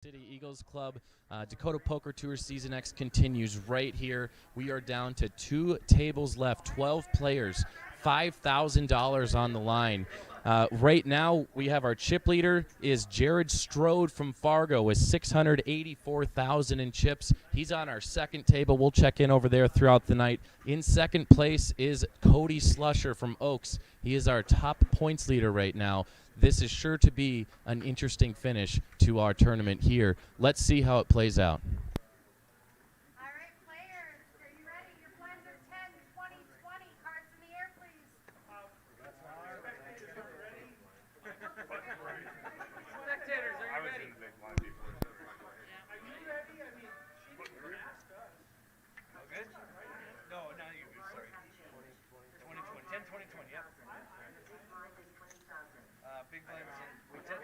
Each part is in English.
City Eagles Club. Dakota Poker Tour Season X continues right here. We are down to 2 tables left, 12 players, $5,000 on the line. Right now, we have our chip leader is Jared Strode from Fargo with 684,000 in chips. He's on our second table. We'll check in over there throughout the night. In second place is Cody Slusher from Oaks. He is our top points leader right now. This is sure to be an interesting finish to our tournament here. Let's see how it plays out. All right, players, are you ready? Your blinds are 10, 20, 20. Cards in the air, please. Spectators, are you ready? Are you ready? I mean, she didn't even ask us. Oh, good? No, now you're good, sorry. 20, 20. 10, 20, 20, yep. Big blind was in. Wait, 10.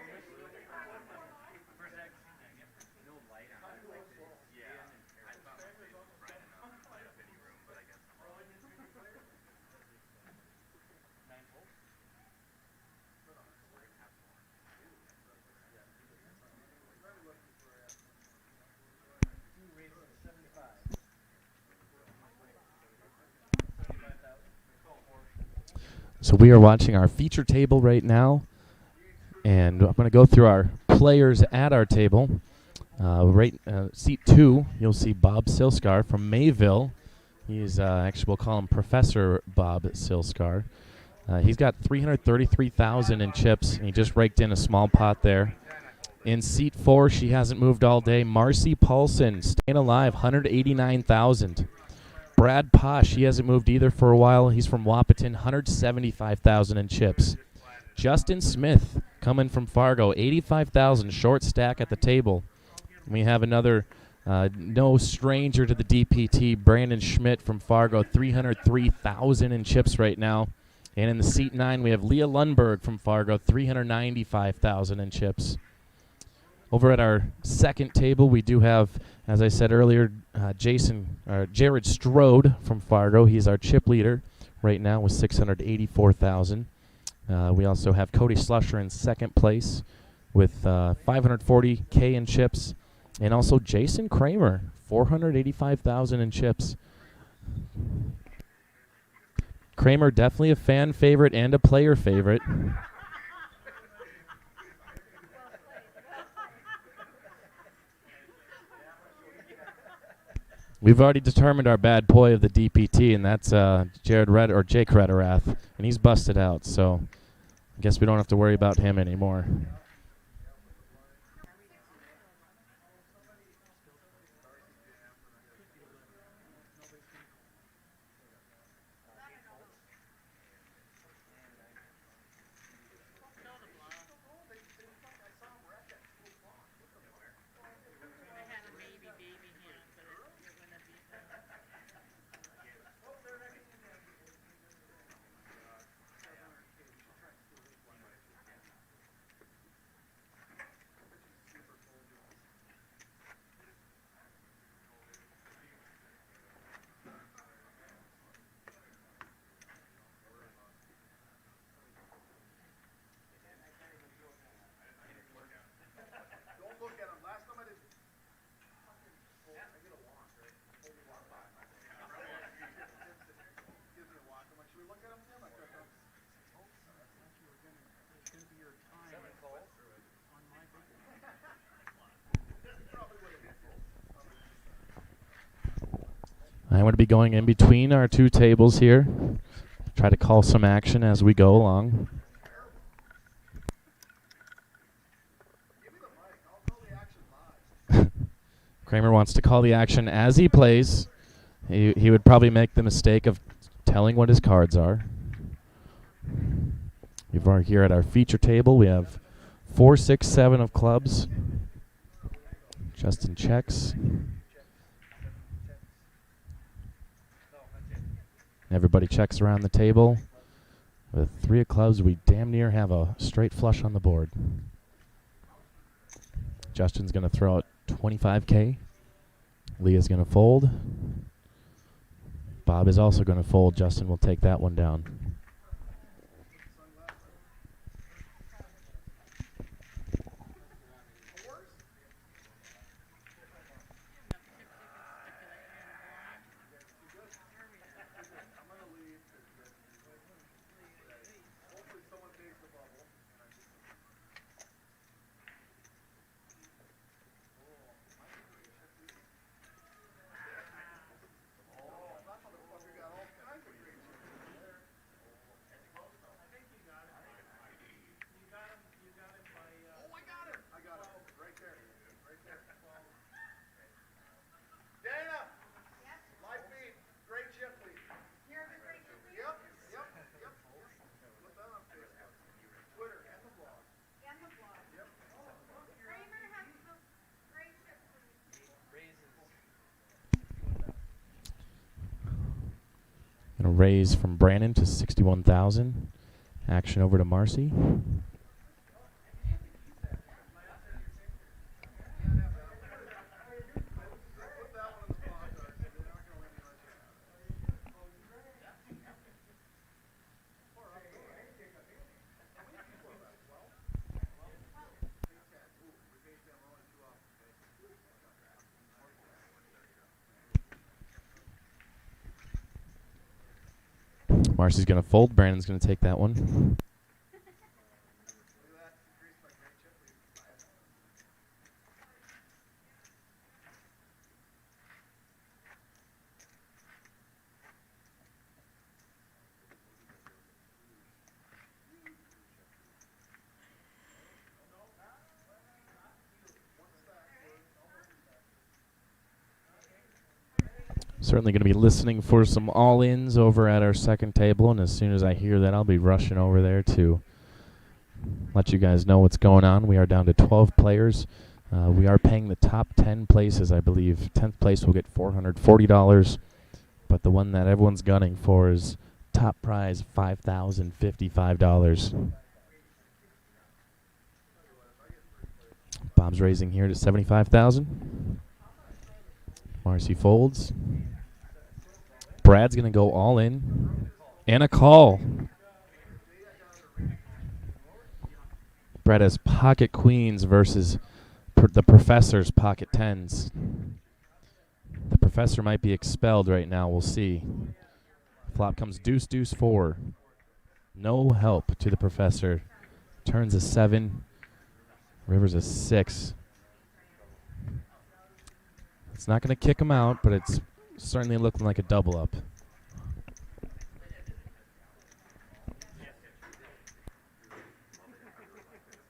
First act. Yep. No light on it like this. Yeah. I thought it was bright enough to light up any room, but I guess I'm wrong. 9 volts? So we are watching our feature table right now, and I'm going to go through our players at our table. Seat 2, you'll see Bob Silskar from Mayville. He's actually, we'll call him Professor Bob Silskar. He's got 333,000 in chips, and he just raked in a small pot there. In seat 4, she hasn't moved all day. Marcy Paulson, staying alive, 189,000. Brad Posh, he hasn't moved either for a while. He's from Wahpeton, 175,000 in chips. Justin Smith, coming from Fargo, 85,000, short stack at the table. We have another no stranger to the DPT, Brandon Schmidt from Fargo, 303,000 in chips right now. And in the seat 9, we have Leah Lundberg from Fargo, 395,000 in chips. Over at our second table, we do have, as I said earlier, Jared Strode from Fargo. He's our chip leader right now with 684,000. We also have Cody Slusher in second place with 540K in chips. And also Jason Kramer, 485,000 in chips. Kramer, definitely a fan favorite and a player favorite. We've already determined our bad boy of the DPT, and that's Jake Rederath, and he's busted out, so I guess we don't have to worry about him anymore. I'm going to be going in between our two tables here. Try to call some action as we go along. Kramer wants to call the action as he plays. He would probably make the mistake of telling what his cards are. We're here at our feature table. We have 4, 6, 7 of clubs. Justin checks. Everybody checks around the table. With 3 of clubs, we damn near have a straight flush on the board. Justin's going to throw out 25K. Leah's going to fold. Bob is also going to fold. Justin will take that one down. raise from Brandon to 61,000. Action over to Marcy. Marcy's going to fold. Brandon's going to take that one. Certainly going to be listening for some all-ins over at our second table, and as soon as I hear that, I'll be rushing over there to let you guys know what's going on. We are down to 12 players. We are paying the top 10 places, I believe. 10th place will get $440, but the one that everyone's gunning for is top prize, $5,055. Bob's raising here to 75,000. Marcy folds. Brad's going to go all in. And a call. Brad has pocket queens versus the professor's pocket tens. The professor might be expelled right now. We'll see. Flop comes deuce, deuce, four. No help to the professor. Turns a 7. River's a 6. It's not going to kick him out, but it's certainly looking like a double up.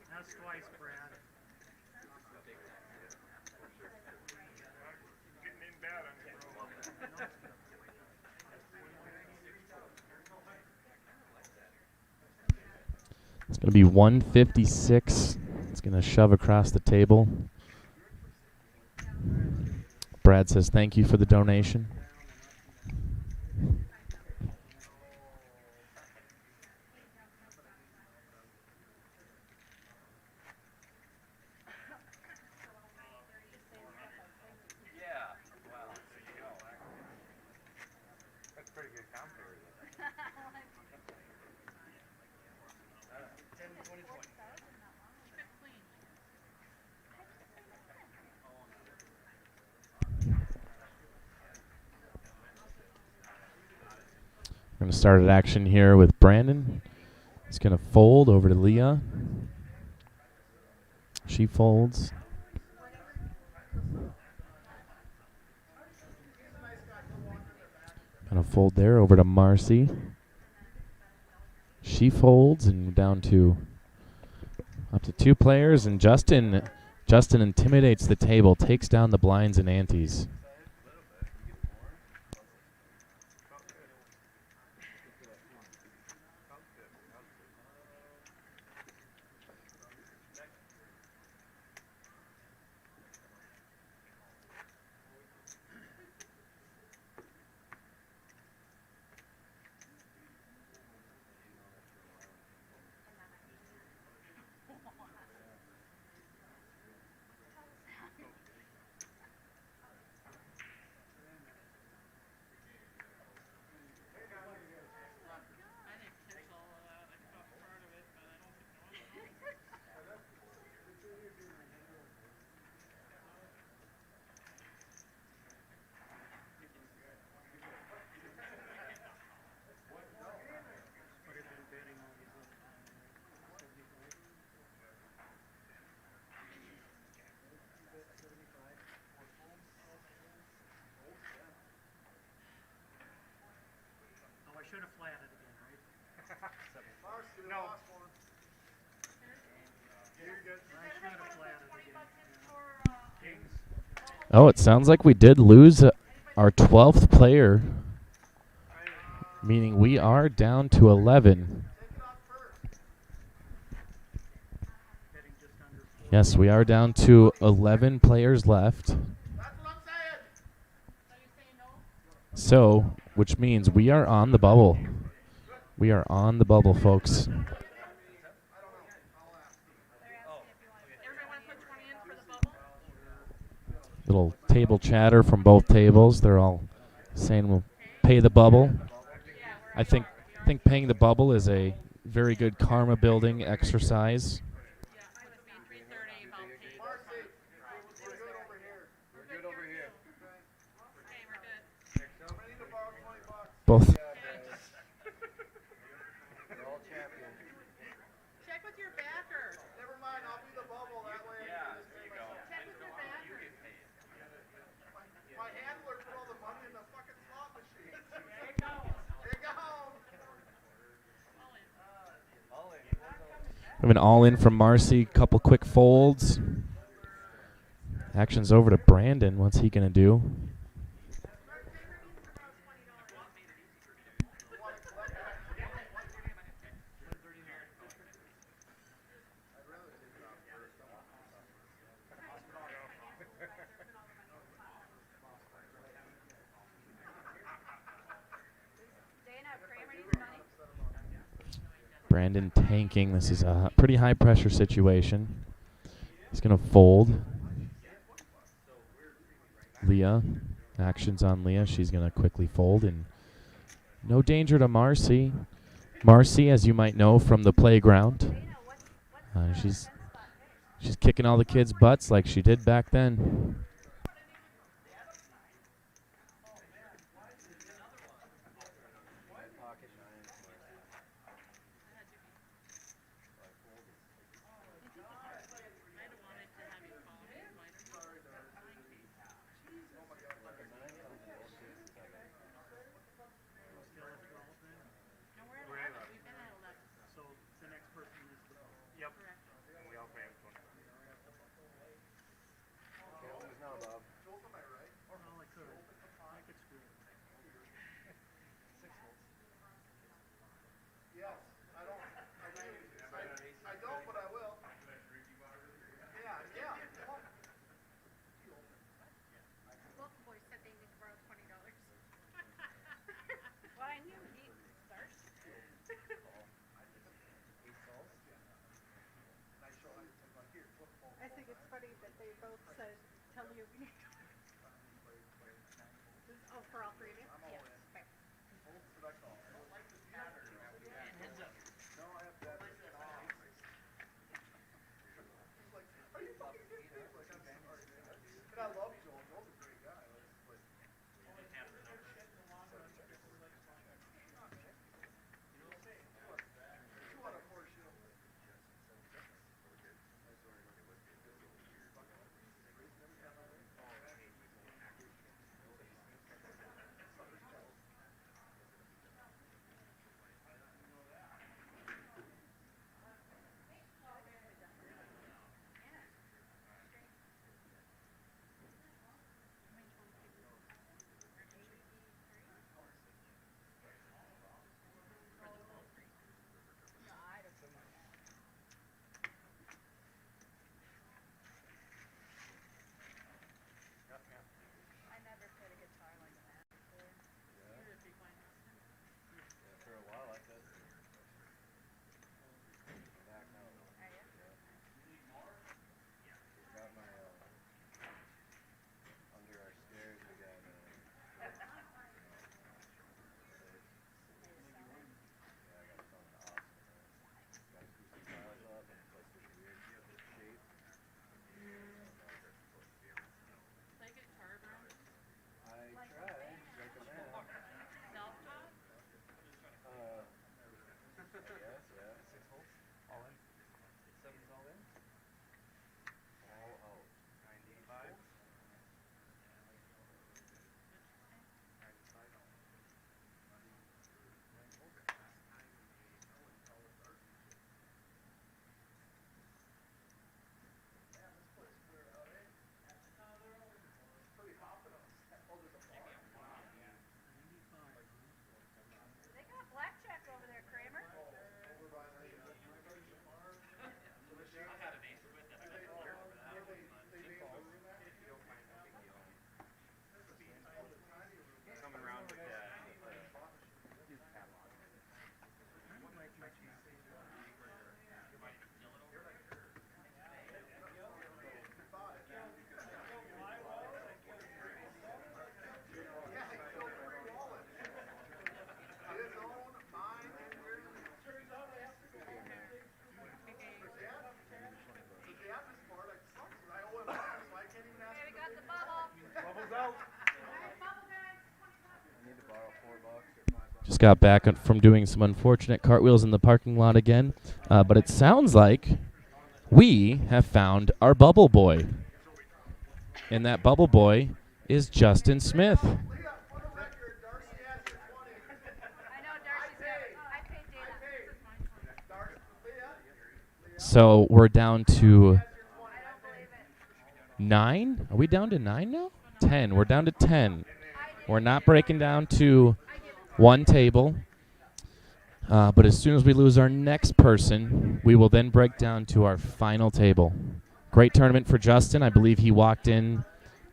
That's twice, Brad. Getting in bad on you, bro. It's going to be 156. It's going to shove across the table. Brad says thank you for the donation. Yeah. Wow. That's pretty good commentary. 10, 20, 20. We're going to start at action here with Brandon. He's going to fold over to Leah. She folds. Going to fold there over to Marcy. She folds, and down to up to 2 players, and Justin intimidates the table, takes down the blinds and antes. Oh, I should have flatted again, right? No. You're good. I should have flatted again. Kings. Oh, it sounds like we did lose our 12th player, meaning we are down to 11. Yes, we are down to 11 players left. So, which means we are on the bubble. We are on the bubble, folks. They're asking if you want to play. Everybody want to put 20 in for the bubble? Little table chatter from both tables. They're all saying we'll pay the bubble. I think paying the bubble is a very good karma building exercise. Yeah, so it'll be 3:30 about paid. We're good over here. Okay, we're good. Somebody need to borrow $20. Both We're all champions. Check with your backer. Never mind, I'll be the bubble that way. Yeah, there you go. Check with your backer. My handler put all the money in the fucking slot machine. There you go. Here you go. All in. we have an all-in from Marcy. Couple quick folds. Action's over to Brandon. What's he gonna do? Dana, Kramer needs money. Brandon tanking. This is a pretty high pressure situation. He's gonna fold. Leah, actions on Leah. She's gonna quickly fold, and no danger to Marcy. Marcy, as you might know from the playground, Dana, what's she's kicking all the kids' butts like she did back then. Might have wanted to have you call me. Might have. No, we're at 11. We've been at 11. So the next person is the bubble. Yep. Correct. And we all pay him 20. Okay, who's now, Bob? Joel's on my right. Or no, I could. I could screw it. 6 volts. Yes, I don't. I don't, but I will. Yeah, yeah. Come on. Both boys said they need to borrow $20. Well, I knew he'd start. I think it's funny that they both said, tell you we need to. Oh, for all three of you? Yes. Okay. Heads up. And I love Joel. Joel's a great guy. Just got back from doing some unfortunate cartwheels in the parking lot again. But it sounds like we have found our bubble boy. And that bubble boy is Justin Smith. I know Darcy's got it. I paid Dana. So we're down to I don't believe it. 9? Are we down to 9 now? 10. We're down to 10. We're not breaking down to one table. But as soon as we lose our next person, we will then break down to our final table. Great tournament for Justin. I believe he walked in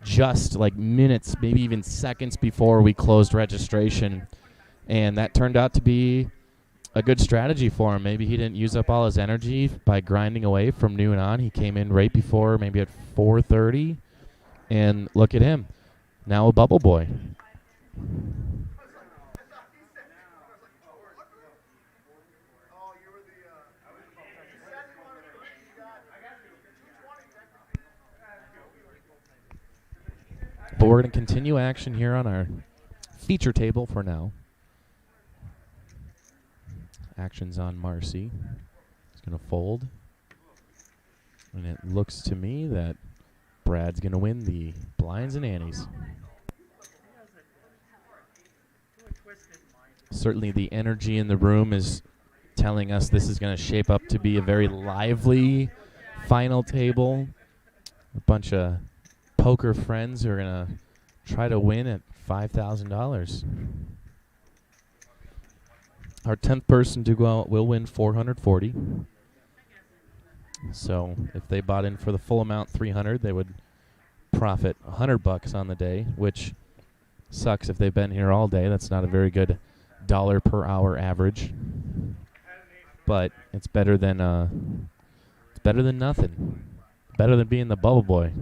just like minutes, maybe even seconds before we closed registration. And that turned out to be a good strategy for him. Maybe he didn't use up all his energy by grinding away from noon on. He came in right before, maybe at 4:30. And look at him. Now a bubble boy. But we're going to continue action here on our feature table for now. Action's on Marcy. He's going to fold. And it looks to me that Brad's going to win the blinds and antes. Certainly the energy in the room is telling us this is going to shape up to be a very lively final table. A bunch of poker friends who are going to try to win at $5,000. Our 10th person to go out will win $440. So if they bought in for the full amount, $300, they would profit $100 on the day, which sucks if they've been here all day. That's not a very good dollar per hour average, but it's better than nothing. Better than being the bubble boy.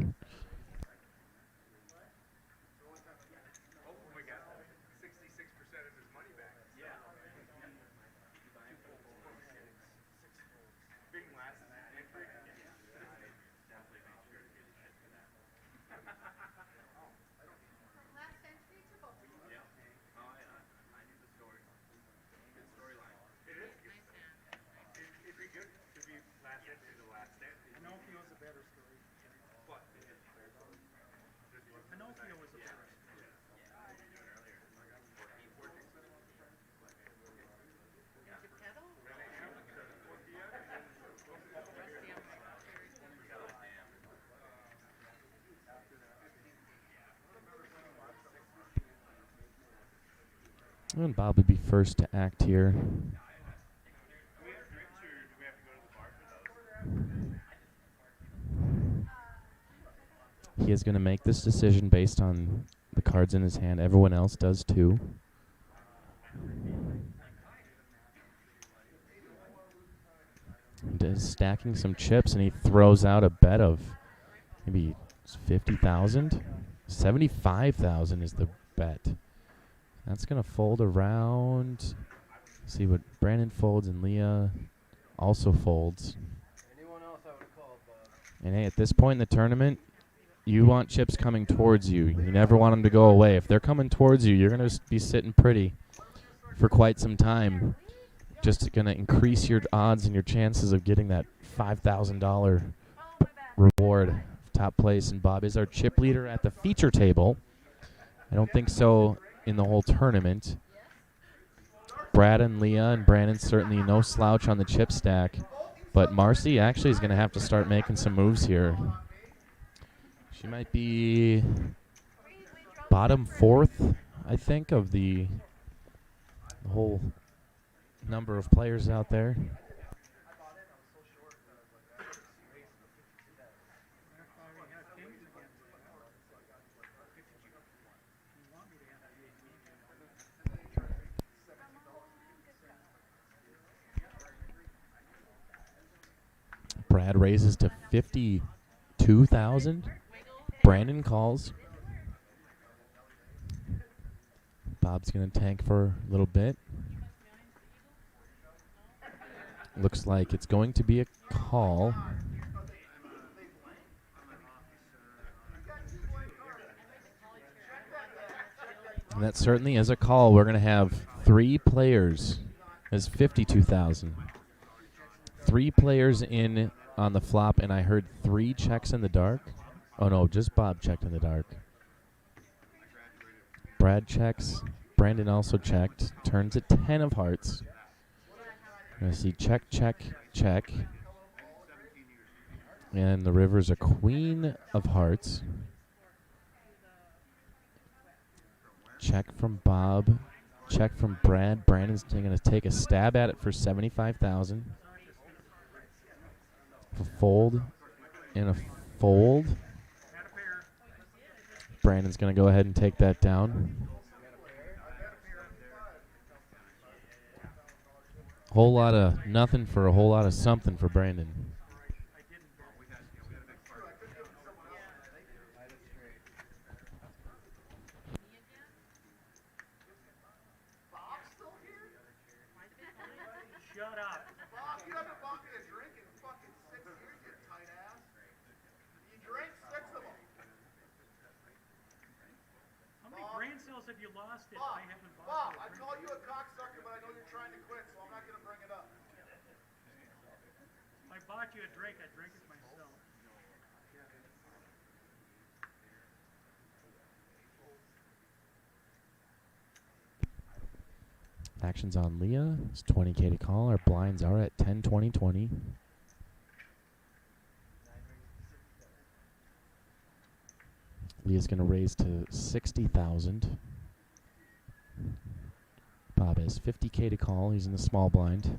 Last entry to both. Pinocchio was a better story. And Bob would be first to act here. He is going to make this decision based on the cards in his hand. Everyone else does too. And is stacking some chips, and he throws out a bet of maybe 50,000. 75,000 is the bet. That's going to fold around. See what Brandon folds, and Leah also folds. Anyone else I would have called, Bob? And hey, at this point in the tournament, you want chips coming towards you. You never want them to go away. If they're coming towards you, you're going to be sitting pretty for quite some time. Just going to increase your odds and your chances of getting that $5,000 reward. Top place, and Bob is our chip leader at the feature table. I don't think so in the whole tournament. Brad and Leah and Brandon certainly no slouch on the chip stack, but Marcy actually is going to have to start making some moves here. She might be bottom 4th, I think, of the whole number of players out there. Brad raises to 52,000. Brandon calls. Bob's going to tank for a little bit. Looks like it's going to be a call. And that certainly is a call. We're going to have 3 players. That's 52,000. 3 players in on the flop, and I heard 3 checks in the dark. Oh no, just Bob checked in the dark. Brad checks. Brandon also checked. Turns at 10 of hearts. I see check, check, check. And the river's a queen of hearts. Check from Bob. Check from Brad. Brandon's going to take a stab at it for 75,000. A fold and a fold. Brandon's going to go ahead and take that down. Whole lot of nothing for a whole lot of something for Brandon. Shut up. Bob, you haven't bought me a drink in fucking 6 years, you tight ass. You drank 6 of them. How many brain cells have you lost if Bob, I haven't bought Bob, you a I drink? call you a cocksucker, but I know you're trying to quit, so I'm not going to bring it up. If I bought you a drink, I'd drink it myself. Actions on Leah. It's 20K to call. Our blinds are at 10, 20, 20. Leah's going to raise to 60,000. Bob has 50K to call. He's in the small blind.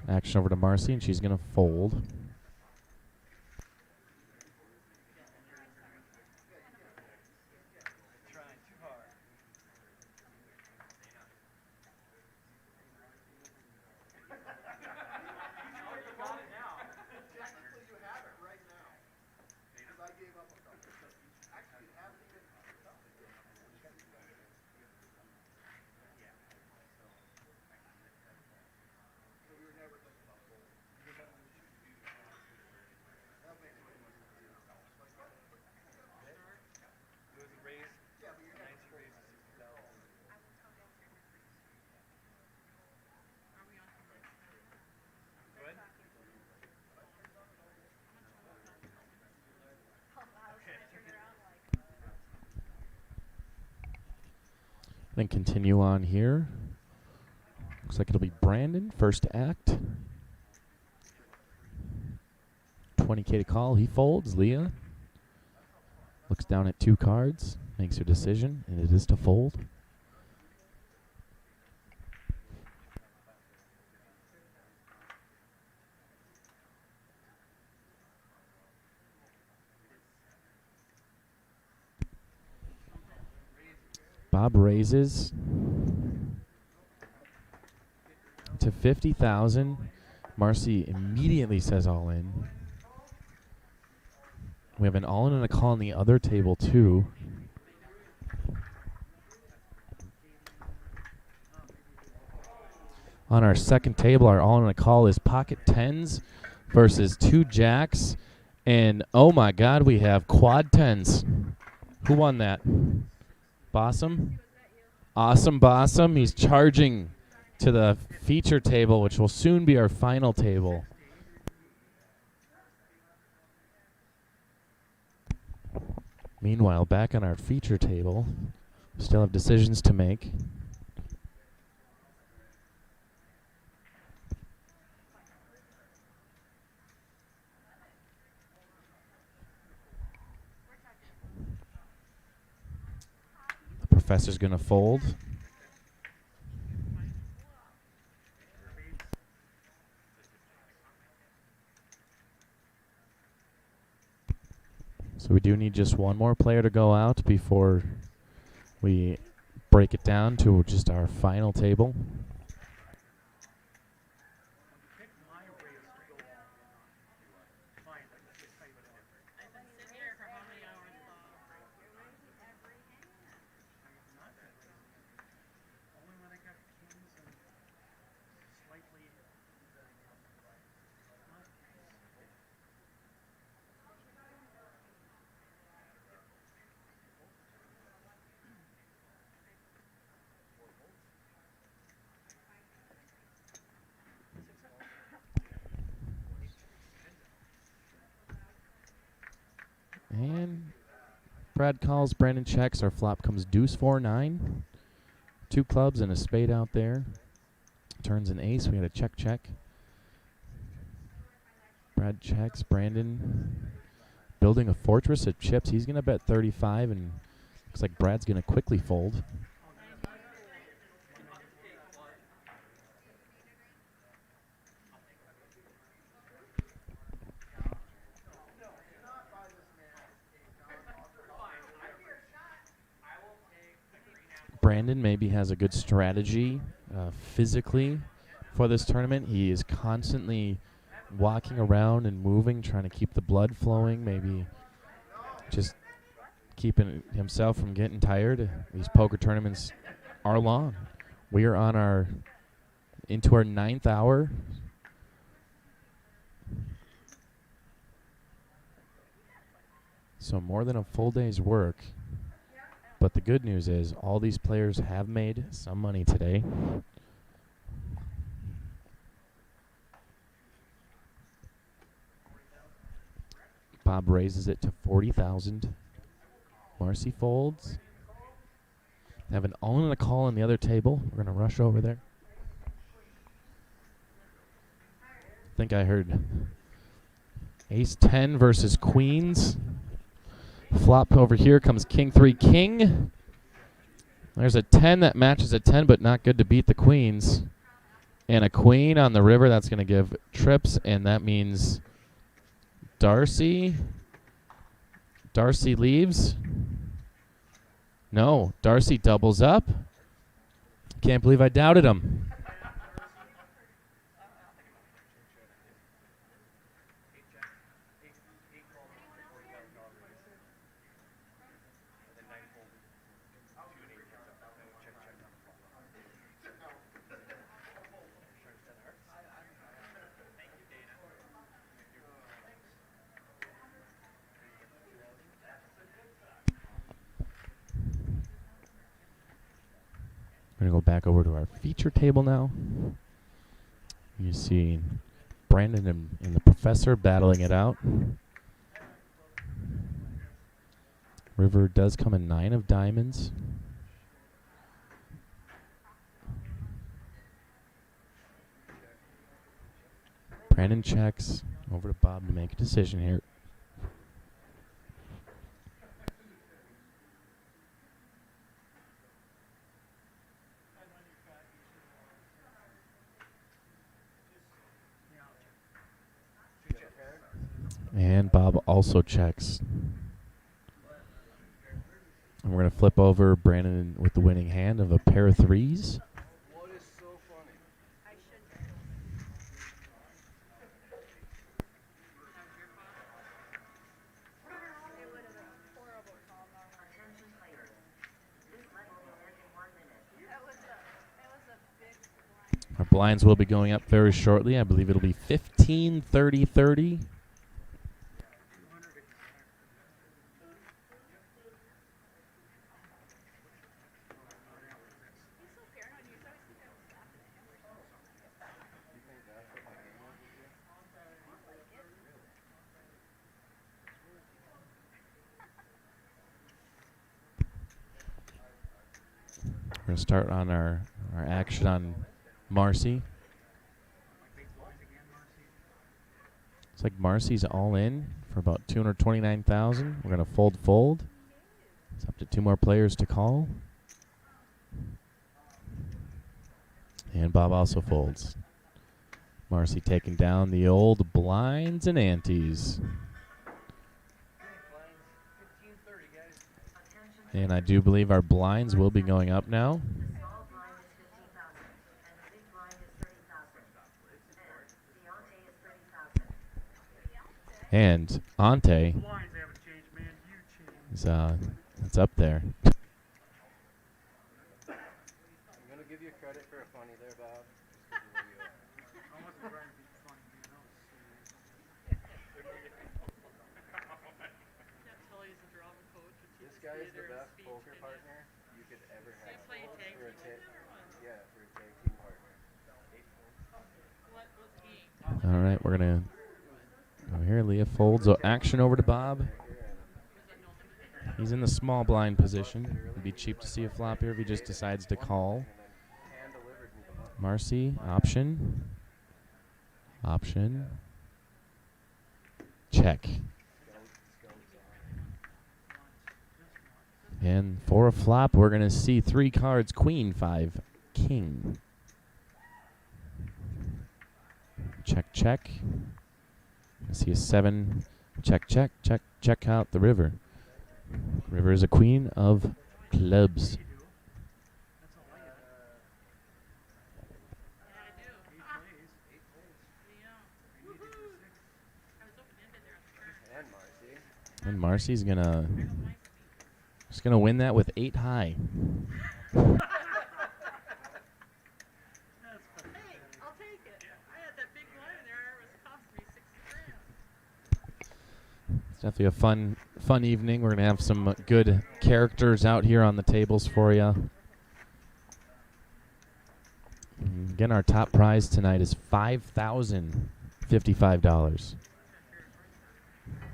Action over to Marcy, and she's going to fold. Trying too hard. Technically, you have it right now. Because I gave up a couple. Actually, you haven't even hooked up. So we were never thinking about folding. That makes way more sense. It was a raise. Yeah, but you're never 90 folding. raises 60,000. Good? Then continue on here. Looks like it'll be Brandon, first act. 20K to call. He folds. Leah looks down at 2 cards, makes her decision, and it is to fold. Bob raises to 50,000. Marcy immediately says all in. We have an all in and a call on the other table too. On our second table, our all in and a call is pocket tens versus 2 jacks. And oh my God, we have quad tens. Who won that? Bossum? Awesome Bossum. He's charging to the feature table, which will soon be our final table. Meanwhile, back on our feature table, we still have decisions to make. The professor's going to fold. So we do need just one more player to go out before we break it down to just our final table. Pick my raise to go all in on. Fine, I can tell you what it is. I've been sitting here for how many hours, Bob? I'm not gonna raise it. Only when I got kings and slightly. And Brad calls, Brandon checks. Our flop comes deuce 4-9. 2 clubs and a spade out there. Turns an ace. We had a check, check. Brad checks. Brandon building a fortress of chips. He's going to bet 35, and looks like Brad's going to quickly fold. Brandon maybe has a good strategy physically for this tournament. He is constantly walking around and moving, trying to keep the blood flowing, maybe just keeping himself from getting tired. These poker tournaments are long. We are on into our 9th hour. So more than a full day's work. But the good news is all these players have made some money today. Bob raises it to 40,000. Marcy folds. Have an all in a call on the other table. We're going to rush over there. I think I heard ace 10 versus queens. Flop over here comes king 3 king. There's a 10 that matches a 10, but not good to beat the queens. And a queen on the river, that's going to give trips, and that means Darcy. Darcy leaves. No, Darcy doubles up. Can't believe I doubted him. We're going to go back over to our feature table now. You see Brandon and the professor battling it out. River does come in 9 of diamonds. Brandon checks. Over to Bob to make a decision here. And Bob also checks. And we're going to flip over Brandon with the winning hand of a pair of threes. What is so funny? Our blinds will be going up very shortly. I believe it'll be 15, 30, 30. We're going to start on our action on Marcy. It's like Marcy's all in for about 229,000. We're going to fold. It's up to 2 more players to call. And Bob also folds. Marcy taking down the old blinds and antes. And I do believe our blinds will be going up now. And Ante is it's up there. I'm gonna give you credit for a funny there, Bob. This guy is the best poker partner you could ever have. For a tag team partner. All right, we're going to go here. Leah folds. So action over to Bob. He's in the small blind position. It'd be cheap to see a flop here if he just decides to call. Marcy, option. Option. Check. And for a flop, we're going to see 3 cards, queen, 5, king. Check, check. I see a 7. Check, check, check, check out the river. River is a queen of clubs. Yeah, I do. Ah. Yeah. Woohoo. I was open-ended there on the turn. And Marcy's going to I don't mind speed. just gonna win that with 8 high. Hey, I'll take it. I had that big blind in there. It was costing me 60 grand. It's definitely a fun evening. We're gonna have some good characters out here on the tables for you. Again, our top prize tonight is $5,055.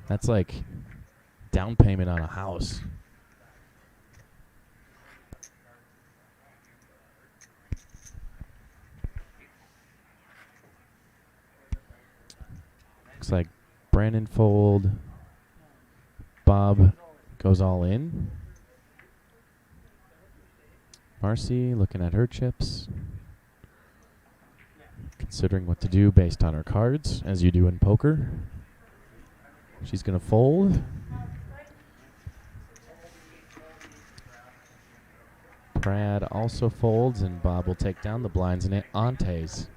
That's like down payment on a house. Looks like Brandon fold. Bob goes all in. Marcy looking at her chips. Considering what to do based on her cards, as you do in poker. She's going to fold. Brad also folds, and Bob will take down the blinds and antes.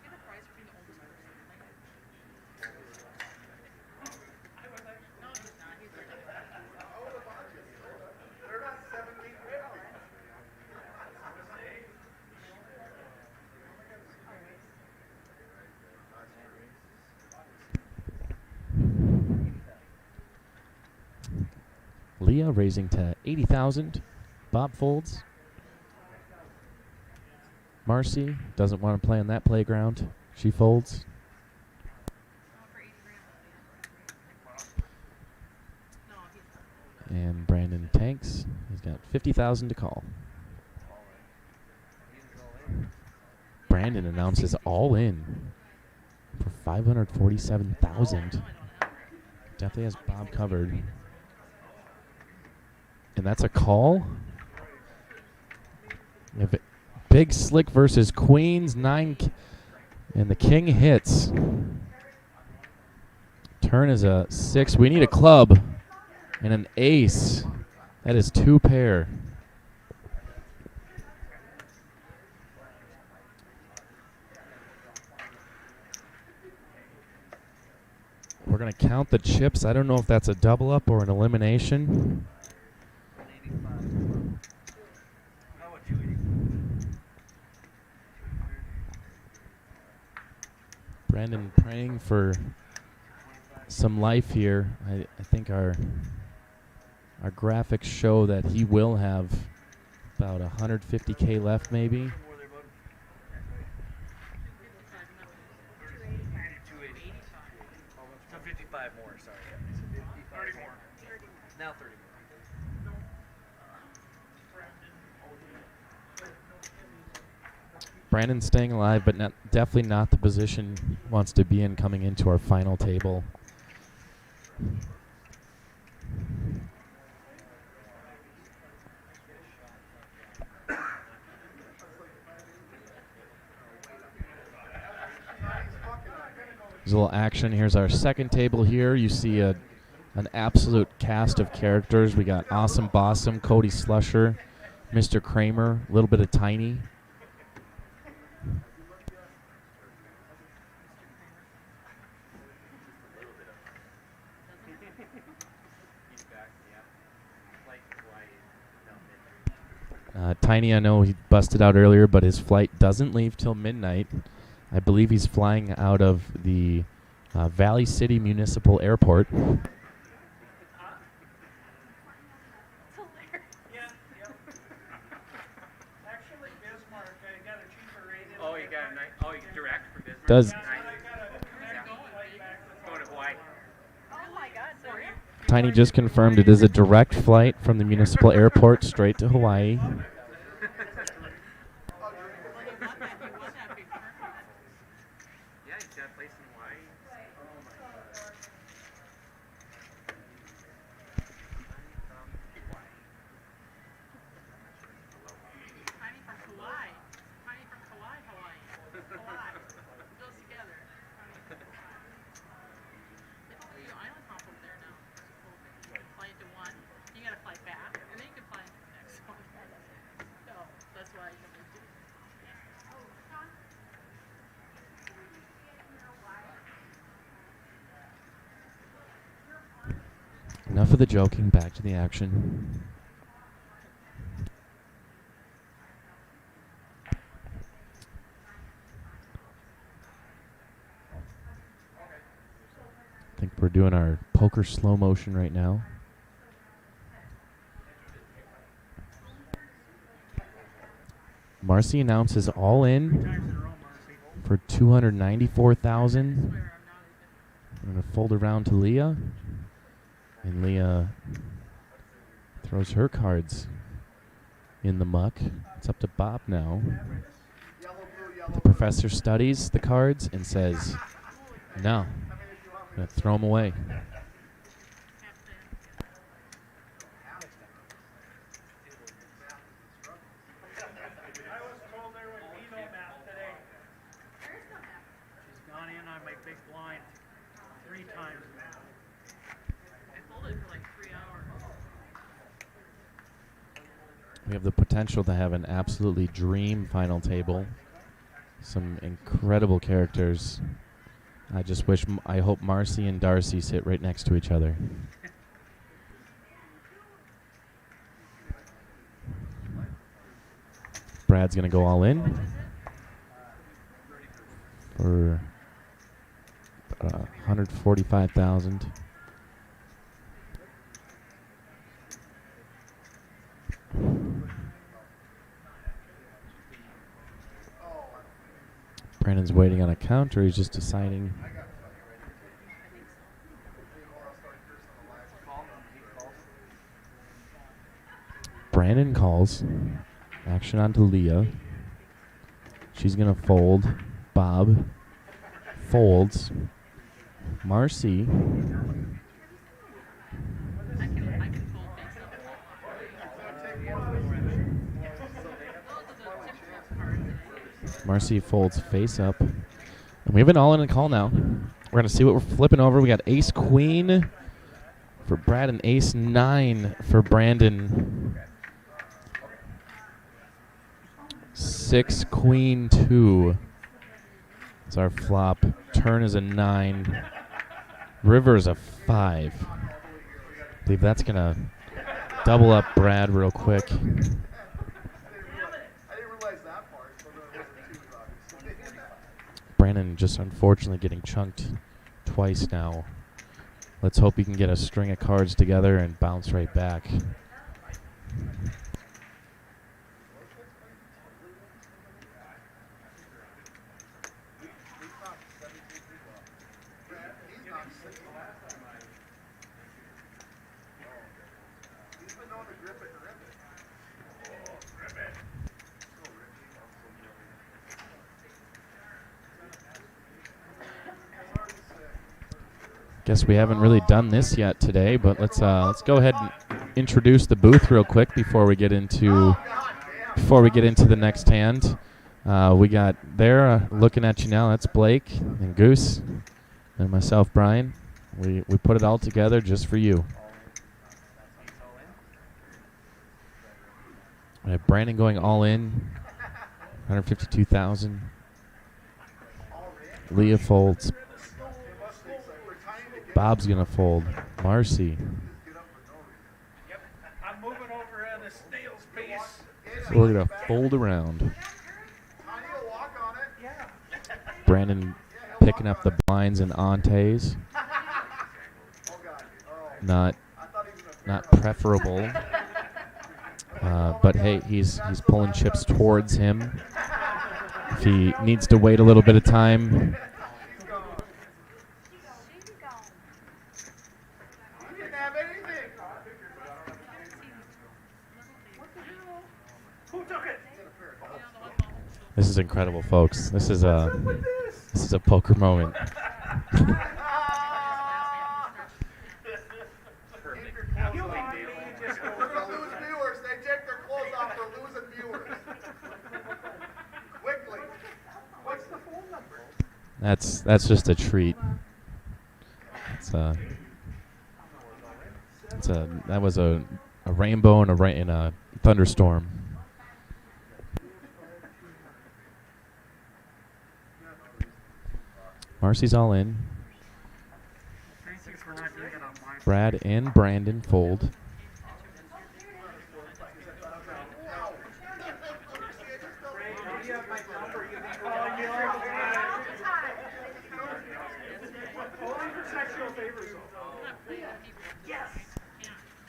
Get a prize for being the oldest person. No, he's not. He's like They're not 1750. Leah raising to 80,000. Bob folds. Marcy doesn't want to play on that playground. She folds. for 80 grand. No, he's not. And Brandon tanks. He's got 50,000 to call. Brandon announces all in for 547,000. Definitely has Bob covered. And that's a call. If it, big slick versus queens, 9, and the king hits. Turn is a 6. We need a club and an ace. That is 2 pair. We're going to count the chips. I don't know if that's a double up or an elimination. Brandon praying for some life here. I think our graphics show that he will have about 150K left maybe. 55 more, sorry. 30 more. Now 30 more. Brandon's staying alive, but definitely not the position he wants to be in coming into our final table. There's a little action. Here's our second table here. You see an absolute cast of characters. We got Awesome Bossum, Cody Slusher, Mr. Kramer, a little bit of Tiny. Tiny, I know he busted out earlier, but his flight doesn't leave till midnight. I believe he's flying out of the Valley City Municipal Airport. It's hilarious. Yeah, yeah. Actually, Bismarck, I got a cheaper rate. Oh, you got a nice. Oh, you direct from Bismarck. Does I got a direct flight back. Going to Hawaii. Oh my God, so you're Tiny just confirmed it is a direct flight from the municipal airport straight to Hawaii. Well, you want that. You want that before. Yeah, he's got a place in Hawaii. Tiny from Kauai. Tiny from Kauai, Hawaii. Kauai. It goes together. Tiny from Kauai. They don't let you island hop over there now. You can fly into one, you gotta fly back, and then you can fly into the next one. So that's why you can do. Enough of the joking, back to the action. I think we're doing our poker slow motion right now. Marcy announces all in for 294,000. I'm gonna fold around to Leah, and Leah throws her cards in the muck. It's up to Bob now. The professor studies the cards and says, "No, I'm gonna throw them away." I was told there would be no map today. She's gone in on my big blind 3 times now. I folded for like 3 hours. We have the potential to have an absolutely dream final table. Some incredible characters. I just wish, I hope Marcy and Darcy sit right next to each other. Brad's gonna go all in for 145,000. Brandon's waiting on a counter. He's just deciding. Brandon calls. Action onto Leah. She's going to fold. Bob folds. Marcy. I can fold face up. Marcy folds face up. And we have an all in a call now. We're going to see what we're flipping over. We got ace queen for Brad and ace 9 for Brandon. 6 queen 2. It's our flop. Turn is a 9. River is a 5. I believe that's going to double up Brad real quick. I didn't realize that part, so it wasn't too obvious. Brandon just unfortunately getting chunked twice now. Let's hope he can get a string of cards together and bounce right back. He's been known to grip it and rip it. Guess we haven't really done this yet today, but let's go ahead and introduce the booth real quick before we get into the next hand. We got there looking at you now. That's Blake and Goose and myself, Brian. We put it all together just for you. We have Brandon going all in, 152,000. Leah folds. Bob's gonna fold. Marcy. Yep. I'm moving over at a snail's pace. We're going to fold around. Tiny will walk on it. Yeah. Brandon picking up the blinds and antes. Oh, God. Oh. Not I thought he was a not preferable. But hey, he's pulling chips towards him. If he needs to wait a little bit of time, She's gone. She's gone. You didn't have anything. Who took it? this is incredible, folks. This is a poker moment. You mean you just go We're going to lose viewers. They take their clothes off. They're losing viewers. Quickly. What's the phone number? That's just a treat. That was a rainbow in a thunderstorm. Marcy's all in. Thanks for not doing it on my Brad and Brandon fold. Only for sexual favors. Yes.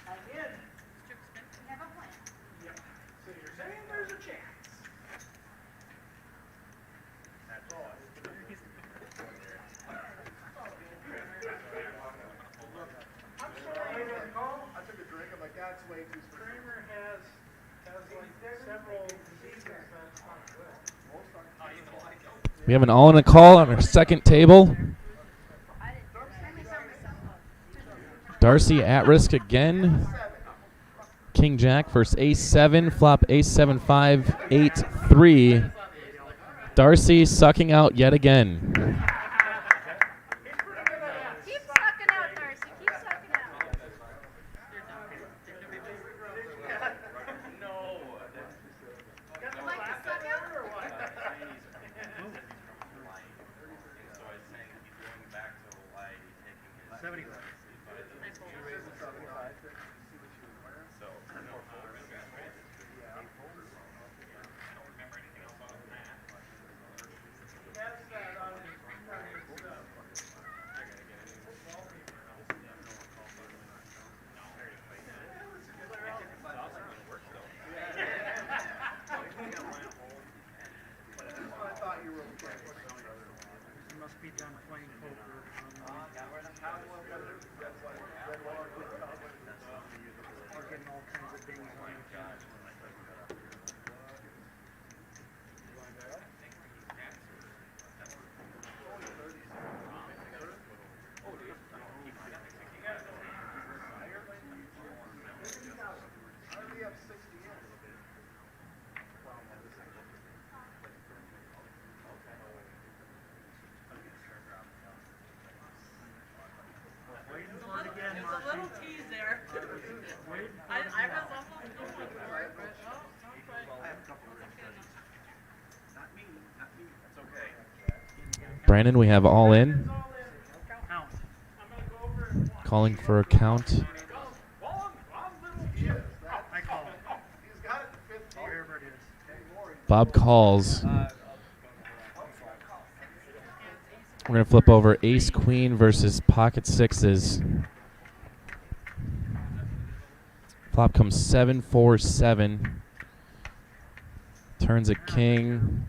I'm in. We have a plan. So you're saying there's a chance. I'm sorry, I took a drink. I'm like, that's way too sweet. Kramer has like several diseases that's not good. We have an all in a call on our second table. Darcy at risk again. King Jack versus Ace 7. Flop Ace 7 5 8 3. Darcy sucking out yet again. Keep sucking out, Darcy. Keep sucking out. You like to suck out? I thought you were okay. You must be done playing poker. Or getting all kinds of things on your phone. I already have 60 in. Waiting for it again, There's a Marcy. little tease there. Waiting for I it was again. almost going for it, but oh, not quite. Brandon, we have all in. Count. Calling for a count. I call it. He's got it to 15. Wherever it is. Bob calls. We're going to flip over Ace Queen versus Pocket Sixes. Flop comes 7 4 7. Turns a king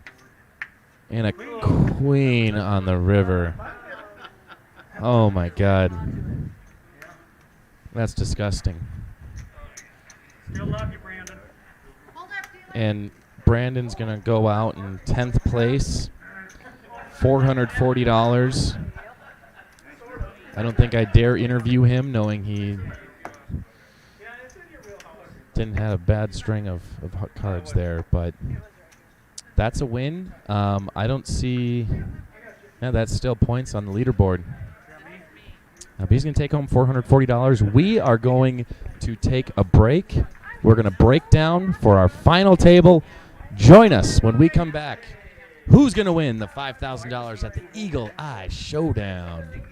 and a queen on the river. Oh my God. That's disgusting. Still love you, Brandon. Hold up, dealer. And Brandon's going to go out in 10th place. $440. I don't think I dare interview him knowing he didn't have a bad string of cards there, but that's a win. I don't see... Yeah, that's still points on the leaderboard. But he's going to take home $440. We are going to take a break. We're going to break down for our final table. Join us when we come back. Who's going to win the $5,000 at the Eagle Eye Showdown?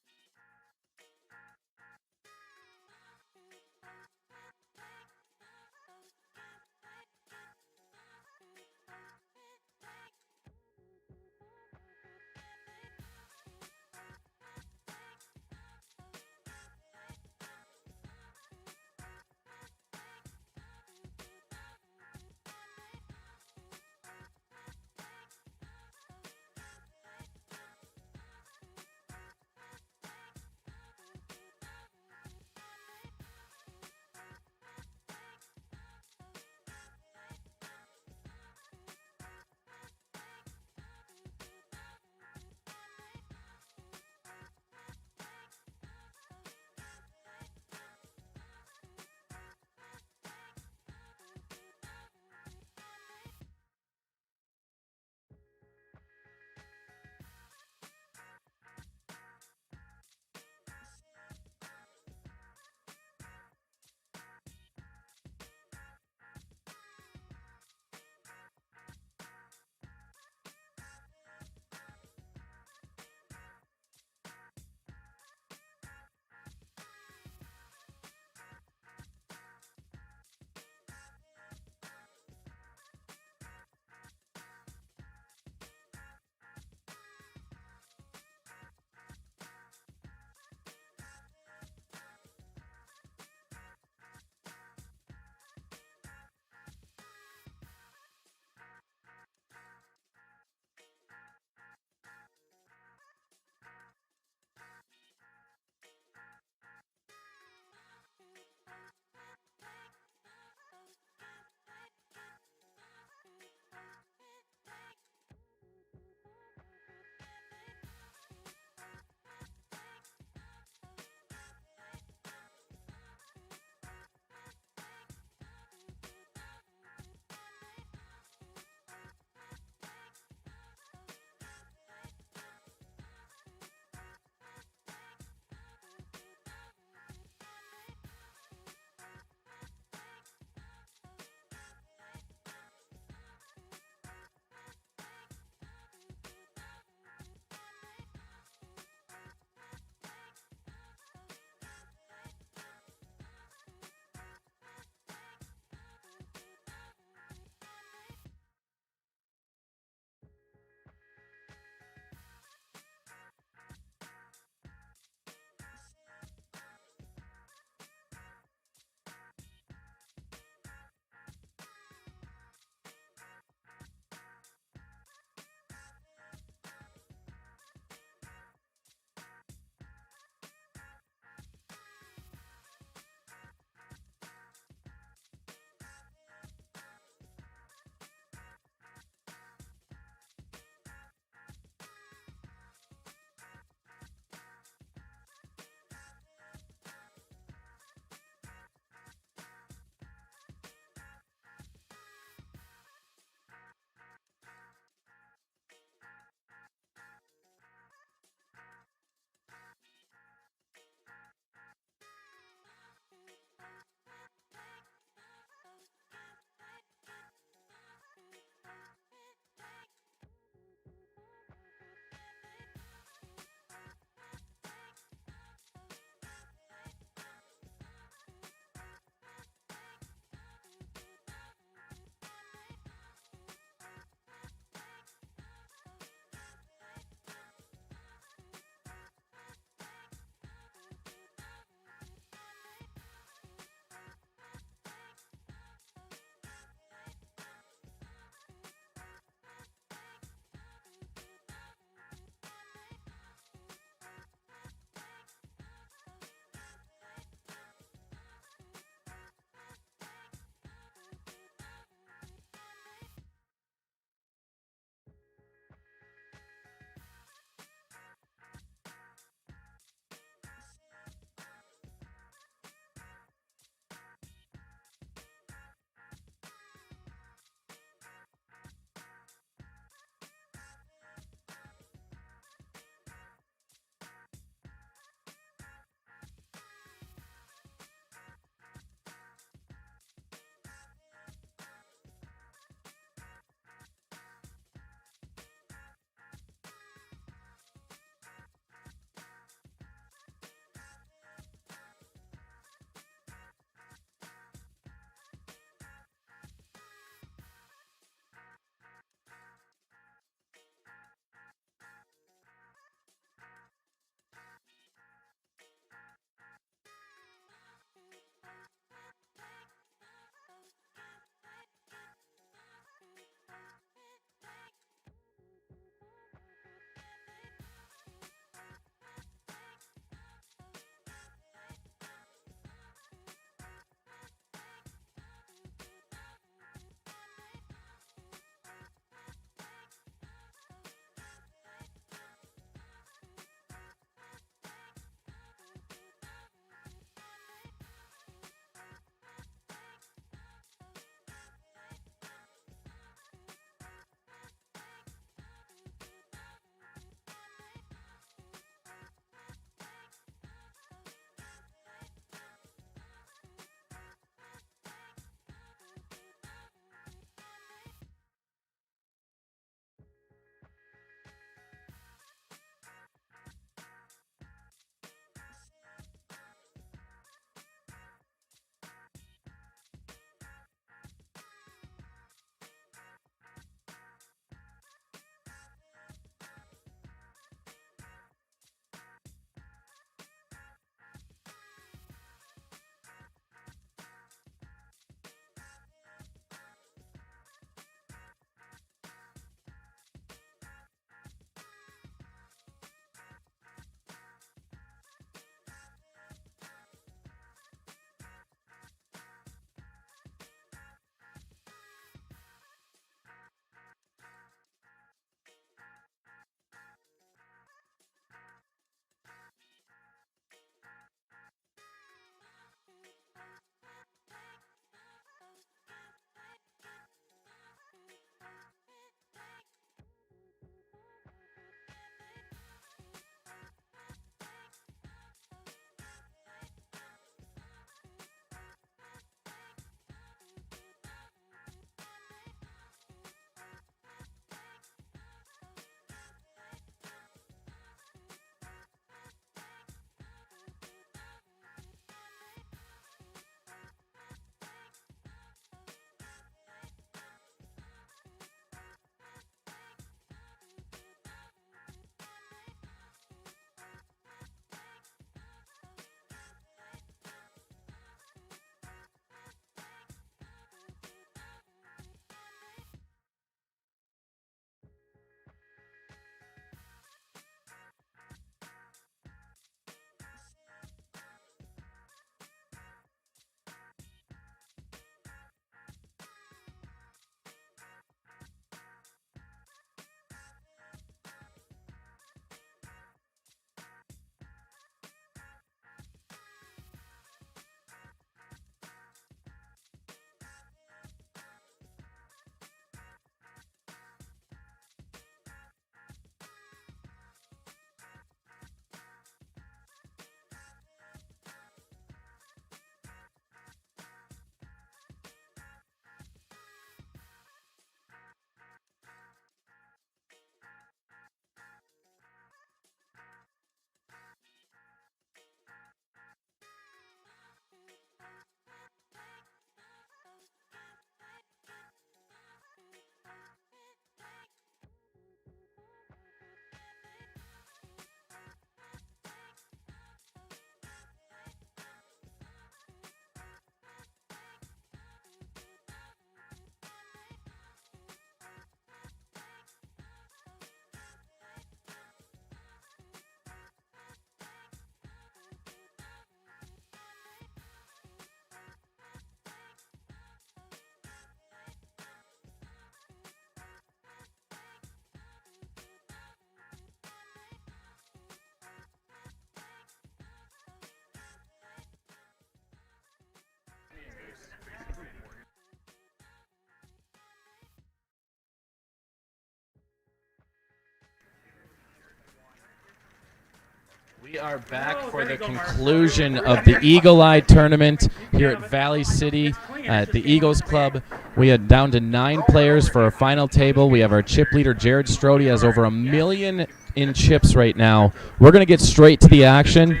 We are back for the conclusion of the Eagle Eye tournament here at Valley City at the Eagles Club. We are down to 9 players for our final table. We have our chip leader, Jared Strode, has over 1 million in chips right now. We're going to get straight to the action.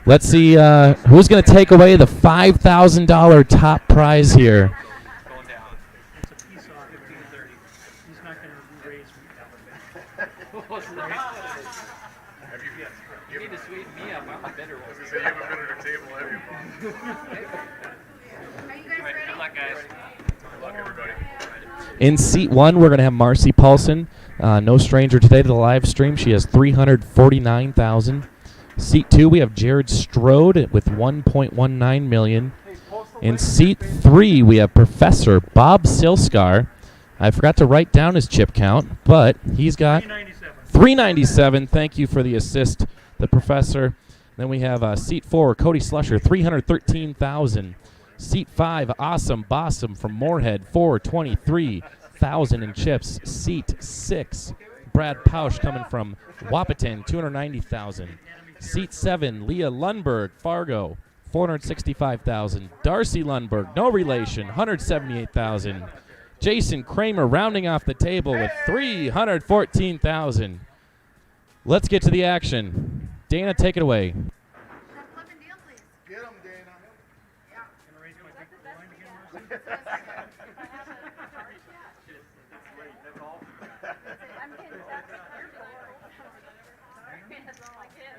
Let's see who's going to take away the $5,000 top prize here. Going down. It's a piece off 15-30. He's not going to raise You need to sweeten me up. I'm a bitter one. So you have a bit at the table, have you? Are you guys ready? Good luck, guys. Good luck, everybody. In seat 1, we're going to have Marcy Paulson. No stranger today to the live stream. She has 349,000. Seat 2, we have Jared Strode with 1.19 million. In seat 3, we have Professor Bob Silskar. I forgot to write down his chip count, but he's got 397. Thank you for the assist, the professor. Then we have seat 4, Cody Slusher, 313,000. Seat 5, Awesome Bossum from Moorhead, 423,000 in chips. Seat 6, Brad Pausch coming from Wapaton, 290,000. Seat 7, Leah Lundberg, Fargo, 465,000. Darcy Lundberg, no relation, 178,000. Jason Kramer rounding off the table with 314,000. Let's get to the action. Dana, take it away. Flip and deal, please. Get him, Dana. I'm getting that's your door. That's all I get.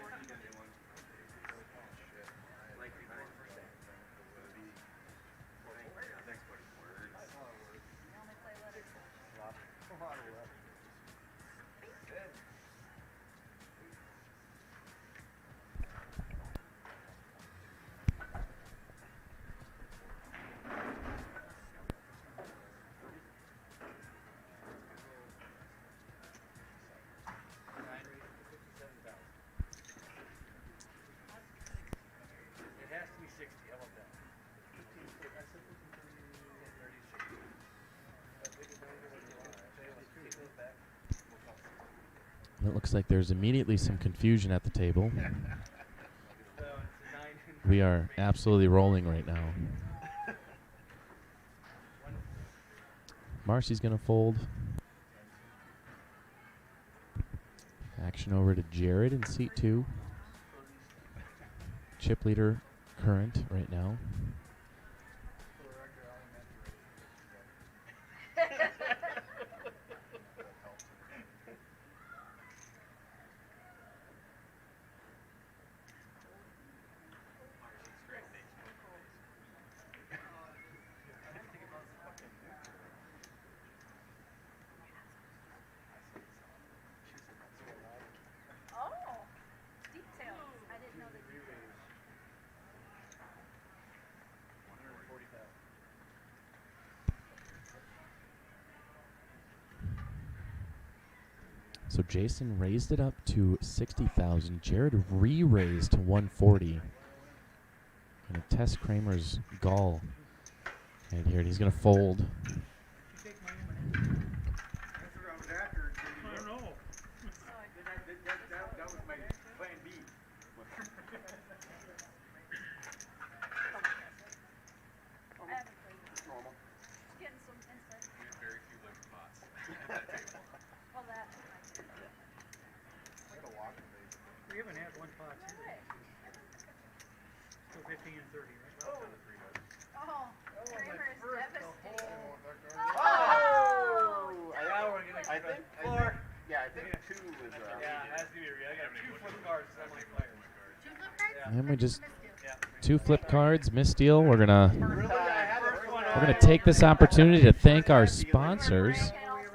It has to be 60. How about that? It looks like there's immediately some confusion at the table. We are absolutely rolling right now. Marcy's going to fold. Action over to Jared in seat 2. Chip leader current right now. Oh, details. I didn't know that you So Jason raised it up to 60,000. Jared re-raised to 140. Gonna test Kramer's gall right here, and he's gonna fold. That was my plan B. Normal. getting some insight. Very few liquid pots. Well, that. Like a walking base. We haven't had one pot here. So 15 and 30, right? Oh, Kramer is devastated. Oh! I think two was Yeah, it has to be real. I got 2 flip cards. I'm like player. 2 flip cards? And we just Yeah. 2 flip cards, misdeal. We're gonna First one we're gonna take this opportunity to thank our sponsors.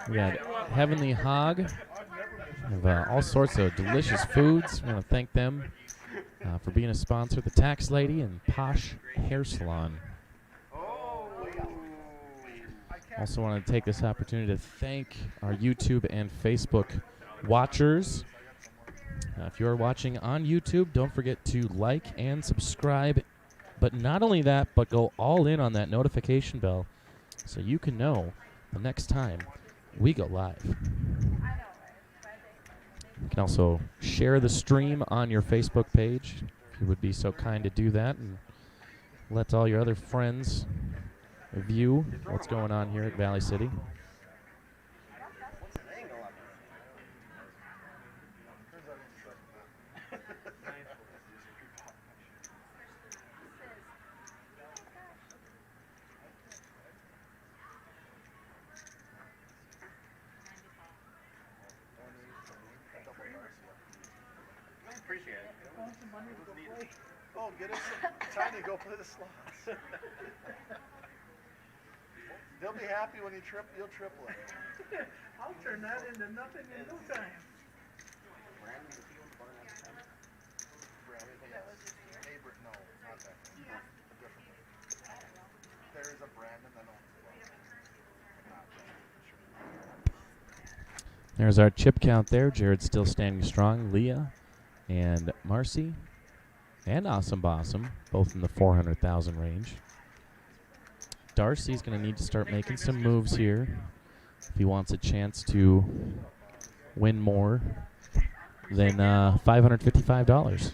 We got Heavenly Hog. We have all sorts of delicious foods. We want to thank them for being a sponsor. The Tax Lady and Posh Hair Salon. Also want to take this opportunity to thank our YouTube and Facebook watchers. If you're watching on YouTube, don't forget to like and subscribe. But not only that, but go all in on that notification bell so you can know the next time we go live. You can also share the stream on your Facebook page if you would be so kind to do that, and let all your other friends view what's going on here at Valley City. Appreciate it. Oh, get us time to go play the slots. They'll be happy when you'll triple it. I'll turn that into nothing in no time. Neighbor, no, not that. A different one. There is a Brandon that owns the There's our chip count there. Jared's still standing strong. Leah and Marcy and Awesome Bossum, both in the 400,000 range. Darcy's going to need to start making some moves here if he wants a chance to win more than $555.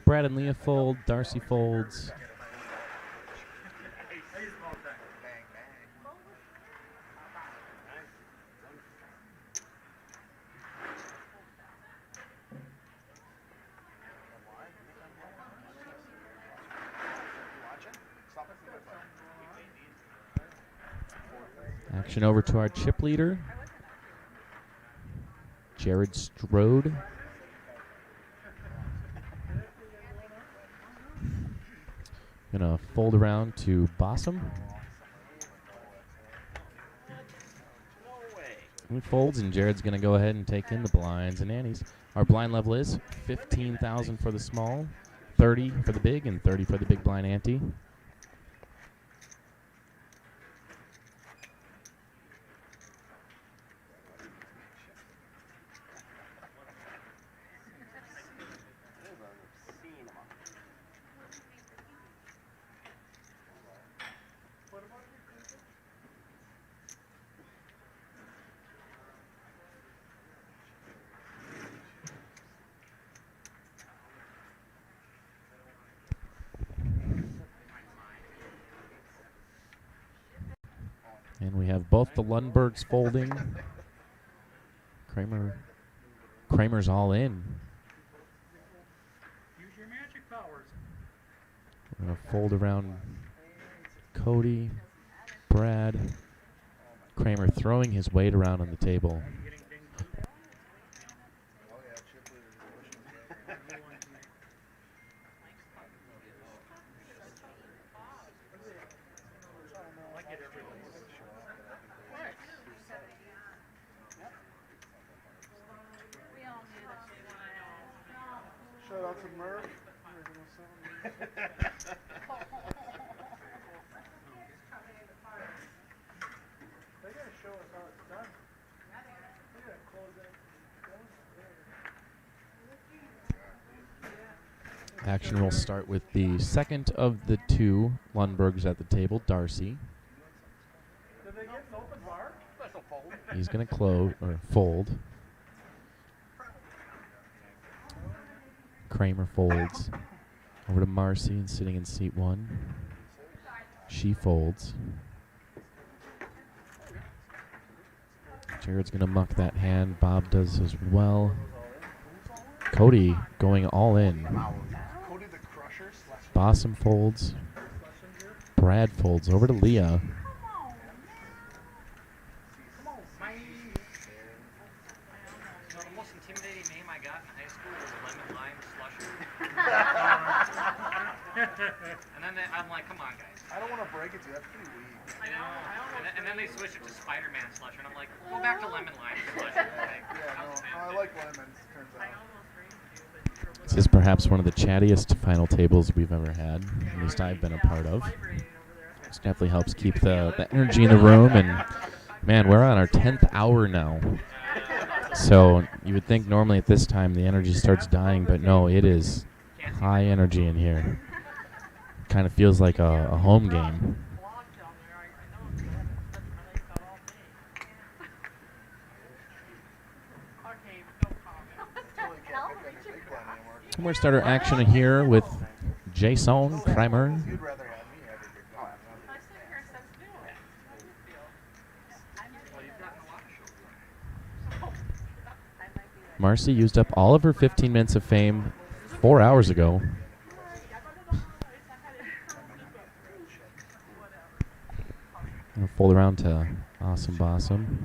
Brad and Leah fold, Darcy folds. Action over to our chip leader, Jared Strode. Gonna fold around to Bossum. He folds, and Jared's gonna go ahead and take in the blinds and antes. Our blind level is 15,000 for the small, 30 for the big, and 30 for the big blind ante. And we have both the Lundbergs folding. Kramer's all in. Use your magic powers. We're going to fold around Cody, Brad, Kramer throwing his weight around on the table. Shout out to Murph. They gotta show us how it's done. They gotta close that. Action will start with the second of the two Lundbergs at the table, Darcy. Did they get an open bar? He's going to close or fold. Kramer folds over to Marcy and sitting in seat one. She folds. Jared's going to muck that hand. Bob does as well. Cody going all in. Cody the Crusher. Bossum folds. Brad folds over to Leah. No, the most intimidating name I got in high school was Lemon Lime Slusher. And then I'm like, come on, guys. I don't want to break it to you. That's pretty weak. You know? And then they switched it to Spider-Man Slusher, and I'm like, go back to Lemon Lime Slusher. Like, Yeah, no, I like lemons, turns out. This is perhaps one of the chattiest final tables we've ever had, at least I've been a part of. This definitely helps keep the energy in the room and Man, we're on our 10th hour now. So you would think normally at this time the energy starts dying, but no, it is high energy in here. Kind of feels like a home game. Blog down there. I know it's good. That's my legs out all day. Okay, no comment. More starter action here with Jason Kramer. You'd rather have me have a good time. I sit here and says, do it. How do you feel? Marcy used up all of her 15 minutes of fame 4 hours ago. Gonna fold around to Awesome Bossum.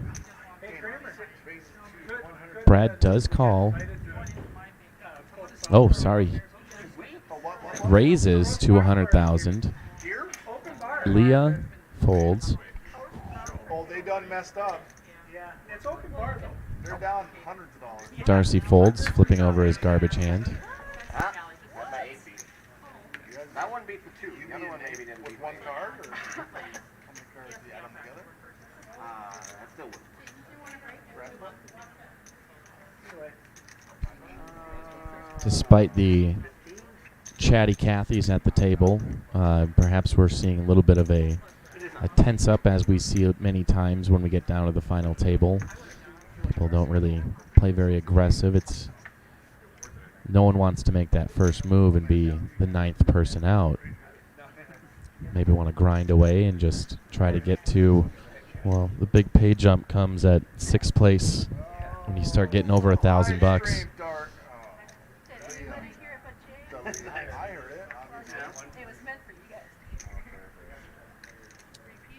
Brad does call. Oh, sorry. Raises to 100,000. Here? Leah folds. Oh, they done messed up. Yeah, it's open bar though. They're down hundreds of dollars. Darcy folds, flipping over his garbage hand. That one beat the two. You The other mean one maybe didn't with beat one me. card, or how many cards do you add them together? That still would. Despite the chatty Cathys at the table, perhaps we're seeing a little bit of a tense up as we see it many times when we get down to the final table. People don't really play very aggressive. It's no one wants to make that first move and be the 9th person out. Maybe want to grind away and just try to get to, well, the big pay jump comes at 6th place when you start getting over $1,000. Ice cream dart. Anybody hear it but Jay? I heard it, obviously. It was meant for you guys.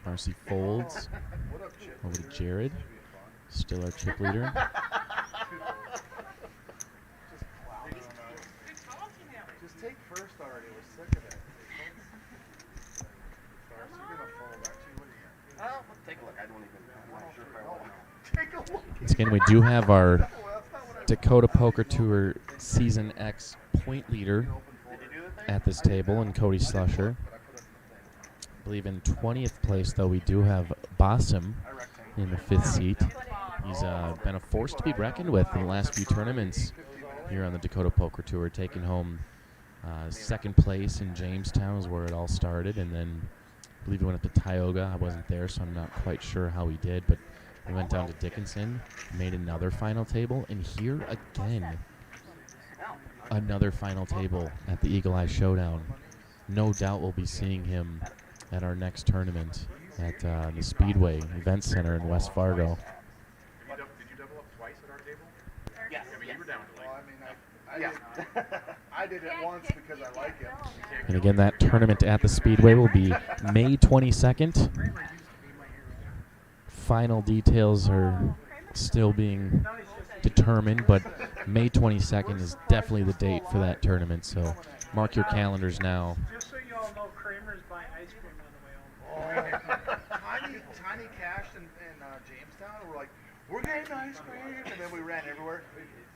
Marcy folds What up, Chip? over to Jared. Still our chip leader. Just take first already. We're sick of it. Darcy, you're gonna fall back to you. What do you got? Oh, let's take a look. I'm not sure if I want to. Take a look. Once again, we do have our Dakota Poker Tour Season X point leader at this table, and Cody Slusher. I believe in 20th place, though, we do have Bossum in the 5th seat. He's been a force to be reckoned with in the last few tournaments here on the Dakota Poker Tour, taking home 2nd place in Jamestown is where it all started, and then I believe he went up to Tioga. I wasn't there, so I'm not quite sure how he did, but he went down to Dickinson, made another final table, and here again, another final table at the Eagle Eye Showdown. No doubt we'll be seeing him at our next tournament at the Speedway Event Center in West Fargo. Did you double up twice at our table? Yes. I mean, you were down to Well, like. I did it once because I like him. And again, that tournament at the Speedway will be May 22nd. Final details are still being determined, but May 22nd is definitely the date for that tournament, so mark your calendars now. Just so you all know, Kramer's buying ice cream on the way home. Tiny Cash in Jamestown, we're like, we're getting ice cream, and then we ran everywhere.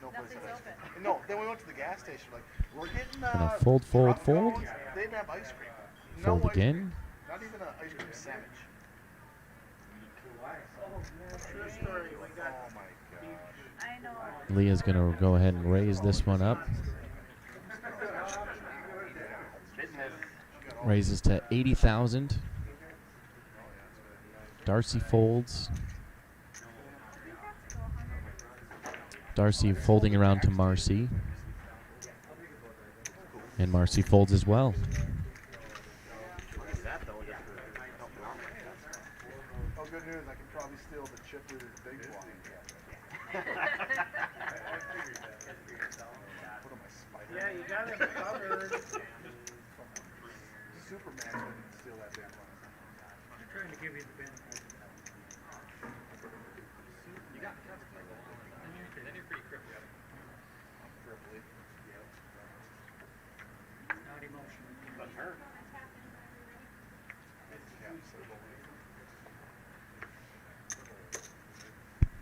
No place had ice cream. No, then we went to the gas station. Like, we're getting Gonna fold, fold, Rough fold. Nose. They didn't have ice cream. Fold ice again. cream. Not even an ice cream sandwich. True story. We got Oh my gosh. I know. Leah's going to go ahead and raise this one up. Business. Raises to 80,000. Darcy folds. Darcy folding around to Marcy. And Marcy folds as well. Oh, good news. I can probably steal the chip leader's big blind. What am I, Spider? Yeah, you got it covered. Superman couldn't steal that damn blind. I'm trying to give you the benefit. You got then you're pretty cryptic. Cripply. Not emotional. Doesn't hurt.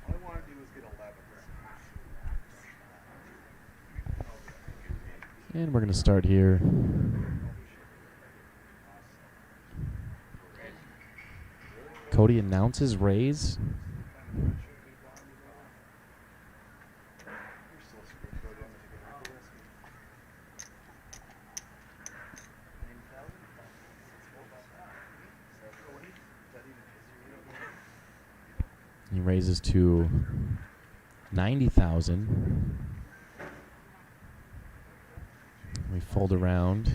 All I want to do is get 11. And we're going to start here. Cody announces raise. You're still screwed, Cody. I'm gonna take a look at this. He raises to 90,000. We fold around.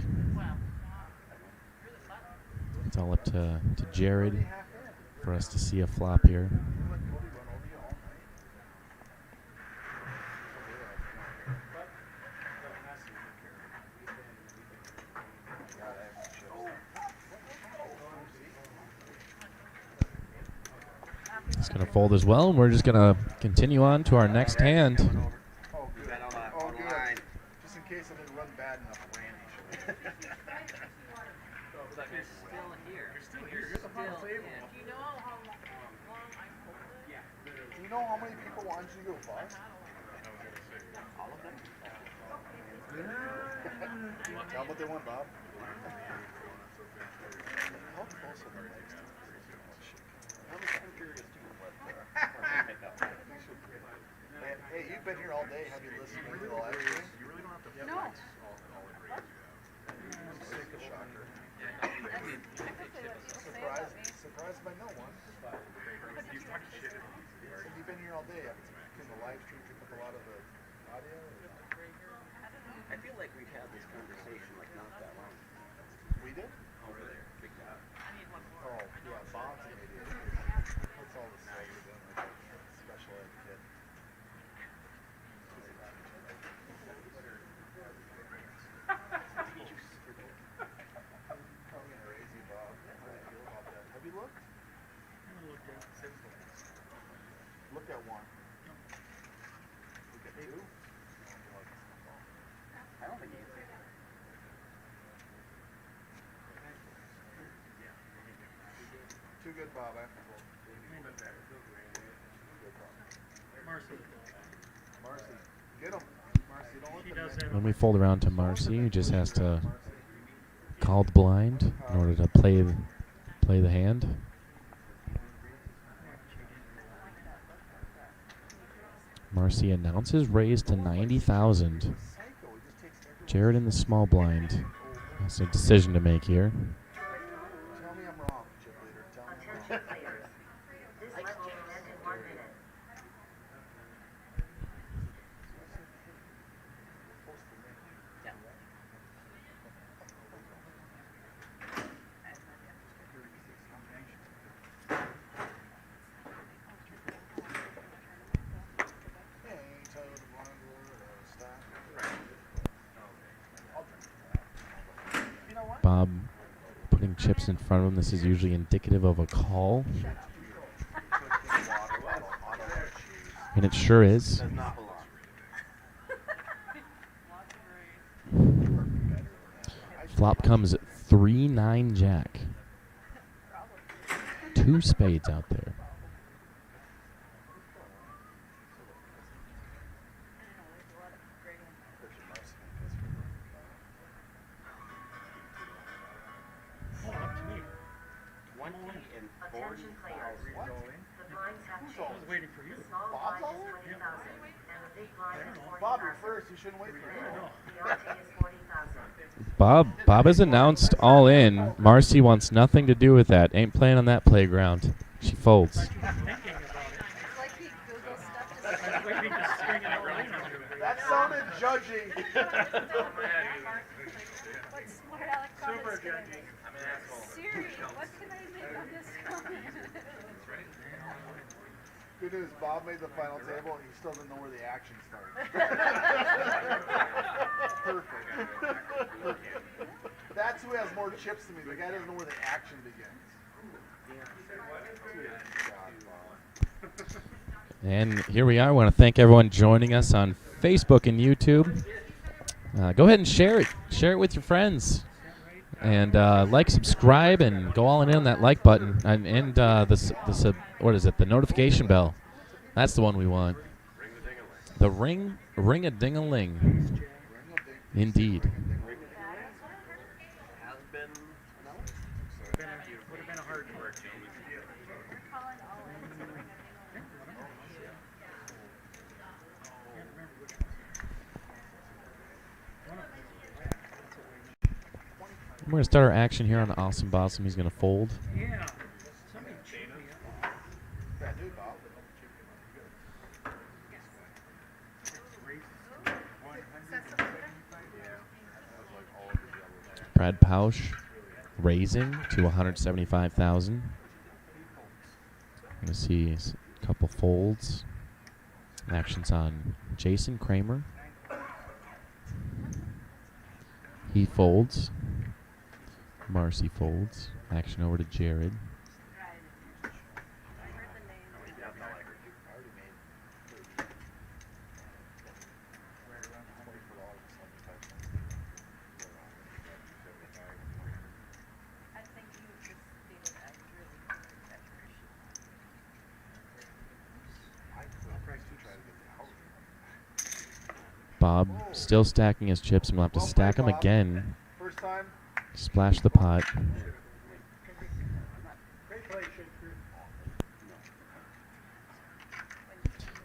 It's all up to Jared for us to see a flop here. It's going to fold as well, and we're just going to continue on to our next hand. Oh, good. Oh, good. Just in case I didn't run bad enough, Randy. You're still here. You're still here. You're the final table. Do you know how long I folded? Yeah. Do you know how many people want you to go bust? All of them? Tell what they want, Bob. How close are the legs to I'm curious too what pick up. Hey, you've been here all day. Have you listened to the live stream? You really don't have to No. flex all in raise, yeah. Sick of shocker. Surprised. Surprised by no one. He's talking shit. So you've been here all day. Can the live stream pick up a lot of the audio? I feel like we've had this conversation like not that long. We did? Over there. Big guy. Oh, yeah, Bob's an idiot. What's all this stuff you're doing like a special ed kid? I'm gonna raise you, Bob. How do you feel about that? Have you looked? Look at one. Look at two? I don't think he's Too good, Bob. I have to go. Marcy. Marcy, get him. Marcy, don't let She them does in. have. When we fold around to Marcy, he just has to call the blind in order to play the hand. Marcy announces raise to 90,000. Jared in the small blind. That's a decision to make here. Tell me I'm wrong, chip leader. Tell me I'm wrong. Bob putting chips in front of him. This is usually indicative of a call. And it sure is. does not belong. Flop comes 3-9 jack. Two spades out there. Oh, up to me. 140,000. What? I was waiting for you. Bob's all there? Bob, you're first. You shouldn't wait for me. Bob has announced all in. Marcy wants nothing to do with that. Ain't playing on that playground. She folds. Thinking about it. It's like he Google stuff I was waiting to string it all in on you. That sounded judging. What smart aleck Super comments can I judgy. make? I'm an asshole. Siri, what can I make on this comment? Good news, Bob made the final table and he still doesn't know where the action starts. Perfect. That's who has more chips than me. The guy doesn't know where the action begins. Dear God, Bob. And here we are. I want to thank everyone joining us on Facebook and YouTube. Go ahead and share it. Share it with your friends. And like, subscribe, and go all in on that like button. And what is it? The notification bell. That's the one we want. The ring-a-ding-a-ling. Indeed. Has been announced. Would have been a hard work. We're going to start our action here on Awesome Bossum. He's going to fold. Yeah. Somebody chewed me up. Yeah, dude, Bob. Brad Pausch raising to 175,000. Going to see a couple folds. Actions on Jason Kramer. He folds. Marcy folds. Action over to Jared. Bob still stacking his chips, and we'll have to stack them again. First time. Splash the pot. Great play, Shakespeare.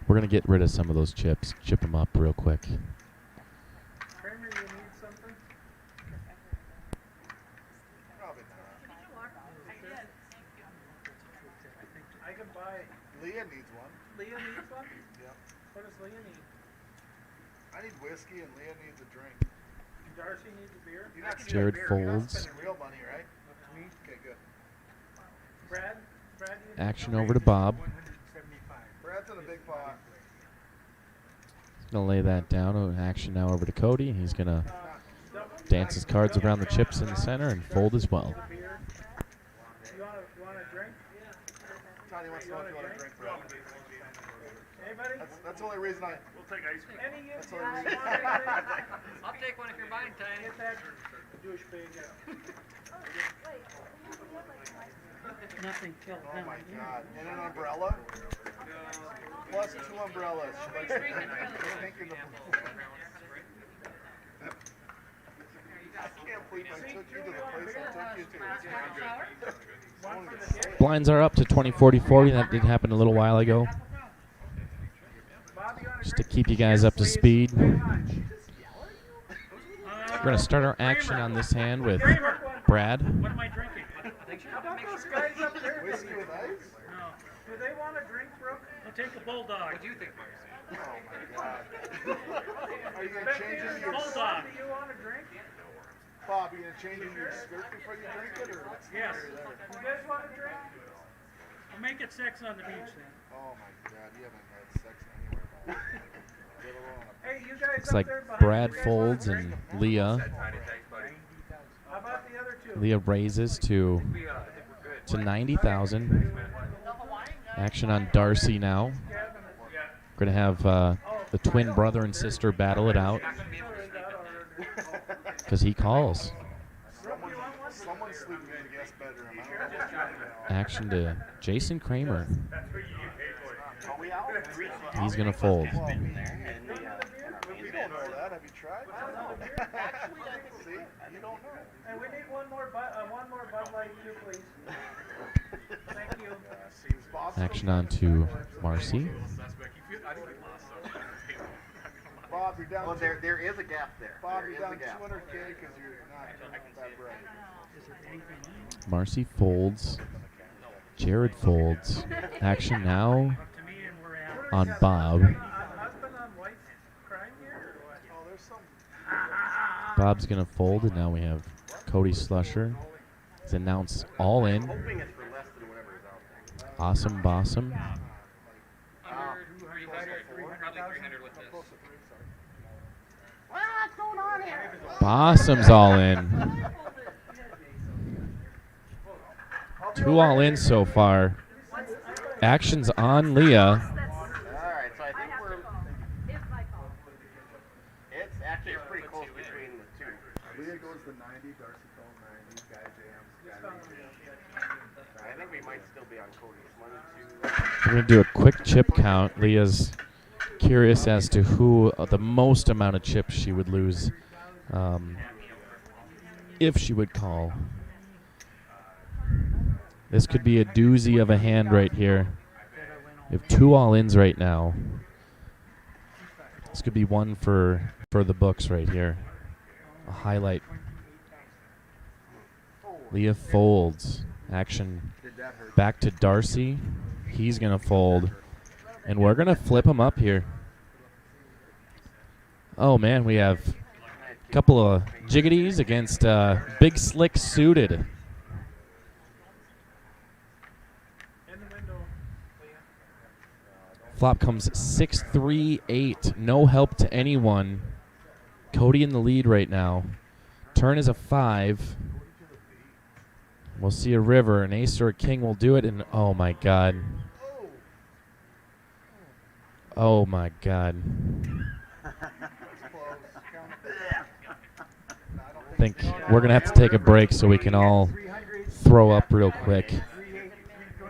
We're going to get rid of some of those chips. Chip them up real quick. Kramer, you need something? Probably not. I can buy. Leah needs one. Leah needs one? Yeah. What does Leah need? I need whiskey and Leah needs a drink. Darcy needs a beer? You're not Jared beer. You're not folds. spending real money, right? Me? Okay, good. Brad? Brad, you Action over to Bob. 175. Brad's in a big pot. He's going to lay that down. Action now over to Cody. He's going to dance his cards around the chips in the center and fold as well. Beer. You want a drink? Tiny wants to know if you want a drink, Brad. Anybody? That's the only reason I. We'll take ice cream. Any That's you all want I need. anything? I'll take one if you're buying, Tiny. Get that douche bag out. Nothing killed Oh him. my God. And an umbrella? Plus 2 umbrellas. She likes the pink and the blue. I can't believe I took you to the place I took you to. One for the kid. Blinds are up to 20-40-40. That did happen a little while ago. Bob, you want a Just to drink? keep you guys up to speed. Very much. We're going to start our action on this hand with Kramer, Brad. what am I drinking? How about those guys up there? Whiskey with ice? No. Do they want a drink, Brooke? I'll take a bulldog. What do you think, Marcy? Oh my God. Are you going to change into your Bulldog. Do you want a drink? Bob, are you going to change into your skirt before you drink it? Or what's the Yes. story there? You guys want a drink? I'll make it sex on the beach then. Oh my God, you haven't had sex anywhere, Bob. Let alone a Hey, you guys Looks up like there behind Brad you guys want a folds drink? and Leah. Tiny, thanks, buddy. How about the other two? Leah raises to 90,000. Action on Darcy now. We're going to have the twin brother and sister battle it out because he calls. Someone's sleeping in the guest bedroom. Action to Jason Kramer. Are we out? He's going to fold. Well, you don't know that. Have you tried? See? You don't know. And we need one more Bud Light too, please. Thank you. Seems Bob's Action on to Marcy. Suspect. You feel, I think we lost some. Bob, you're down. Well, there is a gap there. Bob, There you're is a down gap. 200K because you're not that bright. Marcy folds. Jared folds. Action now To me and we're out. on Bob. Husband on wife crime here or what? Oh, there's some. Bob's going to fold, and now we have Cody Slusher. He's announced all in. Hoping it's for less than whatever is out there. Awesome Bossum. Under 300, probably 300 with this. What's going on here? Bossum's all in. 2 all in so far. Action's on Leah. All right, so I think we're. It's my call. It's actually pretty close between the two. Leah goes to 90, Darcy goes 90, Guy jams. I think we might still be on Cody's 1, 2. We're going to do a quick chip count. Leah's curious as to who the most amount of chips she would lose if she would call. This could be a doozy of a hand right here. We have 2 all-ins right now. This could be one for the books right here. A highlight. Leah folds. Action back to Darcy. He's going to fold. And we're going to flip him up here. Oh, man, we have a couple of jiggities against Big Slick Suited. In the window. Flop comes 6-3-8. No help to anyone. Cody in the lead right now. Turn is a 5. We'll see a river. An ace or a king will do it. And oh my God. Oh my God. I think we're going to have to take a break so we can all throw up real quick.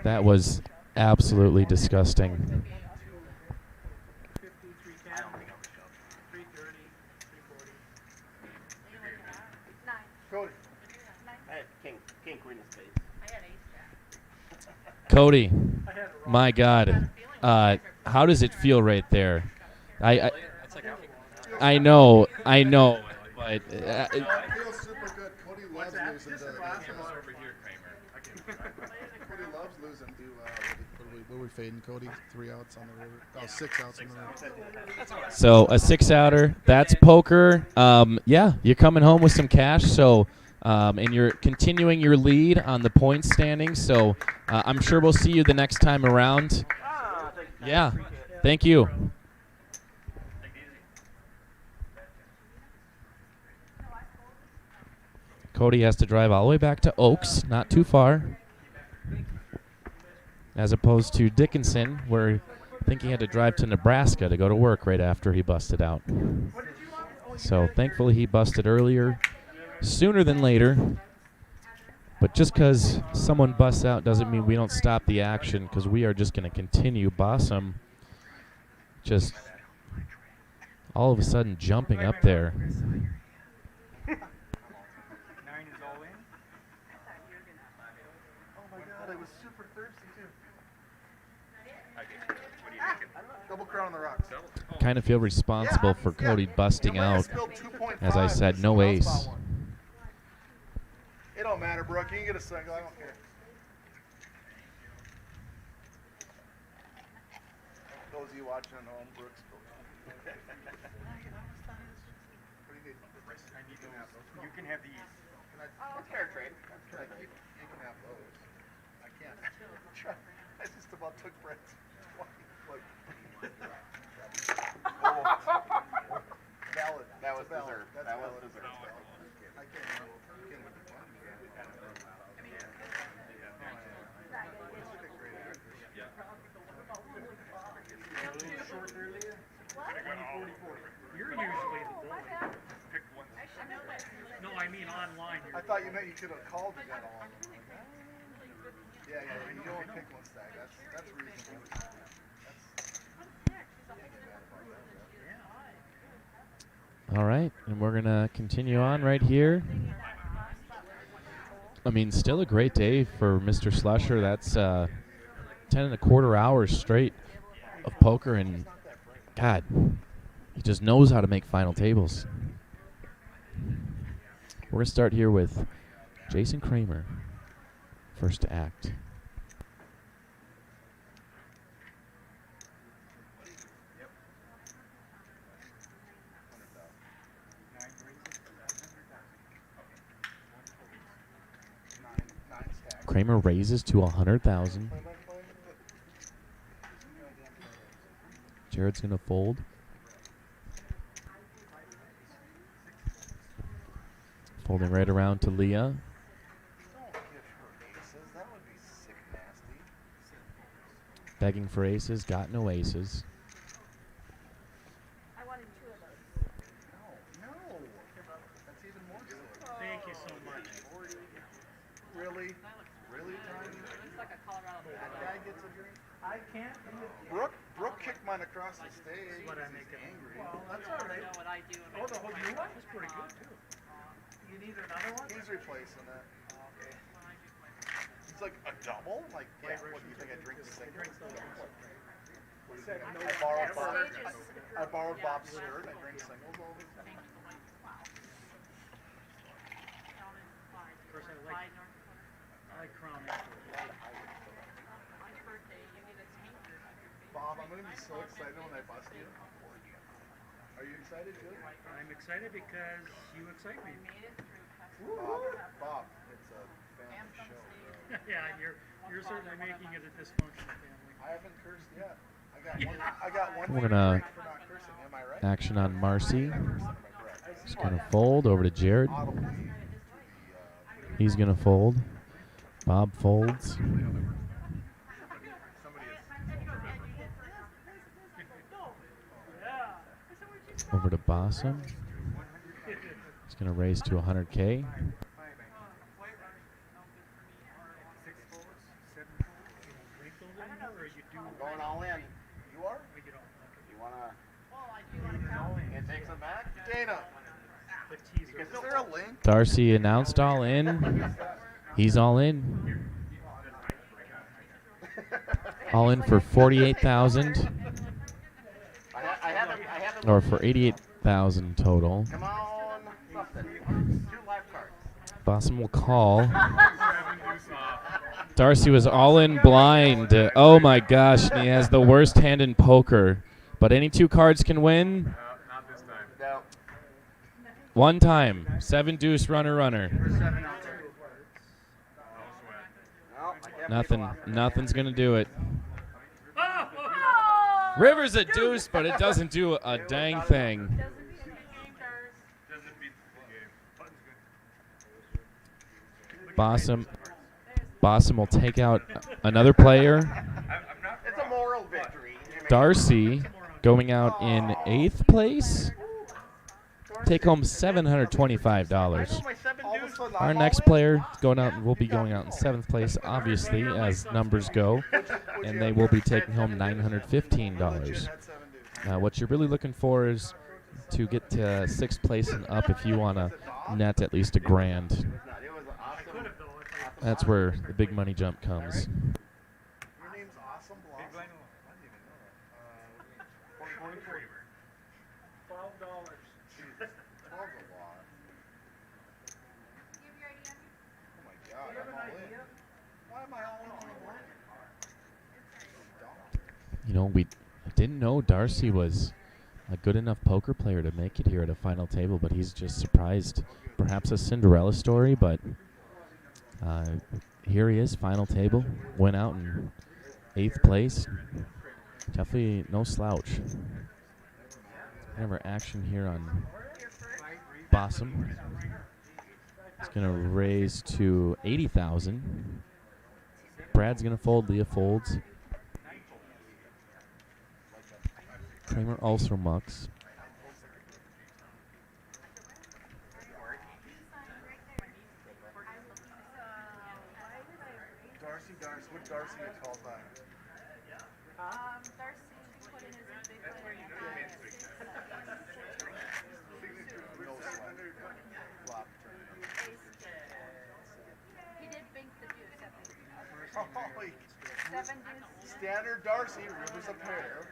That was absolutely disgusting. 50, 310, 330, 340. Cody. I had king, queen of spades. I had ace jack. Cody, I had it wrong. my God. How does it feel right there? I know, but It feels super good. Cody loves losing. Over here, Kramer. Cody loves losing. What are we fading, Cody? 3 outs on the river. Oh, 6 outs on the river. so a 6-outer. That's poker. Yeah, you're coming home with some cash. So, and you're continuing your lead on the points standings. So, I'm sure we'll see you the next time around. Yeah, thank you. Cody has to drive all the way back to Oaks, not too far, as opposed to Dickinson, where I think he had to drive to Nebraska to go to work right after he busted out. So thankfully he busted earlier, sooner than later. But just because someone busts out doesn't mean we don't stop the action, because we are just going to continue. Bossum just all of a sudden jumping up there. 9 is all in. Oh my God, I was super thirsty too. What are you thinking? Double crown on the rocks. Kind of feel responsible for Cody busting You might have out. spilled 2.5, As I said, but no someone else ace. bought one. It don't matter, Brooke. You can get a single. I don't care. Those of you watching at home, Brooks. What do you need? I need those. You can have these. Can I, That's fair trade. can I keep? You can have those. I can't. I just about took Brett's. Valid. That was Valid. deserved. That's That was valid. deserved. That's valid. I can't. You can't with the one. Short earlier. 2044. You're usually the bully. Pick one. No, I mean online. I thought you meant you could have called me that all. Yeah, you can only pick one stack. That's reasonable. All right, and we're going to continue on right here. I mean, still a great day for Mr. Slusher. That's 10.25 hours straight of poker, and God, he just knows how to make final tables. We're going to start here with Jason Kramer, first to act. Kramer raises to 100,000. Jared's gonna fold. Folding right around to Leah. Don't give her aces. That would be sick nasty. Begging for aces, got no aces. I wanted 2 of those. No. That's even more sick. Thank you so much. Really? Really, Tiny? Looks like a Colorado. That guy gets a drink? I can't do it. Brooke kicked mine across the stage. What I He's make it. angry. Well, that's You all don't right. know what I do. Oh, the whole new one was pretty good too. You need another one? He's replacing it. Okay. It's like a double? Like, yeah, what do you think I drink singles? What do you think? I borrowed Bob's shirt and I drink singles all the time. Of course, I like like Crown Bob, I'm gonna be so excited when I bust you. Are you excited too? I'm excited because you excite me. Bob, it's a family show. Yeah, you're certainly making it a dysfunctional family. I haven't cursed yet. I got one. We're gonna for not cursing. Am I right? action on Marcy. Am I correct? He's gonna fold over to Jared. He's gonna fold. Bob folds. Over to Bossum. He's gonna raise to 100K. I'm going all in. You are? You wanna take some back? Dana. Is there a link? Darcy announced all in. He's all in. All in for 48,000, I haven't or for 88,000 total. Come on, something. 2 live cards. Bossum will call. Darcy was all in blind. Oh my gosh, and he has the worst hand in poker. But any 2 cards can win. Not this time. No. One time. 7 deuce runner. No, I definitely Nothing. lost. Nothing's gonna do it. River's a deuce, but it doesn't do a dang thing. Doesn't beat the game. Bossum will take out another player. I'm not It's a moral victory. Darcy going out in 8th place. Take home $725. My 7 All of a deuce. sudden, Our I'm next all in? player going out will be going out in 7th place, obviously, as numbers go, and they will be taking home $915. Had 7 dudes. What you're really looking for is to get to 6th place and up if you want to net at least $1,000. It was awesome. That's where the big money jump comes. Your name's Awesome Blossom? I didn't even know that. $12. Jesus, 12's a lot. You have your ID on you? Oh my God, I'm all in. Why am I all in on a blind? You know, we didn't know Darcy was a good enough poker player to make it here at a final table, but he's just surprised. Perhaps a Cinderella story, but here he is, final table. Went out in 8th place. Definitely no slouch. Remember action here on Bossum. It's going to raise to 80,000. Brad's going to fold, Leah folds. Kramer also mucks. Darcy, what Darcy get called by? Darcy put in his big No sweat. Flop turn. He did bink the deuce at the Holy 7 deuce. standard Darcy, Rivers a pair.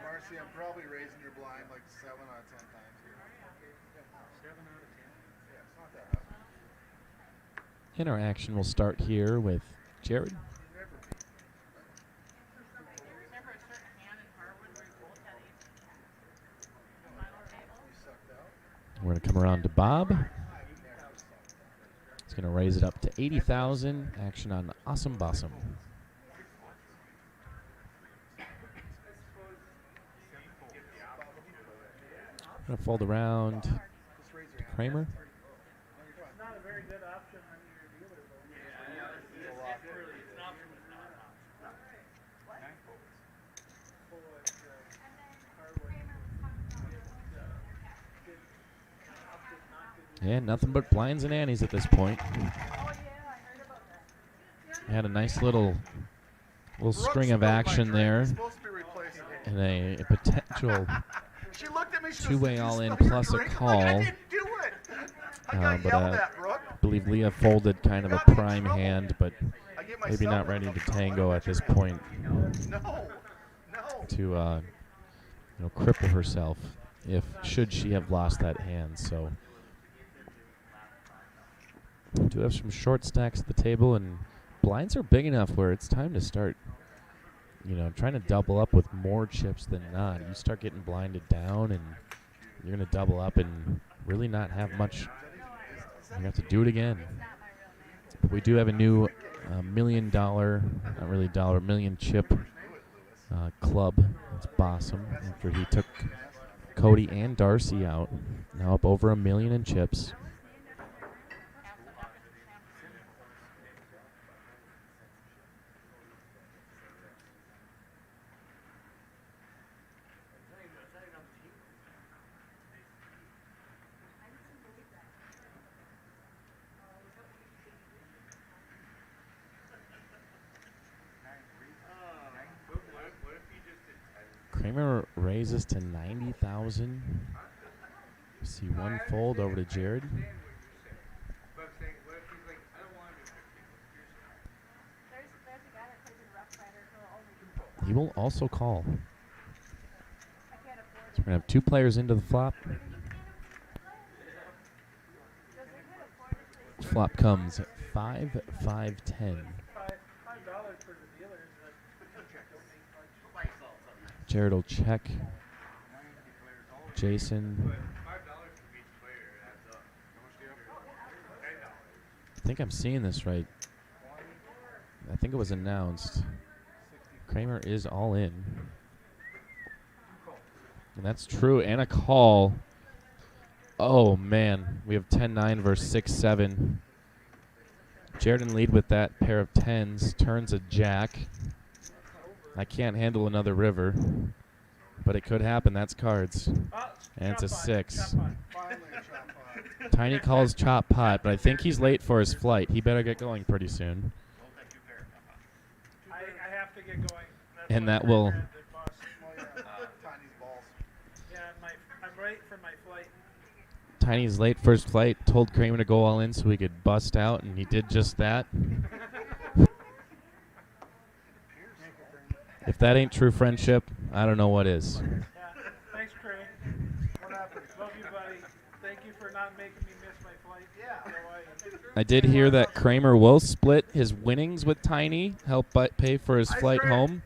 Marcy, I'm probably raising your blind like 7 out of 10 times here. 7 out of 10. Yeah, it's not that high. And our action will start here with Jared. Remember a certain hand in Harwood where you both had aces? The final table? You sucked out. We're going to come around to Bob. He's going to raise it up to 80,000. Action on Awesome Bossum. Going to fold around Just raise your hand. Kramer. It's not a very good option when you're a dealer, though. Yeah, nothing but blinds and annies at this point. Had a nice little string of action there, Supposed to be replacing it. and a potential She looked at me. She two-way goes, "Did you all-in spill your plus a drink?" I'm call. like, I didn't do it. I got but, yelled at, Brooke. I believe Leah folded kind of a prime hand, but I get maybe myself not in ready to trouble. tango at this point No. to cripple herself if should she have lost that hand. So we do have some short stacks at the table, and blinds are big enough where it's time to start, trying to double up with more chips than not. You start getting blinded down, and you're going to double up and really not have much. You have to do it again. But we do have a new $1 million, not really dollar, million chip club. It's Bossum after he took Cody and Darcy out. Now up over $1 million in chips. Kramer raises to 90,000. See one fold over to Jared. There's a guy that plays in Rough Rider who only He will also call. I can't afford So we're going to have two players into the flop. Flop comes 5, 5, 10. $5 for the dealers. Jared will check. Jason. I think I'm seeing this right. I think it was announced. Kramer is all in. And that's true. And a call. Oh, man. We have 10-9 versus 6-7. Jared in lead with that pair of 10s. Turns a jack. I can't handle another river. But it could happen. That's cards. And it's a 6. Tiny calls chop pot, but I think he's late for his flight. He better get going pretty soon. I have to get going. That's And why that I will... grabbed it, boss. Tiny's balls. Yeah, I'm late for my flight. Tiny's late for his flight. Told Kramer to go all in so he could bust out, and he did just that. If that ain't true friendship, I don't know what is. Yeah, thanks, Craig. What happened? Love you, buddy. Thank you for not making me miss my flight. Yeah. I did hear that Kramer will split his winnings with Tiny, help pay for his flight home.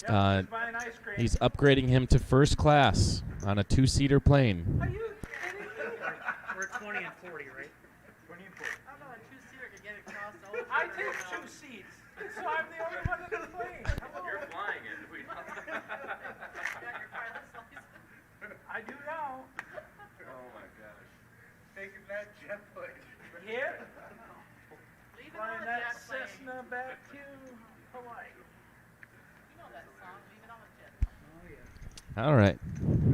Yep, buying ice cream. He's upgrading him to first class on a 2-seater plane. Are you kidding me? We're 20 and 40, right? 20 and 40. How about a two-seater to get across the ocean? I take 2 seats, so I'm the only one in the plane. Hello. You're flying it. We Got your pilot's license? I do now. Oh my gosh. Taking that jet plane. Yeah. Leave it on Flying the that jet plane. Cessna back to Hawaii. You know that song, Leave It on the Jet Plane. Oh, yeah. All right.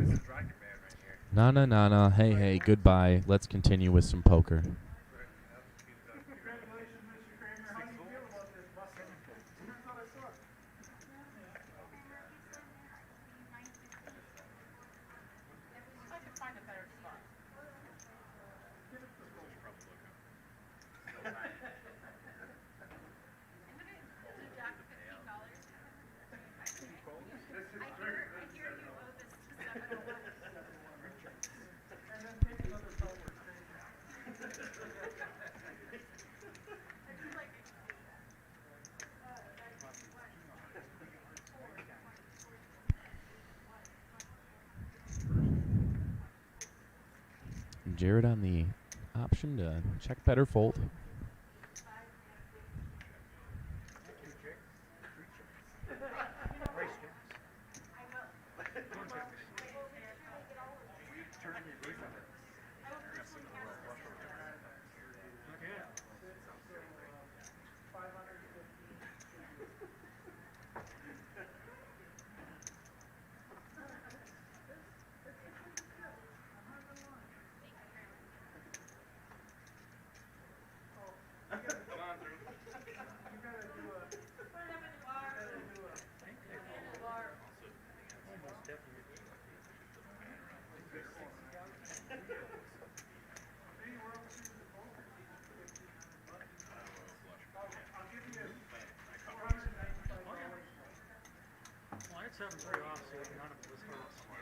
This is Rocket Man right here. Na na na. Hey, hey, goodbye. Let's continue with some poker. Congratulations, Mr. Kramer. How do you feel about this busting? Here's what I saw. I could find a better spot. Jared on the option to check better fold. Well, it's 7-3 off, so none of this hurts.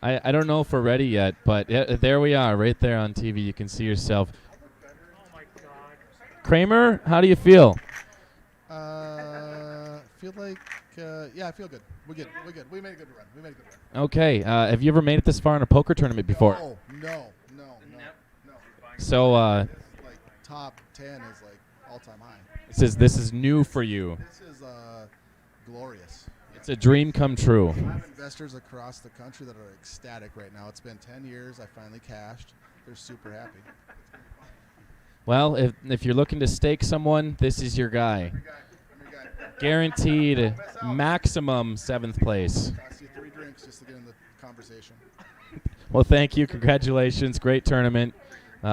I don't know if we're ready yet, but there we are, right there on TV. You can see yourself. Oh my God. Kramer, how do you feel? Feel like, yeah, I feel good. We're good. We're good. We made a good run. Okay. Have you ever made it this far in a poker tournament before? Oh, no. So Like top 10 is like all-time high. this is new for you. This is glorious. It's a dream come true. I have investors across the country that are ecstatic right now. It's been 10 years. I finally cashed. They're super happy. Well, if you're looking to stake someone, this is your guy. I'm your guy. Guaranteed maximum 7th place. Cost you 3 drinks just to get in the conversation. Well, thank you. Congratulations. Great tournament.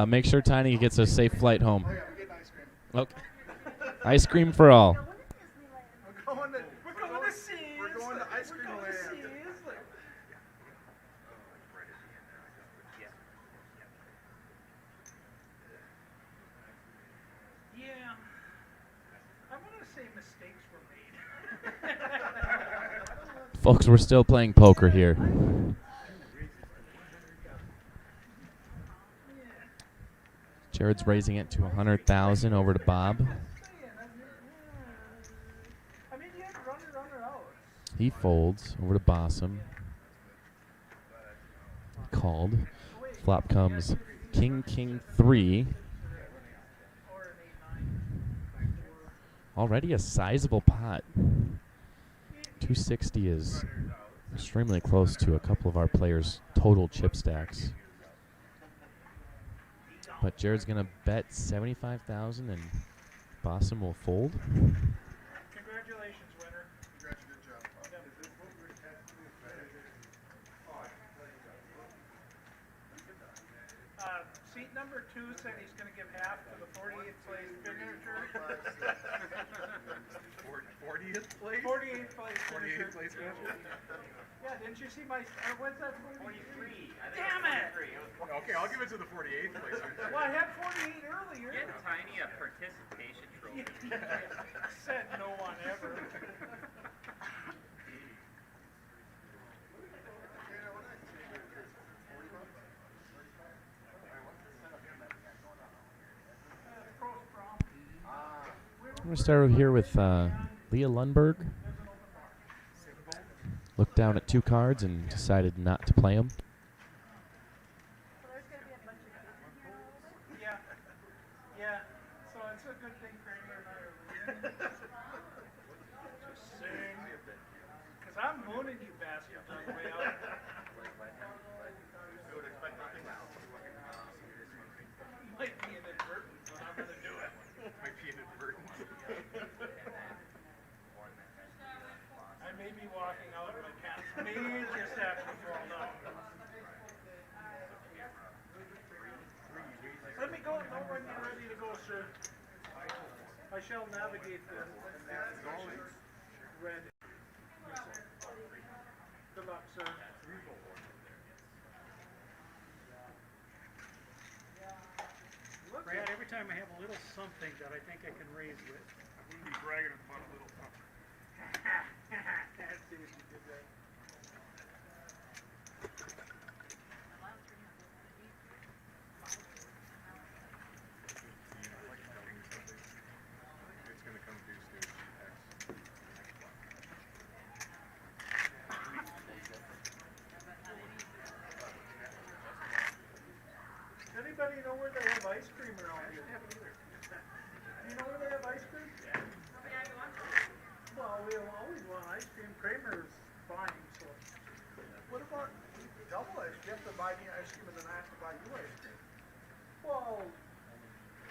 Make sure Tiny gets a safe flight home. Oh, yeah, we're getting ice cream. Okay. Ice cream for all. We're going to Seas. We're going to ice cream land. Yeah. I'm going to say mistakes were made. Folks, we're still playing poker here. Jared's raising it to 100,000 over to Bob. I mean, you had to run it out. He folds over to Bossum. Called. Flop comes King, King 3. Already a sizable pot. 260 is extremely close to a couple of our players' total chip stacks. But Jared's going to bet 75,000 and Bossum will fold. Congratulations, winner. Congrats, good job. Seat number 2 said he's going to give half to the 48th place finisher. 40th place? 48th place 48th finisher. place Yeah, didn't you see my? What's that? 43. Damn it! Okay, I'll give it to the 48th place. Well, I had 48 earlier. Get Tiny a participation trophy. Said no one ever. I'm going to start over here with Leah Lundberg. Looked down at 2 cards and decided not to play them. Yeah. Yeah. So it's a good thing Kramer and I are leaving. Just sing. Because I'm mooning you bastards on the way out. Might be inadvertent, but I'm going to do it. Might be inadvertent. I may be walking out of my pants. Major section fall down. Let me go. Know when you're ready to go, sir. I shall navigate the red. Good luck, sir. Brad, every time I have a little something that I think I can raise with. I wouldn't be bragging about a little something. Can't see if you did that. It's going to come deuce, deuce, X. Does anybody know where they have ice cream around here? Do you know where they have ice cream? Well, we always want ice cream. Kramer's buying, so. What about double ice? You have to buy me ice cream and then I have to buy you ice cream. Well,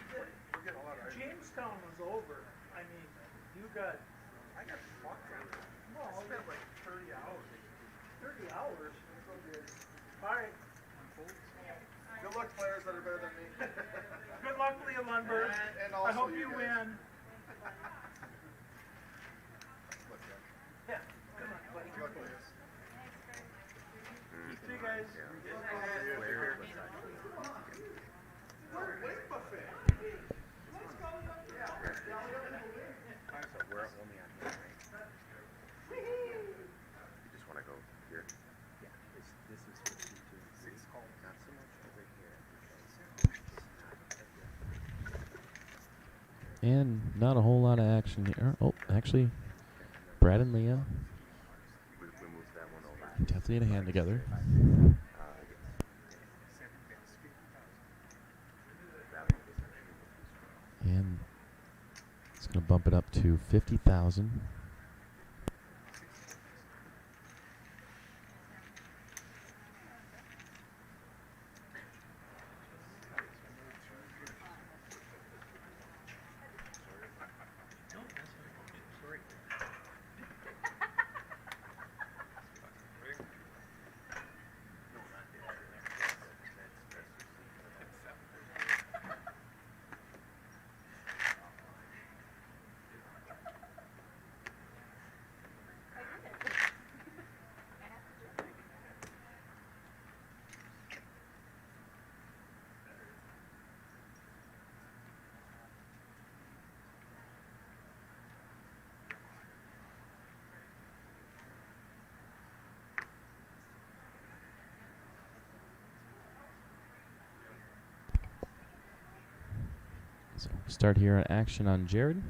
We're getting a lot of ice cream. Jamestown was over. I mean, you got, I got fucked on it. well, I spent like 30 hours. 30 hours. All right. Good luck, players that are better than me. Good luck, Leah Lundberg. And I also hope you you guys. win. Yeah. Good luck, buddy. Good luck, players. See you guys. Wait, buffet. We're only on here, right? You just want to go here. Yeah, this is And not a whole lot of action here. Oh, actually, Brad and Leah definitely had a hand together. And it's going to bump it up to 50,000. So start here at action on Jared.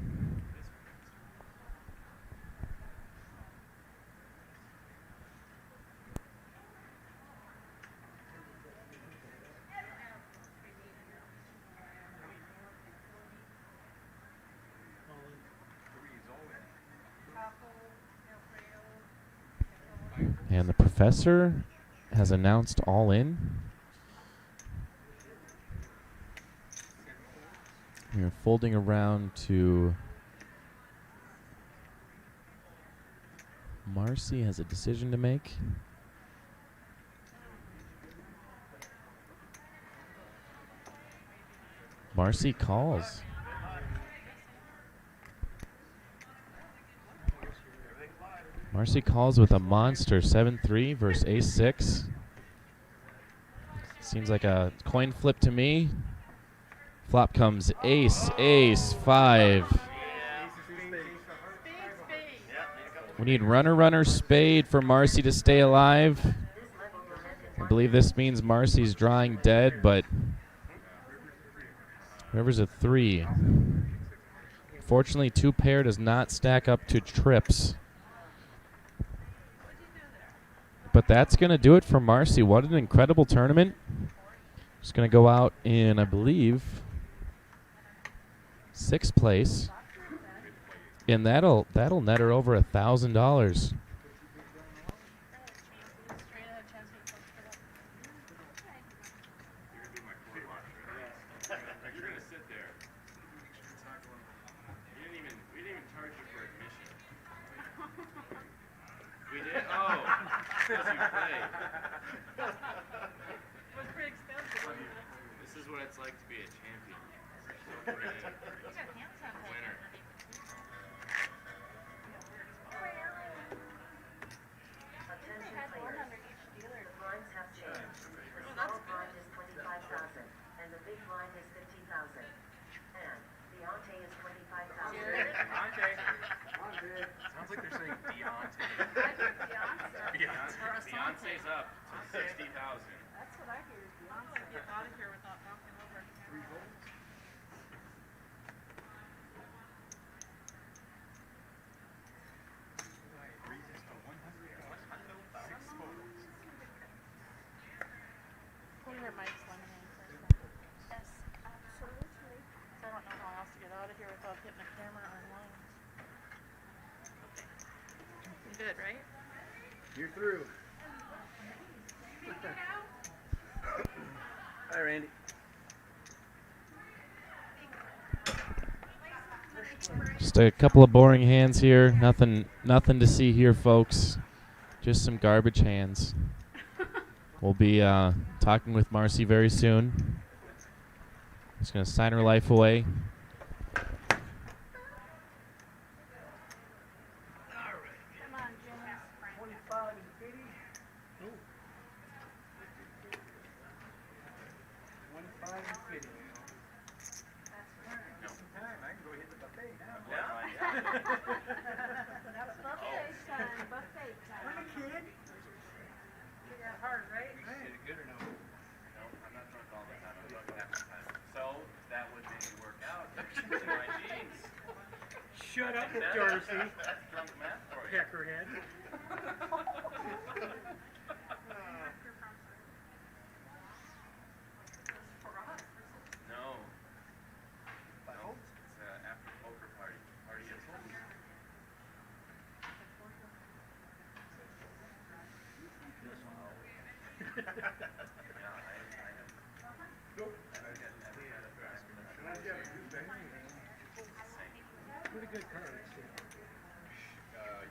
And the professor has announced all in. We're folding around to Marcy has a decision to make. Marcy calls. Marcy calls with a monster 7-3 versus ace-6. Seems like a coin flip to me. Flop comes ace, ace, 5. We need runner, runner, spade for Marcy to stay alive. I believe this means Marcy's drawing dead, but whoever's a 3. Fortunately, 2 pair does not stack up to trips. But that's going to do it for Marcy. What an incredible tournament. Just going to go out in, I believe, 6th place. And that'll net her over $1,000. Good, right? You're through. Hi, Randy. Just a couple of boring hands here. Nothing to see here, folks. Just some garbage hands. We'll be talking with Marcy very soon. Just going to sign her life away. So that would maybe work out. Shut up, Dorsey. Peckerhead. No. No, it's after poker party. Party at home. Pretty good cards.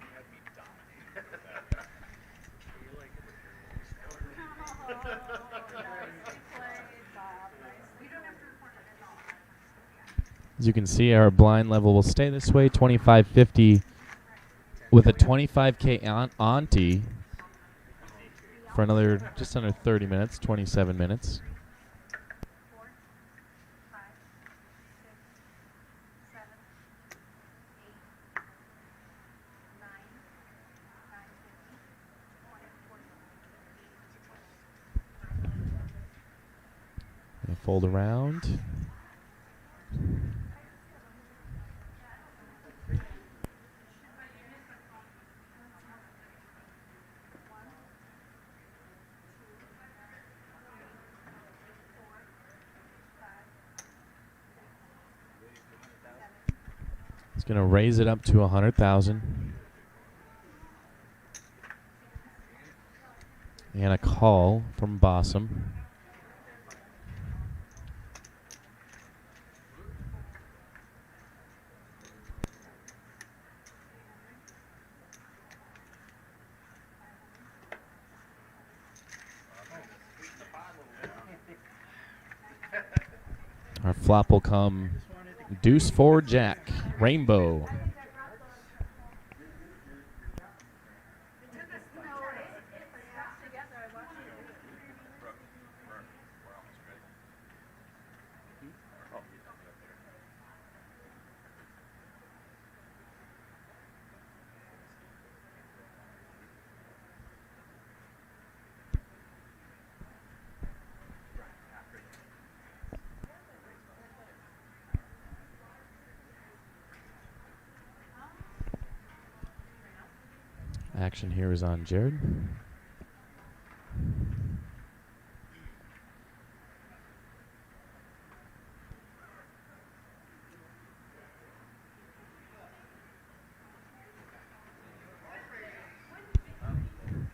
You had me dominated. You like it? As you can see, our blind level will stay this way, 25.50 with a 25K ante for another just under 30 minutes, 27 minutes. 4, 5, 6, 7, 8, 9, 9, 20. Fold around. He's going to raise it up to 100,000. And a call from Bossum. Our flop will come deuce 4 jack, rainbow. Action here is on Jared.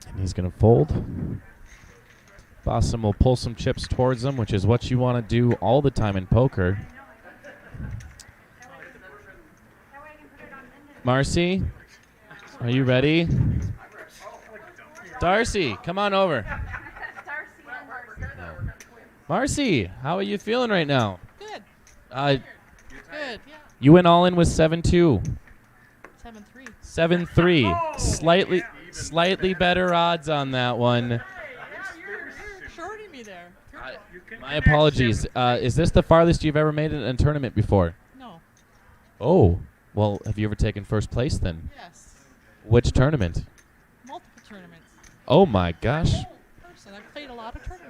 And he's going to fold. Bossum will pull some chips towards him, which is what you want to do all the time in poker. Marcy, are you ready? Darcy, come on over. Marcy, how are you feeling right now? Good. Uh, Good, yeah. you went all in with 7-2. 7-3. 7-3. Slightly better odds on that one. Yeah, you're shorting me there. My apologies. Is this the farthest you've ever made it in a tournament before? No. Oh, well, have you ever taken first place then? Yes. Which tournament? Multiple tournaments. Oh my gosh. Person. I've played a lot of tournaments.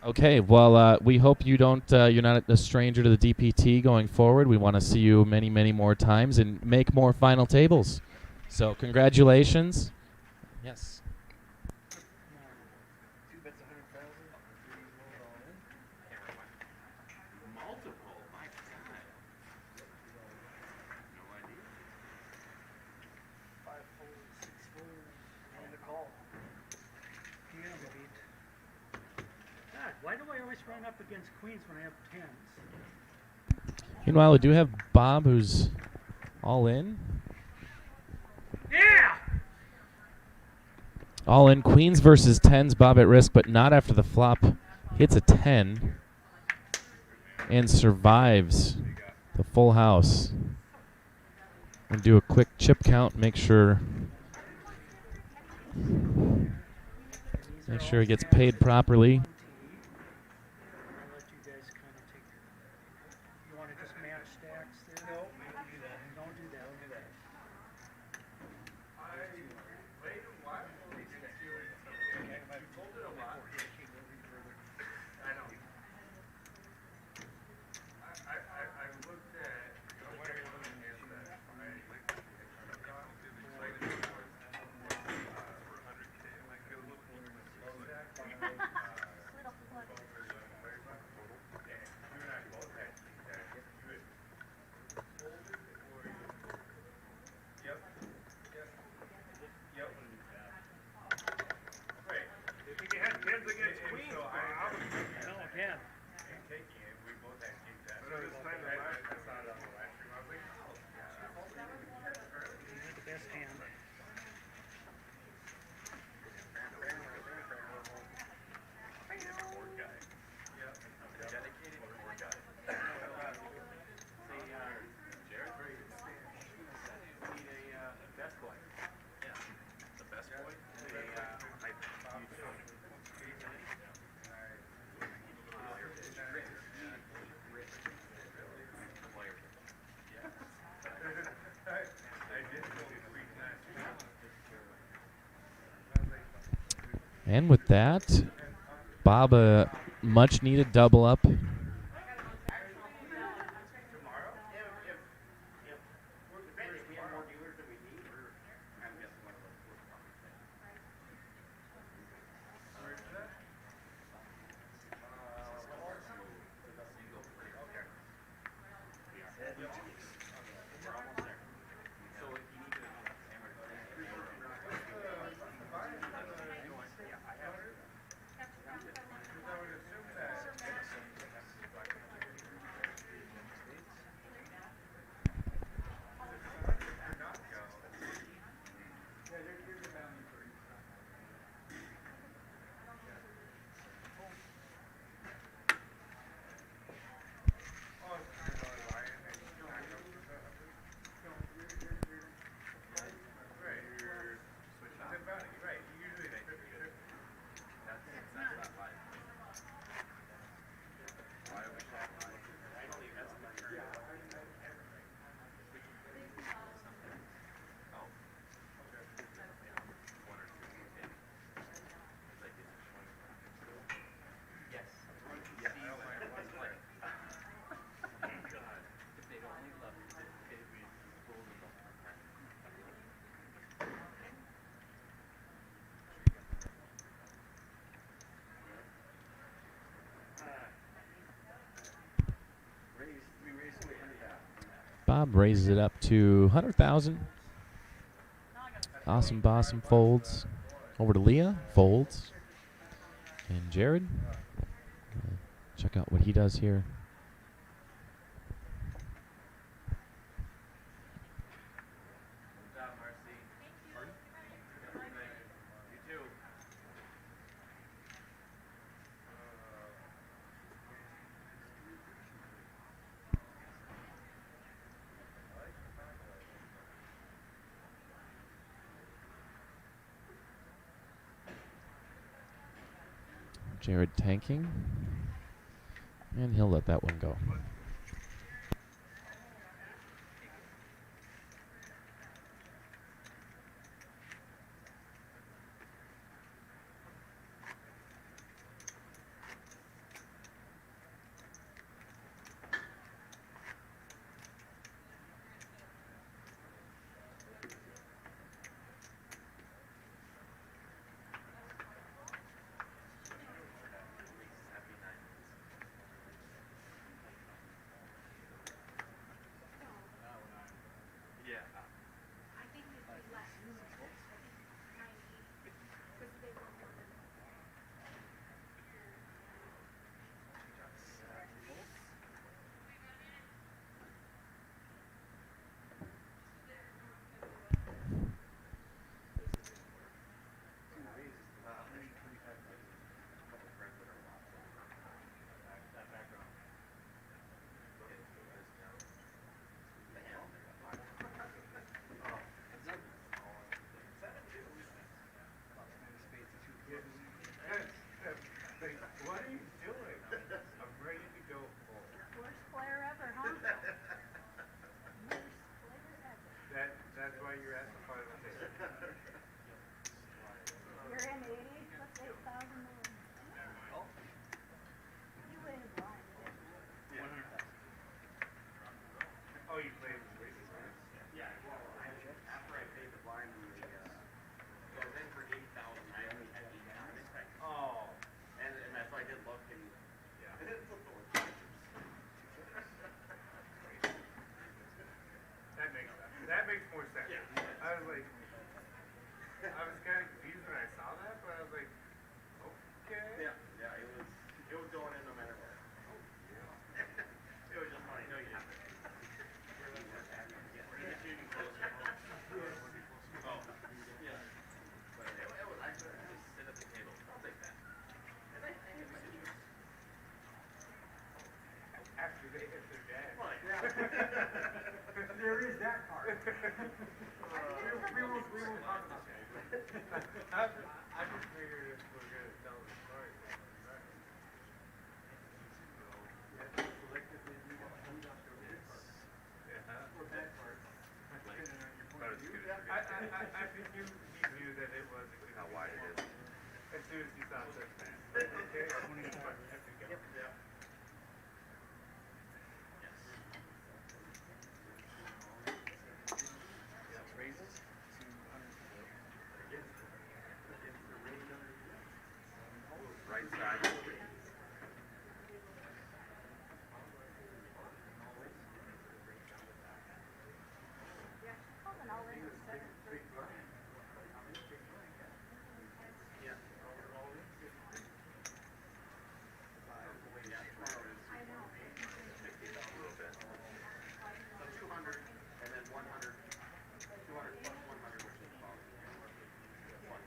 Okay, well, we hope you don't. You're not a stranger to the DPT going forward. We want to see you many, many more times and make more final tables. So, congratulations. Yes. Multiple? My God. No idea. 5 fold, 6 fold, and a call. Yeah, beat. God, why do I always run up against queens when I have 10s? Meanwhile, we do have Bob, who's all in. Yeah! All in. Queens versus 10s. Bob at risk, but not after the flop. Hits a 10 and survives the full house. And do a quick chip count. Make sure he gets paid properly. I'll let you guys kind of take You want to just match stacks there? No. Don't do that. I looked at, what are you looking at that? And with that, Bob, a much needed double up. Bob raises it up to 100,000. Awesome Bossum folds. Over to Leah, folds. And Jared, check out what he does here. Jared tanking, and he'll let that one go. What are you doing? I'm ready to go home. Worst player ever, huh? Worst player ever. That's why you're at the final table. You're in 80. That's 8,000 more. You win blind. Oh, you played with Waiting, right? Yeah, well, after I paid the blind, I was in for 8,000. I only had 8,000. Oh. And that's why I did look and. Yeah. And it's a little cheap. That makes more sense. Yeah. I was like, I was kind of confused when I saw that, but I was like, okay. Yeah, it was going in no matter what. It was just funny. No, you didn't. You're shooting closer. Oh, yeah. But it was actually just sit at the table. I'll take that. After they hit their dad. There is that part. We won't talk about that. I just figured if we're going to tell the story. I think he knew that it was how wide it is. As soon as Celtics fan. Okay. 25. Yep. Yeah. Raises to 150. Right side. Yeah, she called an all-in for 7:30. Yeah. I know. Pick these up a little bit. So 200 and then 100. 200 plus 100, which is about 1.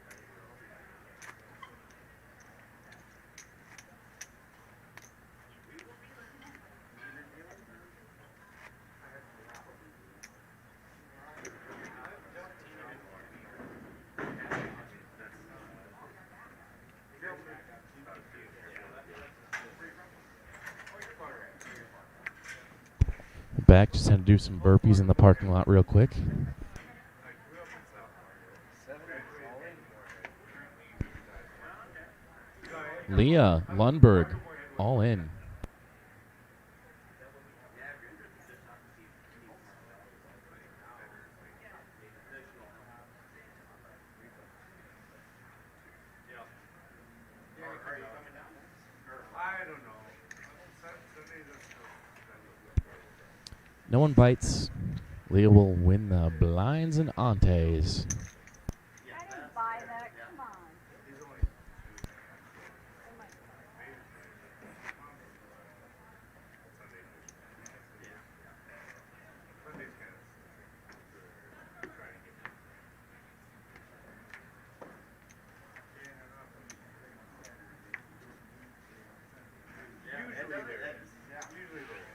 Back, just had to do some burpees in the parking lot real quick. I grew up in South Florida. 7 all in. Leah Lundberg, all in. I don't know. Sundays are still. No one bites. Leah will win the blinds and antes. I didn't buy that. Come on. He's only Oh my God. Sunday's kind of trying to get. Usually there is. Usually there is.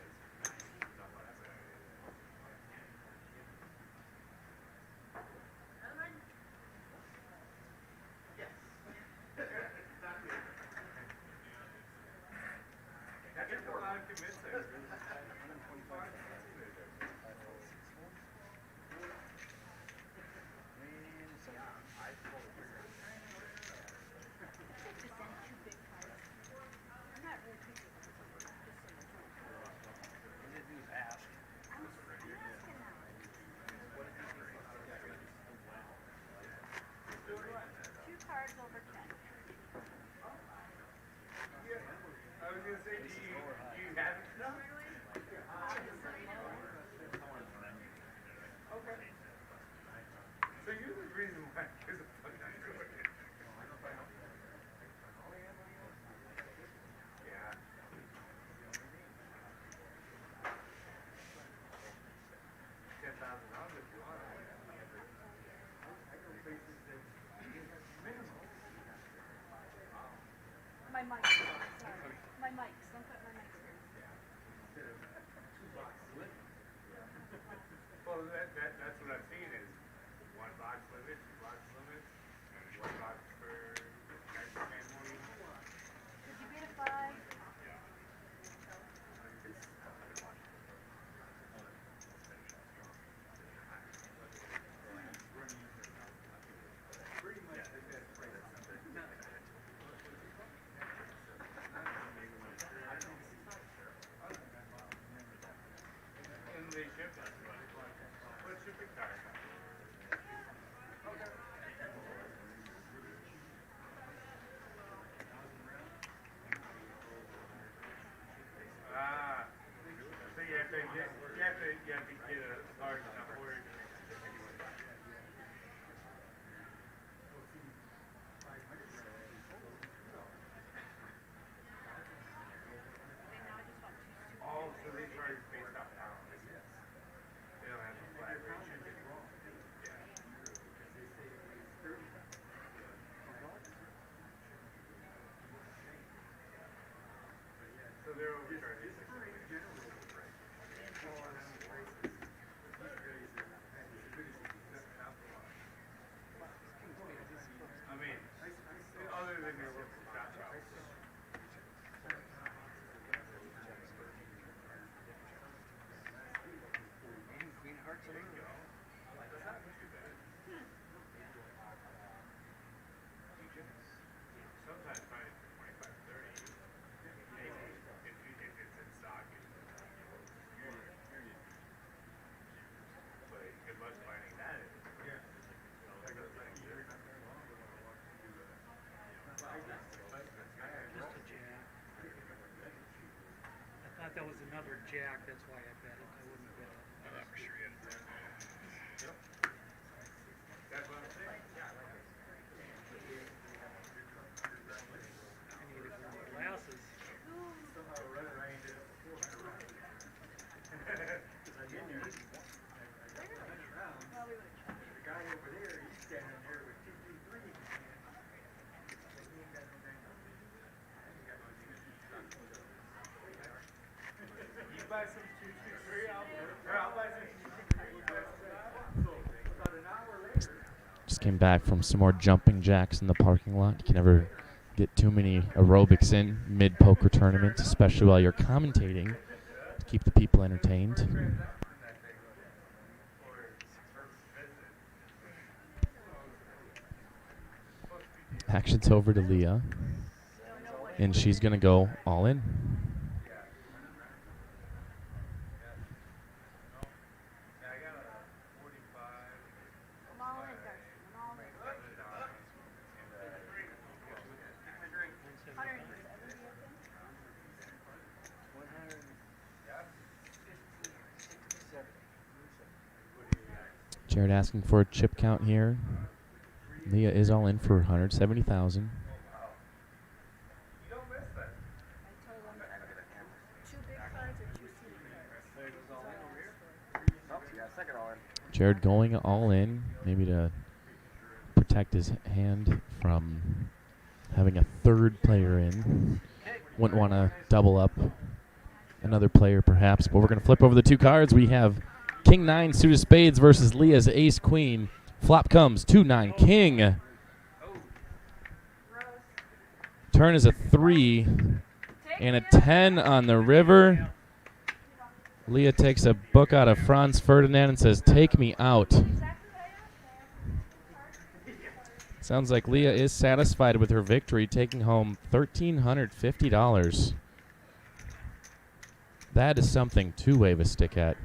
I get a lot of commits there. Just send 2 big cards. I'm not really picky. Just so you know. I'm asking now. 2 cards over 10. I was gonna say, do you have it currently? Okay. So you're the reason why there's a fucking yeah. $10,000 if you want. My mic. Sorry. My mics. Don't put my mics here. Well, that's what I'm seeing is 1 box limit, 2 box limit, and 1 box for nice family. Did you get a 5? And they ship it. What's shipping card? Ah, so you have to get a large enough order to make the shipping. Oh, so they charge based off pounds. They don't have a flat rate shipping. Yeah. So they're overcharging. I mean, other than your local shop house. Queen Hearts in a row. That's not too bad. Sometimes another jack, that's why I bet it. I wouldn't bet it. I'm for sure you had that. That's what I'm saying. I need to wear my glasses. Somehow running around did it before I arrived. Because I get there. I got running around. The guy over there, he's standing there with 223 in his hand. He ain't got no dang nothing. I ain't got no dang nothing. You buy some 223, I'll buy some 223. We'll buy some. So about an hour later. Just came back from some more jumping jacks in the parking lot. You can never get too many aerobics in mid-poker tournaments, especially while you're commentating, to keep the people entertained. Action's over to Leah, and she's going to go all in. I'm all in, Darcy. I'm all in. 170, you think? Jared asking for a chip count here. Leah is all in for 170,000. I told him, two big cards or two small cards? Jared going all in, maybe to protect his hand from having a third player in. Wouldn't want to double up another player perhaps, but we're going to flip over the two cards. We have King 9 suit of spades versus Leah's ace queen. Flop comes 2-9 king. Turn is a 3 and a 10 on the river. Leah takes a book out of Franz Ferdinand and says, "Take me out." Sounds like Leah is satisfied with her victory, taking home $1,350. That is something to wave a stick at.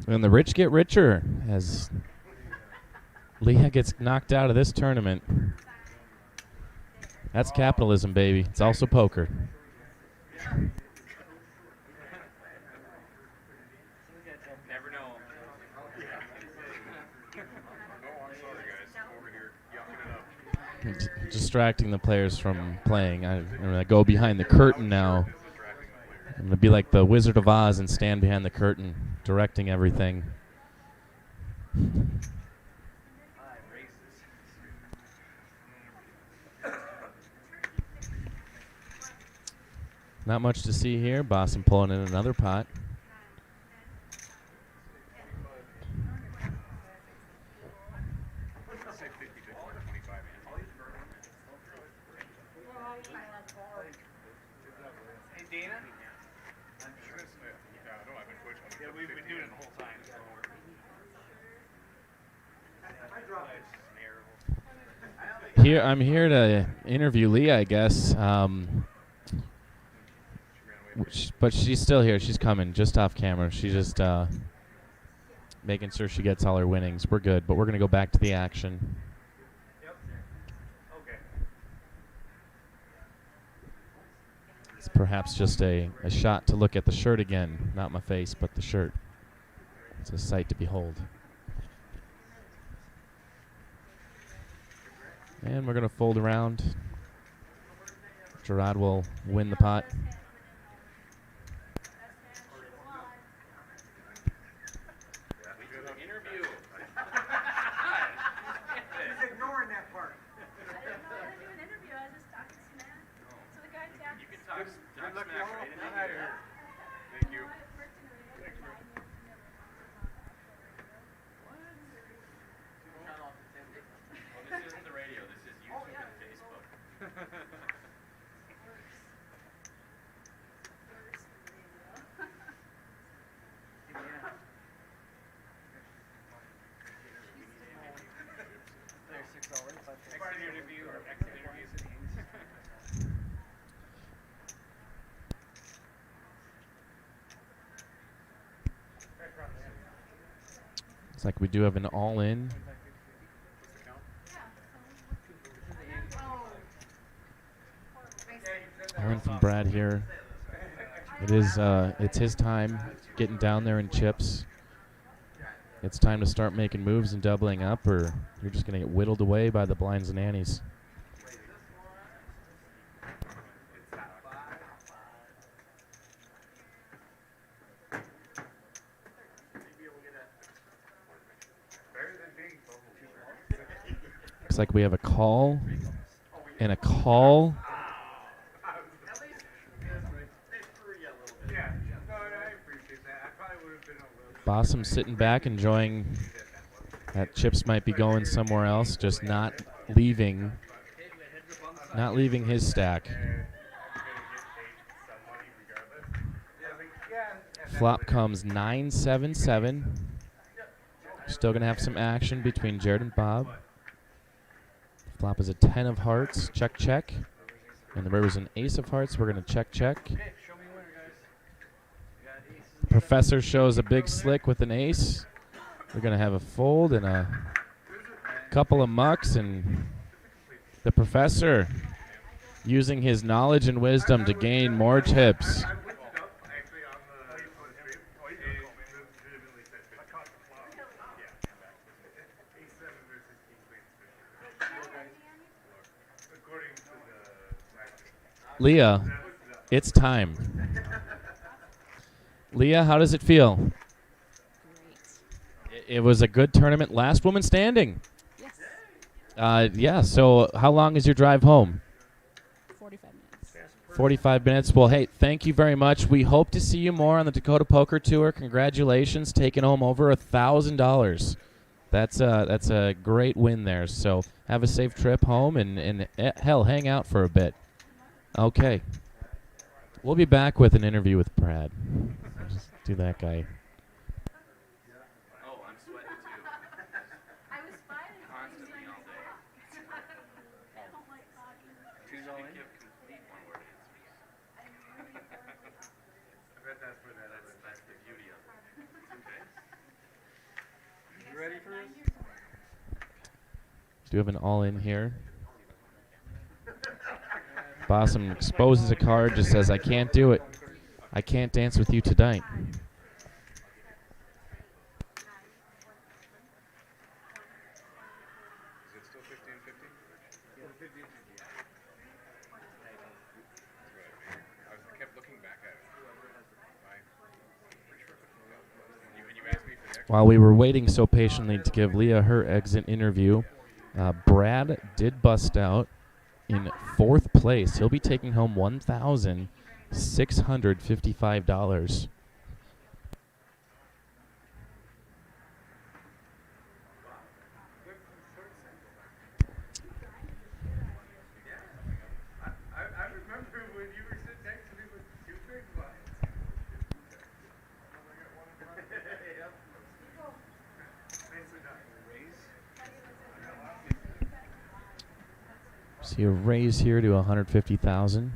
And the rich get richer as Leah gets knocked out of this tournament. That's capitalism, baby. It's also poker. Never know. Distracting the players from playing. I'm going to go behind the curtain now. I'm going to be like the Wizard of Oz and stand behind the curtain, directing everything. Not much to see here. Boston pulling in another pot. Hey, Dana? Yeah, we've been doing it the whole time. Here, I'm here to interview Leah, I guess. But she's still here. She's coming just off camera. She's just making sure she gets all her winnings. We're good, but we're going to go back to the action. Yep. Okay. It's perhaps just a shot to look at the shirt again. Not my face, but the shirt. It's a sight to behold. And we're going to fold around. Gerard will win the pot. Interview. He's ignoring that part. I didn't know how to do an interview. I was just talking smack. So the guy tapped. You can talk Good luck, smack y'all. right in Out of there. here. Thank you. I've worked in the radio for 9 years and never Well, this isn't the radio. This is YouTube and Facebook. Looks like we do have an all-in. All-in from Brad here. It's his time getting down there in chips. It's time to start making moves and doubling up, or you're just going to get whittled away by the blinds and annies. Looks like we have a call and a call. Bossum sitting back, enjoying that chips might be going somewhere else, just not leaving his stack. Flop comes 9-7-7. Still gonna have some action between Jared and Bob. Flop is a 10 of hearts, check, check. And the river's an ace of hearts, we're gonna check, check. Professor shows a big slick with an ace. We're gonna have a fold and a couple of mucks, and the professor using his knowledge and wisdom to gain more chips. Leah, it's time. Leah, how does it feel? Great. It was a good tournament. Last woman standing. Yes. Yeah, so how long is your drive home? 45 minutes. 45 minutes. Well, hey, thank you very much. We hope to see you more on the Dakota Poker Tour. Congratulations, taking home over $1,000. That's a great win there. So have a safe trip home and hell, hang out for a bit. Okay. We'll be back with an interview with Brad. Just do that guy. Oh, I'm sweating too. I was fine. Constantly all day. I don't like talking. Choose all in? Give complete one-word answers. I bet that's where that's the beauty of it. Okay. You ready for this? Do you have an all-in here? Bossum exposes a card, just says, I can't do it. I can't dance with you tonight. Is it still 15-50? I kept looking back at it. And you asked me for the extra. While we were waiting so patiently to give Leah her exit interview, Brad did bust out in 4th place. He'll be taking home $1,655. I remember when you were sitting next to me with 2 big blinds. See a raise here to 150,000.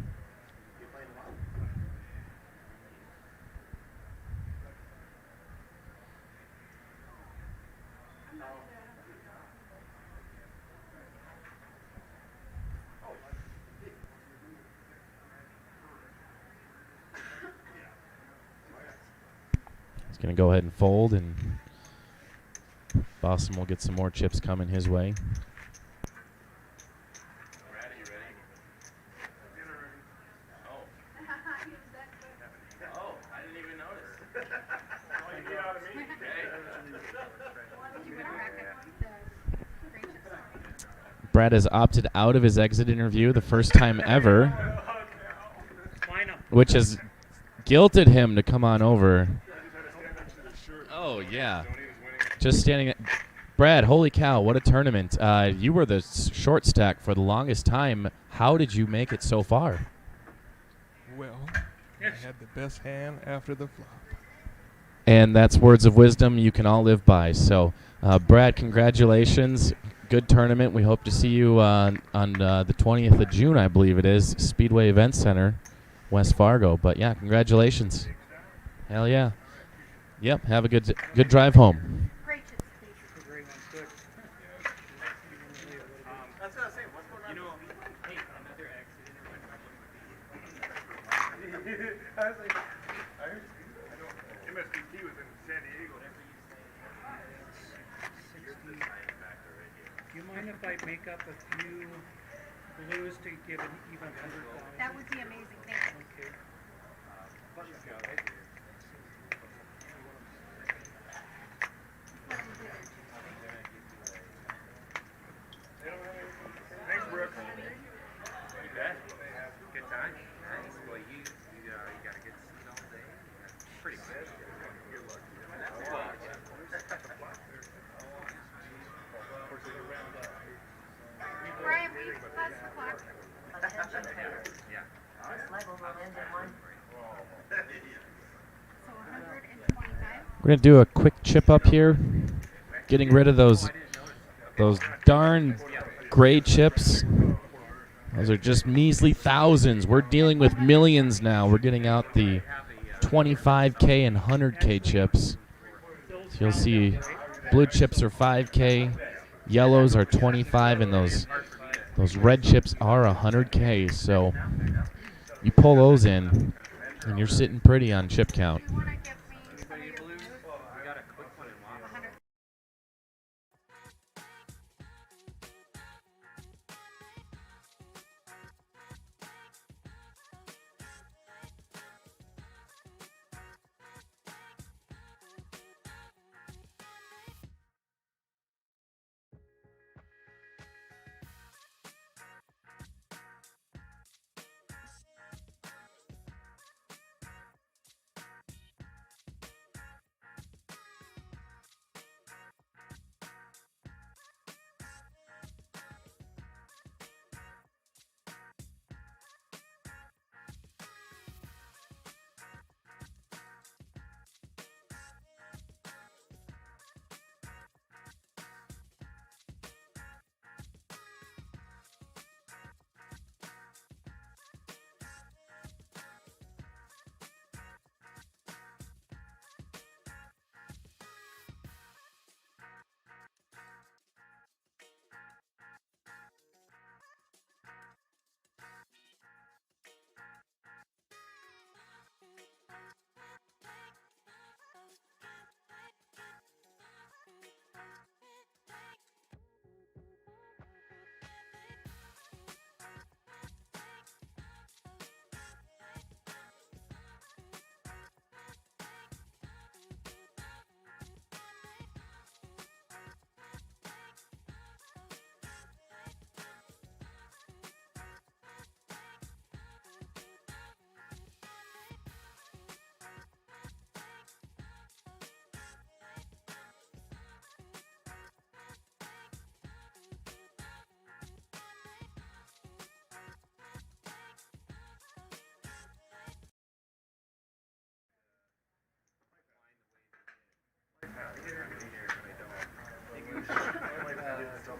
He's going to go ahead and fold, and Bossum will get some more chips coming his way. Brad, are you ready? Oh. Oh, I didn't even notice. Brad has opted out of his exit interview the first time ever, which has guilted him to come on over. Oh, yeah. Just standing at Brad, holy cow, what a tournament. You were the short stack for the longest time. How did you make it so far? Well, I had the best hand after the flop. And that's words of wisdom you can all live by. So, Brad, congratulations. Good tournament. We hope to see you on the 20th of June, I believe it is, Speedway Event Center, West Fargo. But, yeah, congratulations. Hell yeah. Yep, have a good drive home. Great. I was like, I don't, MSBT was in San Diego. Do you mind if I make up a few blues to give an even 100,000? That would be amazing. Thank you. Okay. Thanks, Brooke. You bet. Good time. Nice. Well, you gotta get to see all day. That's pretty much. Brian, will you pass the clock? Attention players. Yeah. This level will end in 1. So 125. We're gonna do a quick chip up here, getting rid of those darn gray chips. Those are just measly thousands. We're dealing with millions now. We're getting out the 25K and 100K chips. So you'll see blue chips are 5K, yellows are 25, and those red chips are 100K. So you pull those in, and you're sitting pretty on chip count. You want to give me some of your blues? We got a quick one in Wawa.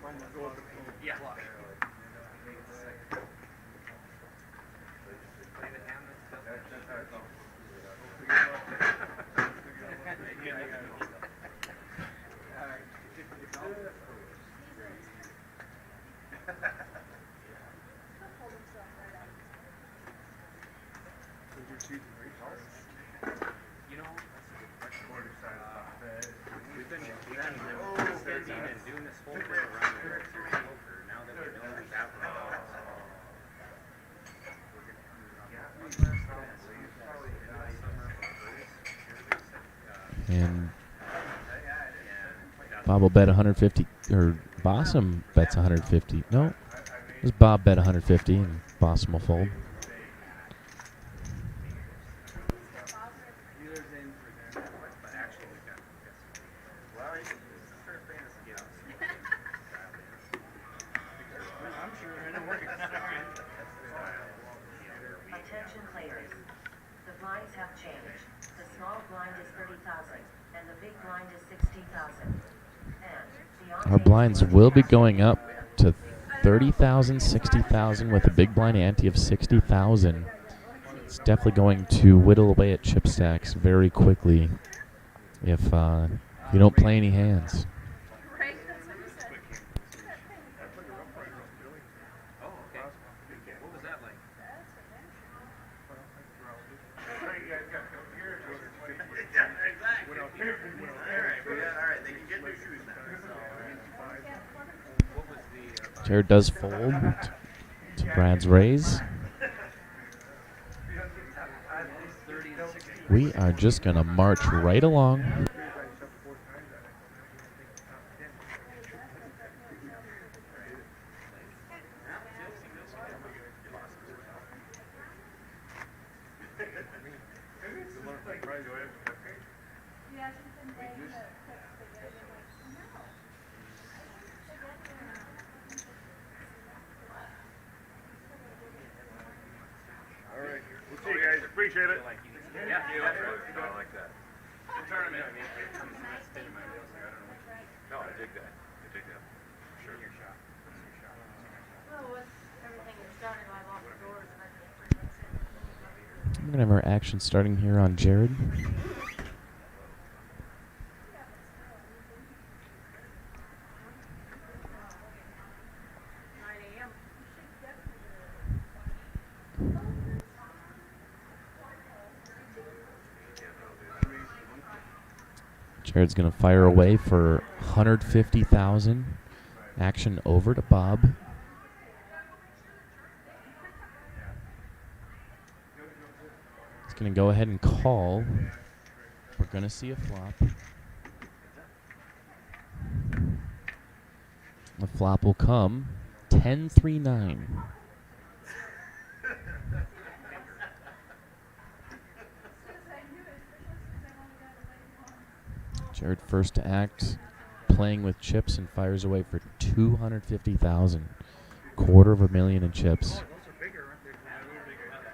100. Yeah. Play the hand that's still You know, that's a good question. We've been studying and doing this whole thing around the World Series poker. Now that we know that that one And Bob will bet 150, or Bossum bets 150. No, this Bob bet 150, and Bossum will fold. Attention players. The blinds have changed. The small blind is 30,000 and the big blind is 60,000. And Our blinds will be going up to 30,000, 60,000 with a big blind ante of 60,000. It's definitely going to whittle away at chip stacks very quickly if you don't play any hands. Right? That's what you said. Oh, okay. What was that like? Jared does fold to Brad's raise. We are just going to march right along. See you guys. Appreciate it. Yeah, I like that. The tournament. No, I dig that. I dig that. Sure. Your shot. Well, once everything is done and I lock the doors and I'm going to have our action starting here on Jared. 9 a.m. Jared's going to fire away for 150,000. Action over to Bob. He's going to go ahead and call. We're going to see a flop. The flop will come 10-3-9. Jared first to act, playing with chips and fires away for 250,000, $250,000 in chips.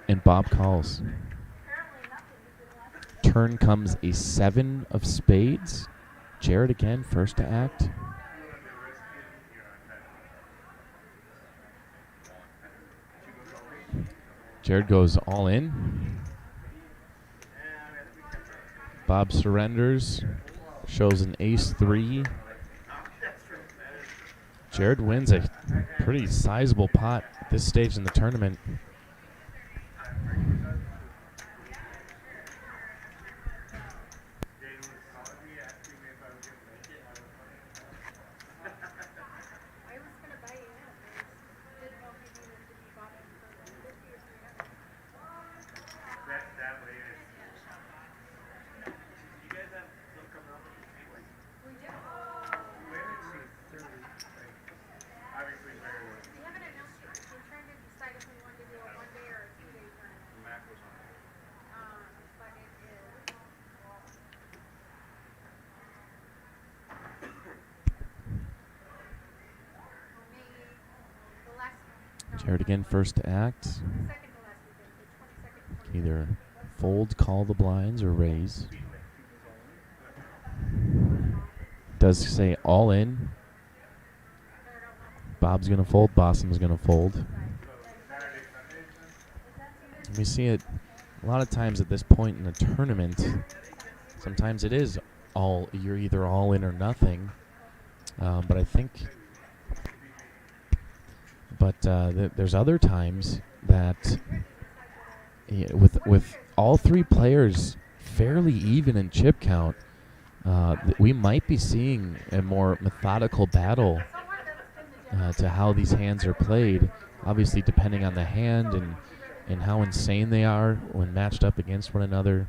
And Bob calls. Turn comes a 7 of spades. Jared again first to act. Jared goes all in. Bob surrenders. Shows an ace-3. Jared wins a pretty sizable pot at this stage in the tournament. Jared again first to act. Either fold, call the blinds, or raise. Does say all in. Bob's going to fold, Bossum's going to fold. We see it a lot of times at this point in the tournament. Sometimes it is you're either all in or nothing. But I think there's other times that with all three players fairly even in chip count, we might be seeing a more methodical battle to how these hands are played, obviously depending on the hand and how insane they are when matched up against one another.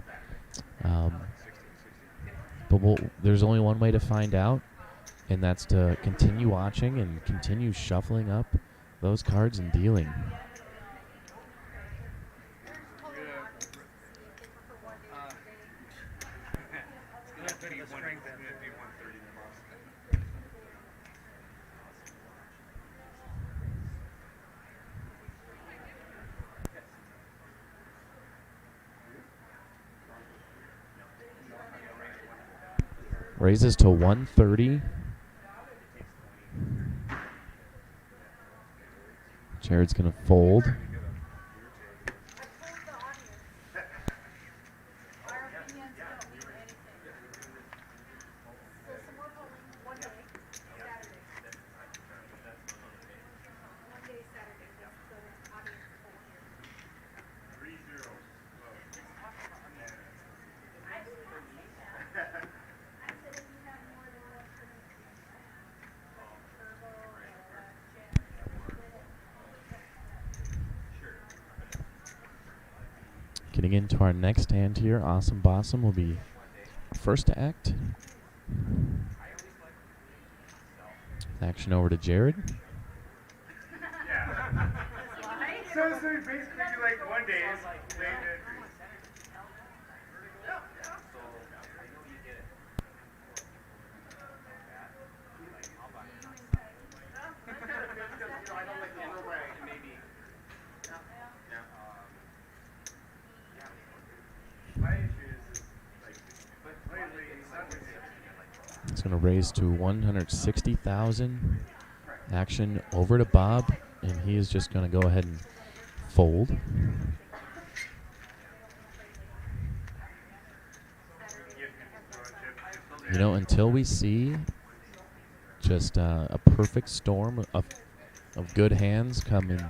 But there's only one way to find out, and that's to continue watching and continue shuffling up those cards and dealing. Raises to 130. Jared's going to fold. Getting into our next hand here, Awesome Bossum will be first to act. Action over to Jared. Yeah. So basically like one day is It's going to raise to 160,000. Action over to Bob, and he is just going to go ahead and fold. You know, until we see just a perfect storm of good hands coming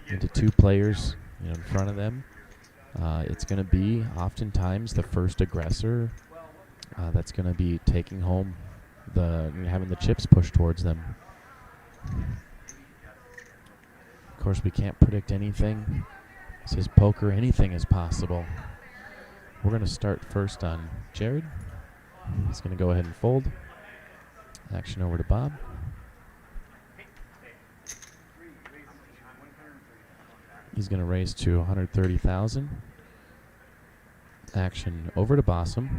into two players, you know, in front of them, it's going to be oftentimes the first aggressor that's going to be taking home having the chips pushed towards them. Of course, we can't predict anything. This is poker. Anything is possible. We're going to start first on Jared. He's going to go ahead and fold. Action over to Bob. He's going to raise to 130,000. Action over to Bossum.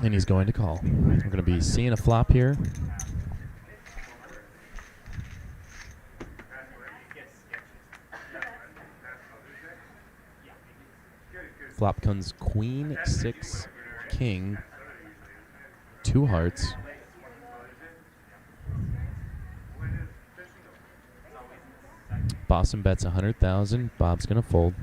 And he's going to call. We're going to be seeing a flop here. Flop comes queen, 6, king, 2 hearts. Bossum bets 100,000. Bob's going to fold.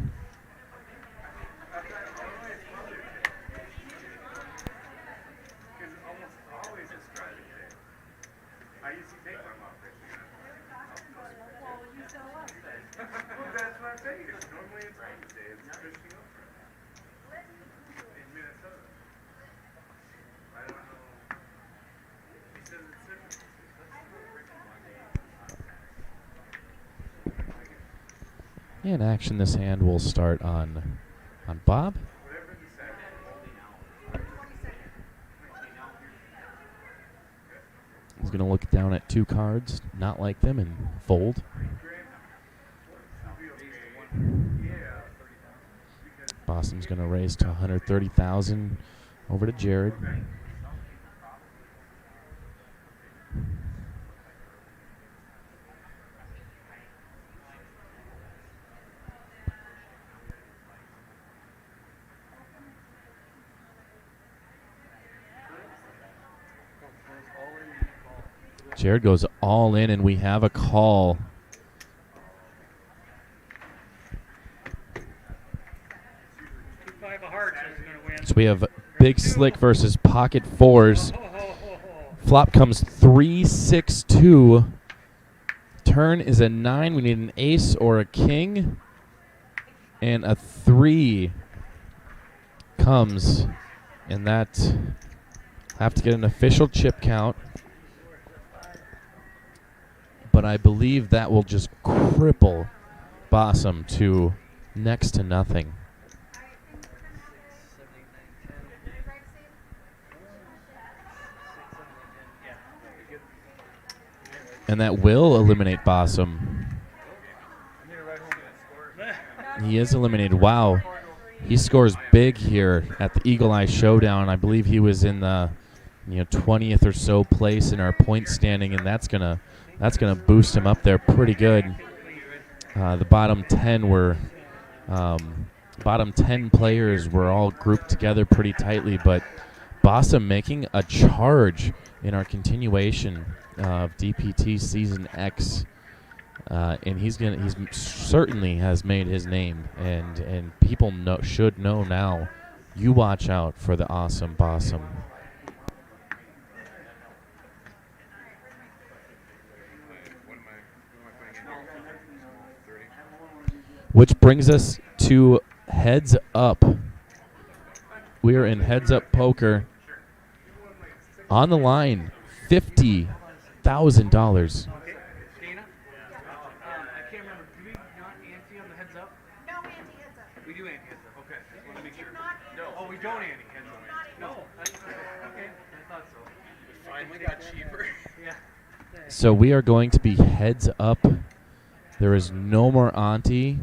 In action, this hand will start on Bob. He's going to look down at 2 cards, not like them, and fold. Bossum's going to raise to 130,000 over to Jared. Jared goes all in, and we have a call. So we have Big Slick versus Pocket Fours. Flop comes 3-6-2. Turn is a 9. We need an ace or a king. And a 3 comes. And that have to get an official chip count. But I believe that will just cripple Bossum to next to nothing. And that will eliminate Bossum. He is eliminated. Wow. He scores big here at the Eagle Eye Showdown. I believe he was in the 20th or so place in our point standing, and that's gonna boost him up there pretty good. The bottom 10 were bottom 10 players were all grouped together pretty tightly, but Bossum making a charge in our continuation of DPT Season X, and he's certainly has made his name, and people should know now. You watch out for the Awesome Bossum. Which brings us to Heads Up. We are in Heads Up Poker. On the line, $50,000. heads up? No anti heads up. We do ante heads up. Okay, just want to make sure. Not No. Oh, we don't ante heads up. Not No. Okay, I thought so. Finally got cheaper. Yeah. So we are going to be heads up. There is no more auntie.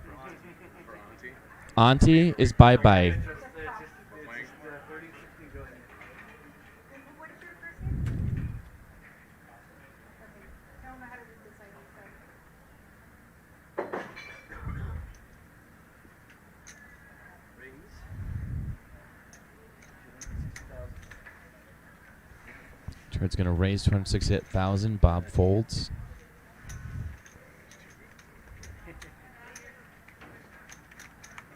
For auntie. Auntie is bye-bye. It's just 30, 60, go ahead. What is your first name? I don't know how to read this ID, sorry. Rings. 260,000. Jared's going to raise 268,000. Bob folds.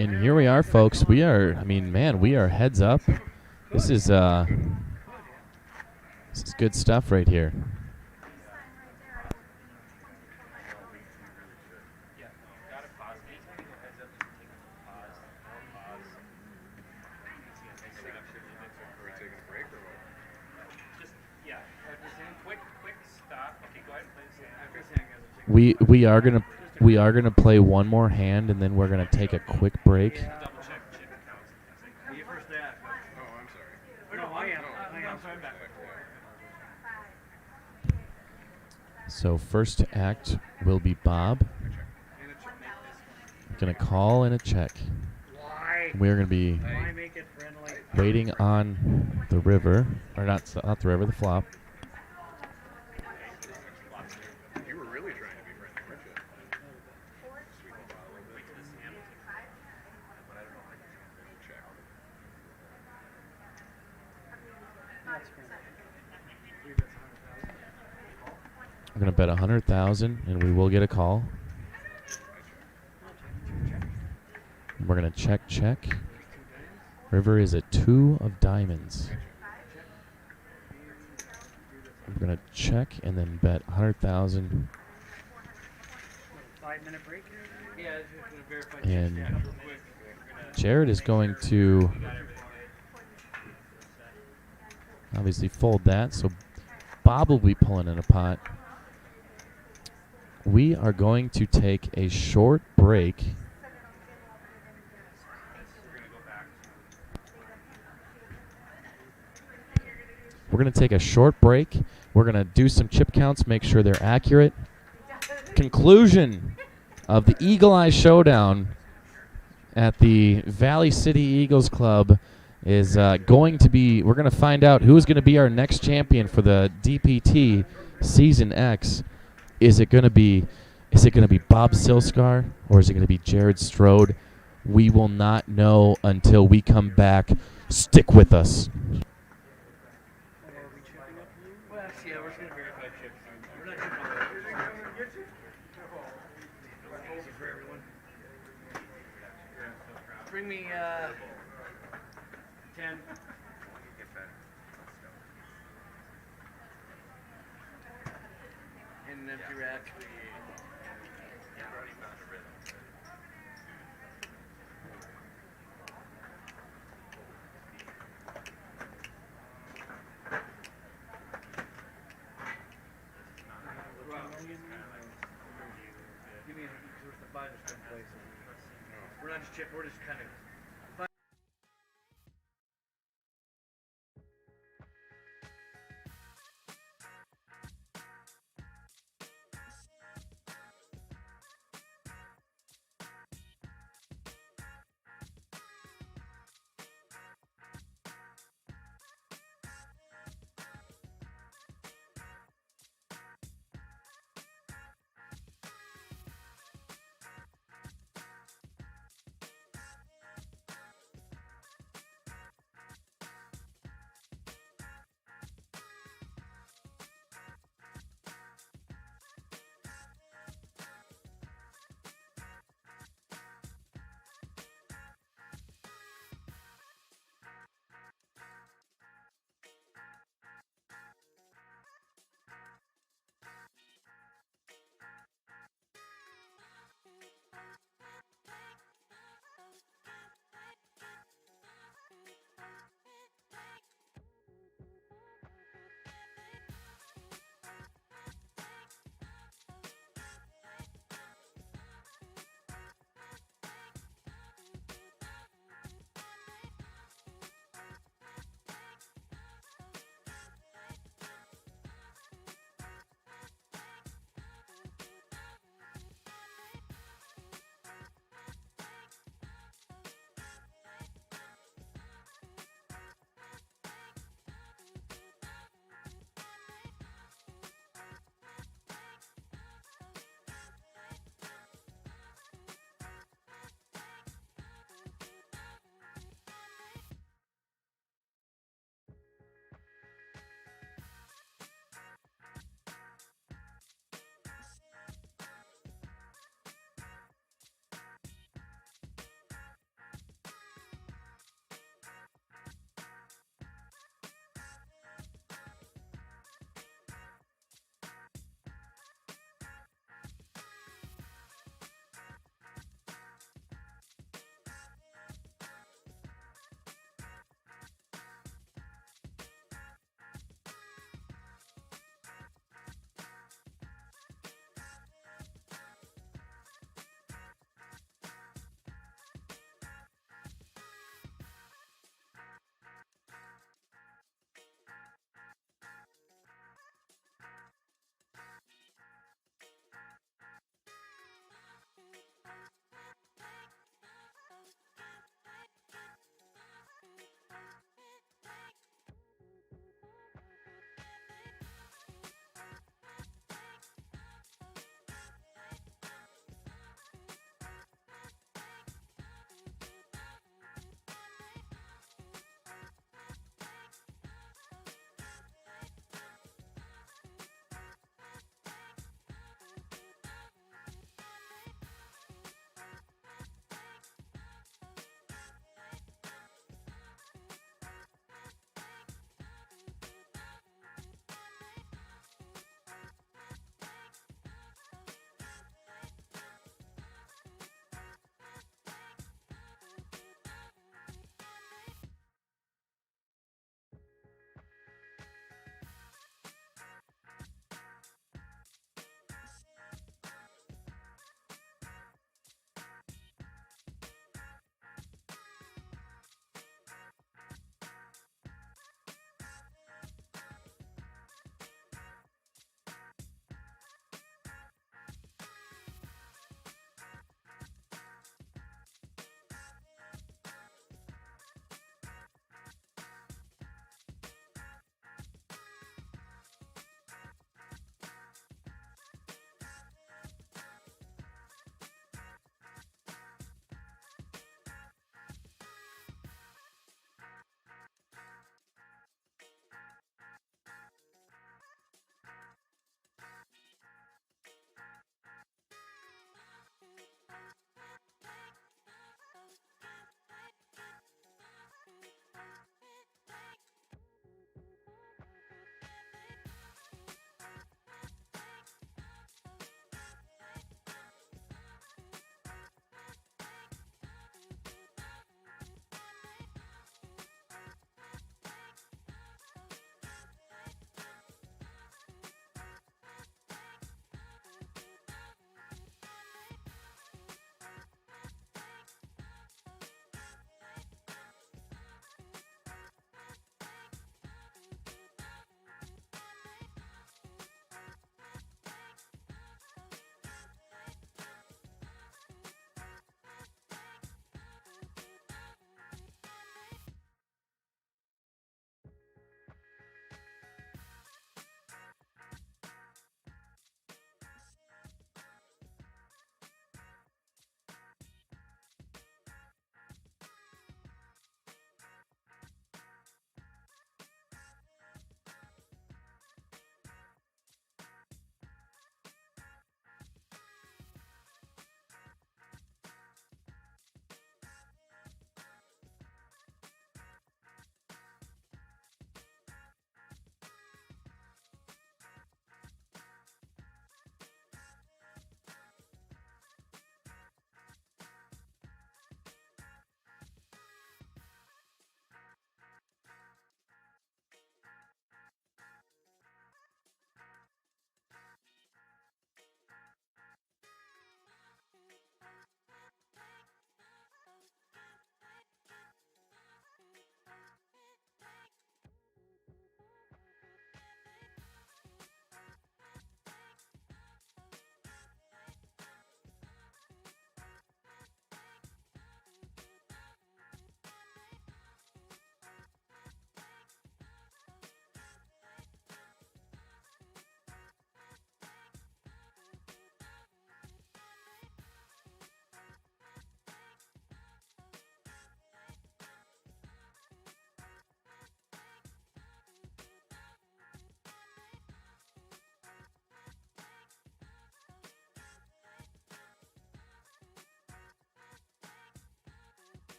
And here we are, folks. We are, I mean, man, we are heads up. This is good stuff right here. Are we taking a break or what? Just, yeah. Quick stop. Okay, go ahead and play the stand. After the stand, guys, We are gonna play one more hand, and then we're gonna take a quick break. double check chip counts. Be your first dad. Oh, I'm sorry. No, I am. I'm sorry, I'm back. So first act will be Bob. Gonna call and a check. Why? We are gonna be Why make it friendly? waiting on the river, or not the river, the flop. You were really trying to be friendly, weren't you? Check. That's friendly. We're gonna bet 100,000, and we will get a call. We're gonna check. River is a 2 of diamonds. We're gonna check and then bet 100,000. 5-minute break here? Yeah, just gonna verify And chip stat real quick. Jared is going to obviously fold that, so Bob will be pulling in a pot. We are going to take a short break. We're going to take a short break. We're going to do some chip counts, make sure they're accurate. Conclusion of the Eagle Eye Showdown at the Valley City Eagles Club is going to be, we're going to find out who's going to be our next champion for the DPT Season X. Is it going to be Bob Silskar, or is it going to be Jared Strode? We will not know until we come back. Stick with us. Well, yeah, we're just gonna verify chips. We're not chipping all the way. Easy for everyone. Bring me 10. And an empty rack. Give me the buy this one place. We're not just chip, we're just kind of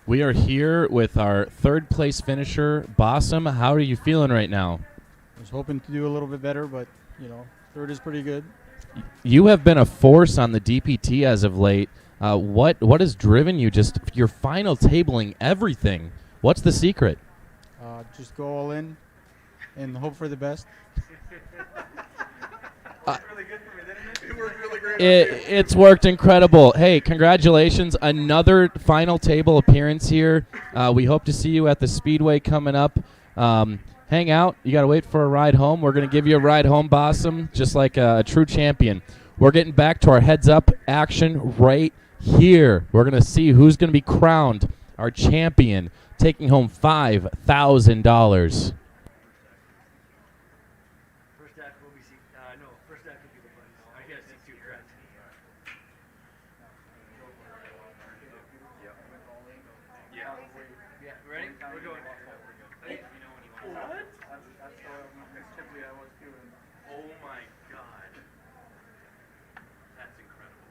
We are here with our third place finisher, Bossum. How are you feeling right now? I was hoping to do a little bit better, but, third is pretty good. You have been a force on the DPT as of late. What has driven you? Just your final tabling, everything. What's the secret? Just go all in and hope for the best. It's worked incredible. Hey, congratulations. Another final table appearance here. We hope to see you at the Speedway coming up. Hang out. You got to wait for a ride home. We're going to give you a ride home, Bossum, just like a true champion. We're getting back to our heads-up action right here. We're going to see who's going to be crowned our champion, taking home $5,000. First act will be first act will be the fun. I guess it's too correct. Yeah. Yeah. Ready? We're going. What? Oh my God. That's incredible.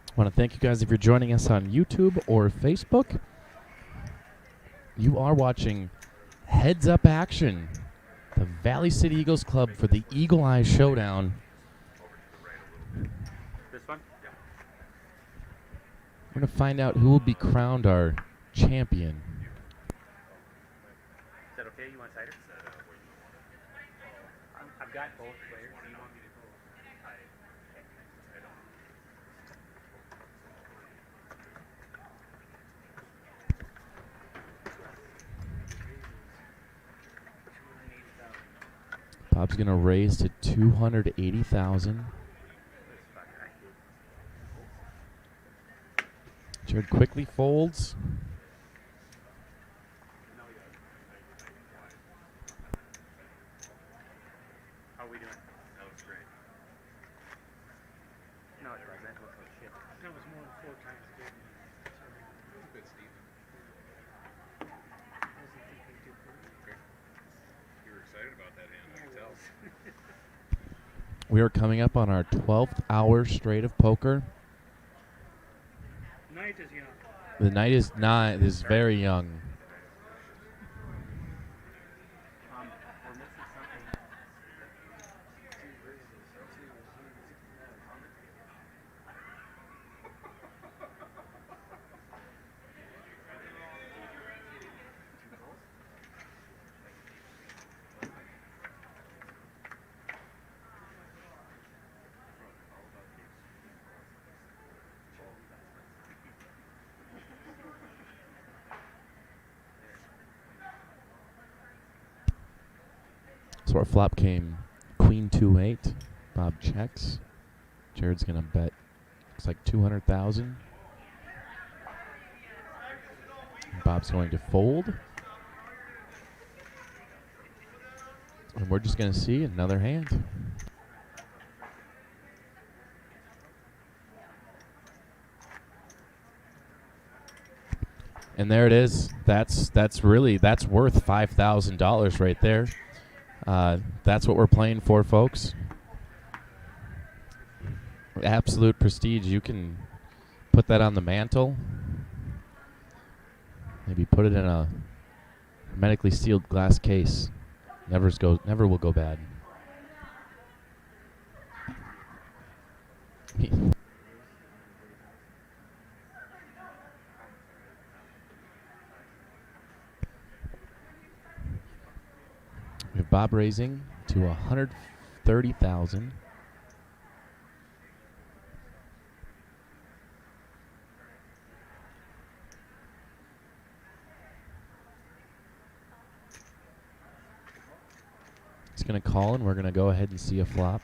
I want to thank you guys if you're joining us on YouTube or Facebook. You are watching Heads Up Action, the Valley City Eagles Club for the Eagle Eye Showdown. This one? Yeah. We're going to find out who will be crowned our champion. Is that okay? You want cider? I've got both players. Do you want me to go? Bob's going to raise to $280,000. Jared quickly folds. How are we doing? That looks great. No, it doesn't. That looks like shit. That was more than 4 times good. Good, Steve. You were excited about that hand, I can tell. We are coming up on our 12th hour straight of poker. Night is young. The night is not is very young. We're missing something. So our flop came Queen 2-8. Bob checks. Jared's gonna bet. Looks like 200,000. Bob's going to fold. And we're just gonna see another hand. And there it is. That's worth $5,000 right there. That's what we're playing for, folks. Absolute prestige. You can put that on the mantle. Maybe put it in a hermetically sealed glass case. Never will go bad. We have Bob raising to 130,000. going to call, and we're going to go ahead and see a flop.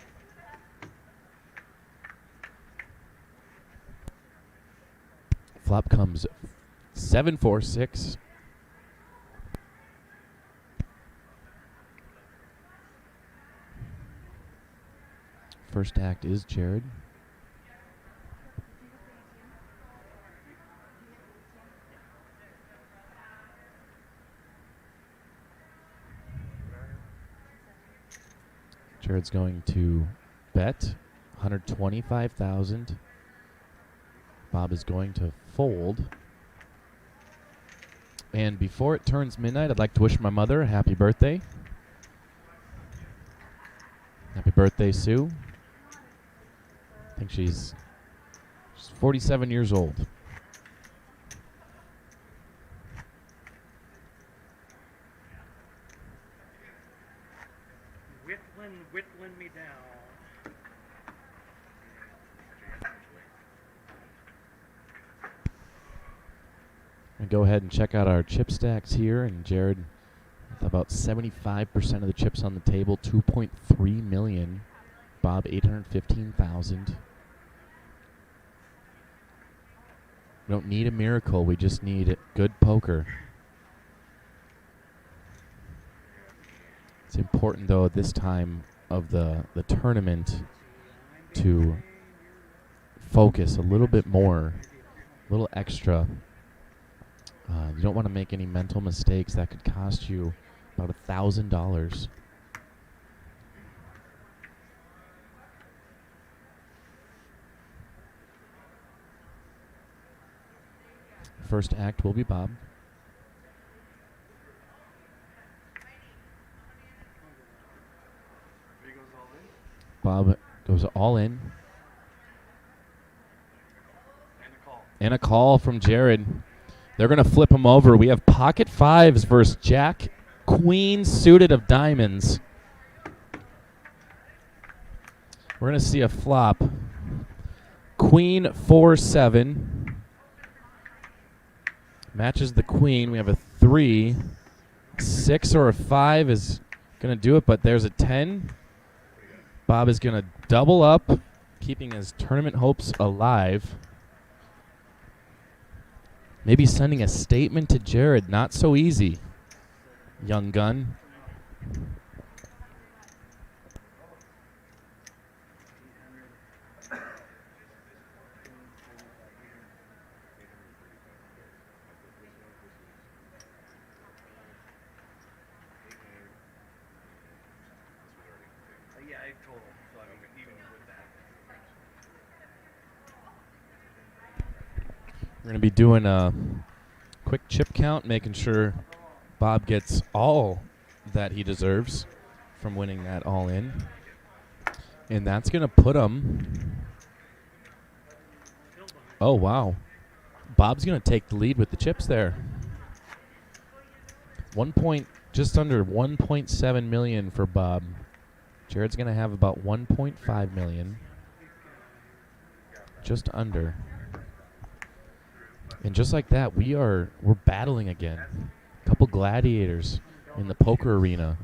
Flop comes 7-4-6. First act is Jared. Jared's going to bet 125,000. Bob is going to fold. And before it turns midnight, I'd like to wish my mother a happy birthday. Happy birthday, Sue. I think she's 47 years old. Whittling me down. And go ahead and check out our chip stacks here. And Jared, with about 75% of the chips on the table, 2.3 million. Bob, 815,000. We don't need a miracle. We just need good poker. It's important, though, at this time of the tournament to focus a little bit more, a little extra. You don't want to make any mental mistakes that could cost you about $1,000. First act will be Bob. Bob goes all in. And a call from Jared. They're going to flip him over. We have pocket fives versus Jack Queen suited of diamonds. We're going to see a flop. Queen 4-7. Matches the queen. We have a 3. 6 or a 5 is going to do it, but there's a 10. Bob is going to double up, keeping his tournament hopes alive. Maybe sending a statement to Jared. Not so easy, young gun. Yeah, I told him, so I mean, even with that. We're going to be doing a quick chip count, making sure Bob gets all that he deserves from winning that all in. And that's going to put him... Oh, wow. Bob's going to take the lead with the chips there. Just under 1.7 million for Bob. Jared's going to have about 1.5 million. Just under. And just like that, we're battling again. A couple gladiators in the poker arena.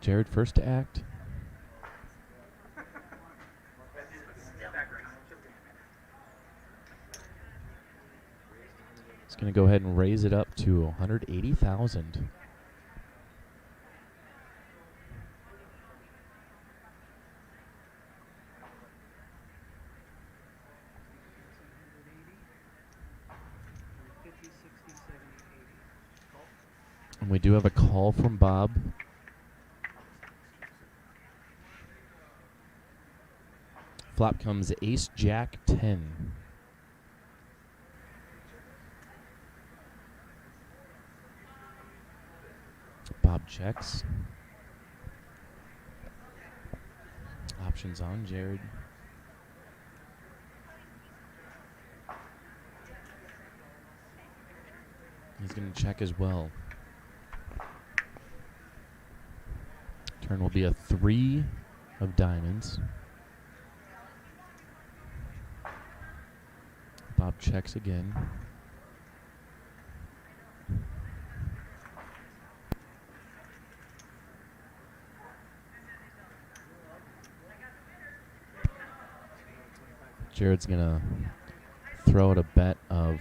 Jared first to act. He's going to go ahead and raise it up to 180,000. And we do have a call from Bob. Flop comes ace jack 10. Bob checks. Options on Jared. He's going to check as well. Turn will be a 3 of diamonds. checks again. Jared's gonna throw out a bet of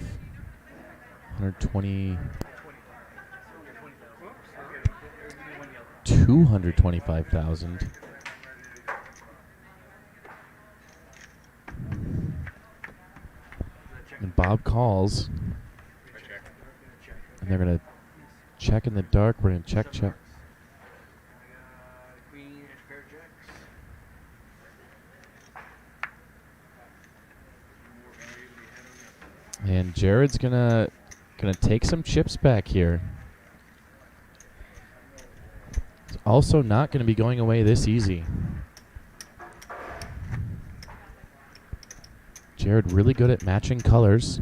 120, 225,000. And Bob calls. And they're gonna check in the dark. We're gonna check. Queen, pair of jacks. And Jared's gonna take some chips back here. It's also not gonna be going away this easy. Jared really good at matching colors.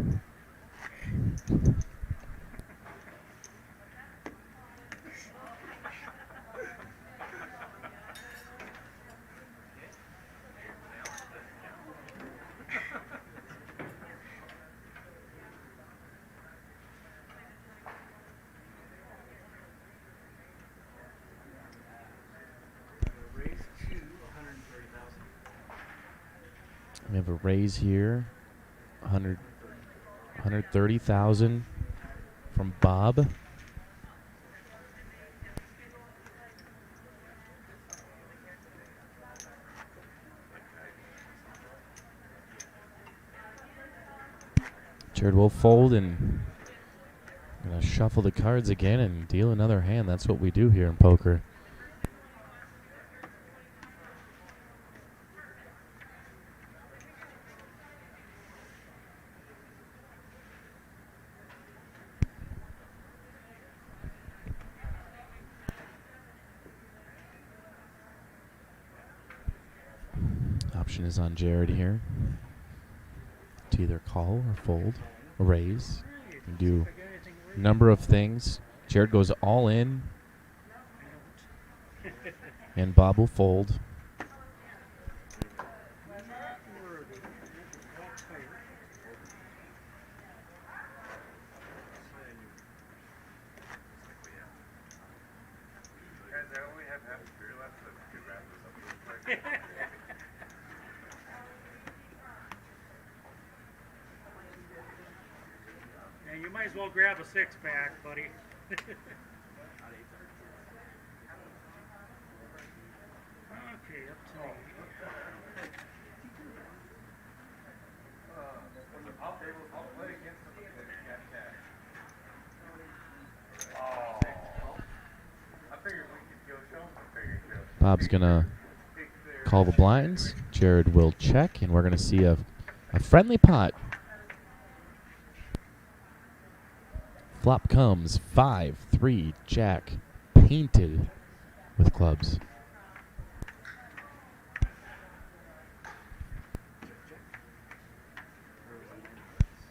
Raise to 130,000. We have a raise here, 130,000 from Bob. Jared will fold and gonna shuffle the cards again and deal another hand. That's what we do here in poker. Option is on Jared here to either call or fold, or raise, and do a number of things. Jared goes all in, and Bob will fold. Guys, I only have half a beer left, so we could wrap this up real quick. Yeah, you might as well grab a six-pack, buddy. Okay, up to me. I'll play against them if they got cash. Oh. I figured we could go show them a figure show. Bob's gonna call the blinds. Jared will check, and we're gonna see a friendly pot. Flop comes 5-3 Jack, painted with clubs.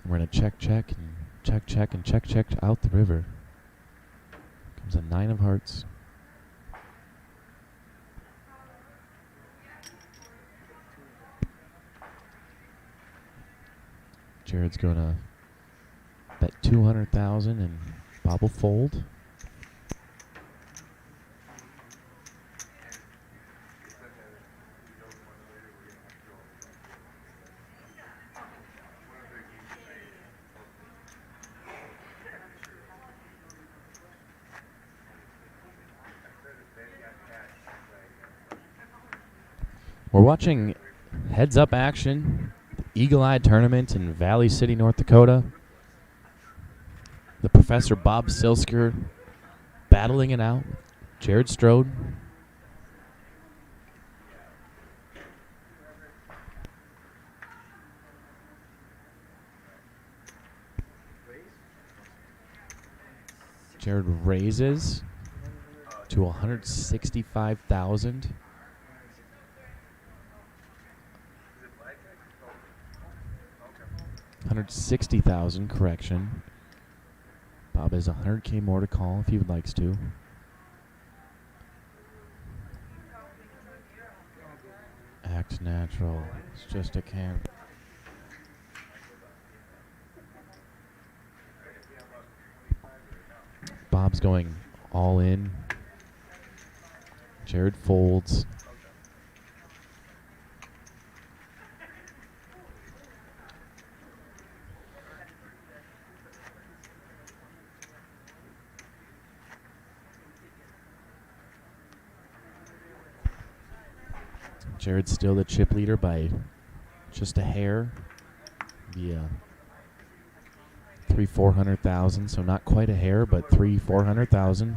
We're gonna check, and check out the river. Comes a 9 of hearts. Jared's gonna bet 200,000 and Bob will fold. We're watching Heads Up action, the Eagle Eye Tournament in Valley City, North Dakota. The Professor Bob Silsker battling it out. Jared Strode. Jared raises to 165,000. 160,000, correction. Bob has 100K more to call if he would likes to. Act natural. It's just a can. going all in. Jared folds. Jared's still the chip leader by just a hair. Yeah. 300,000-400,000, so not quite a hair, but 300,000-400,000.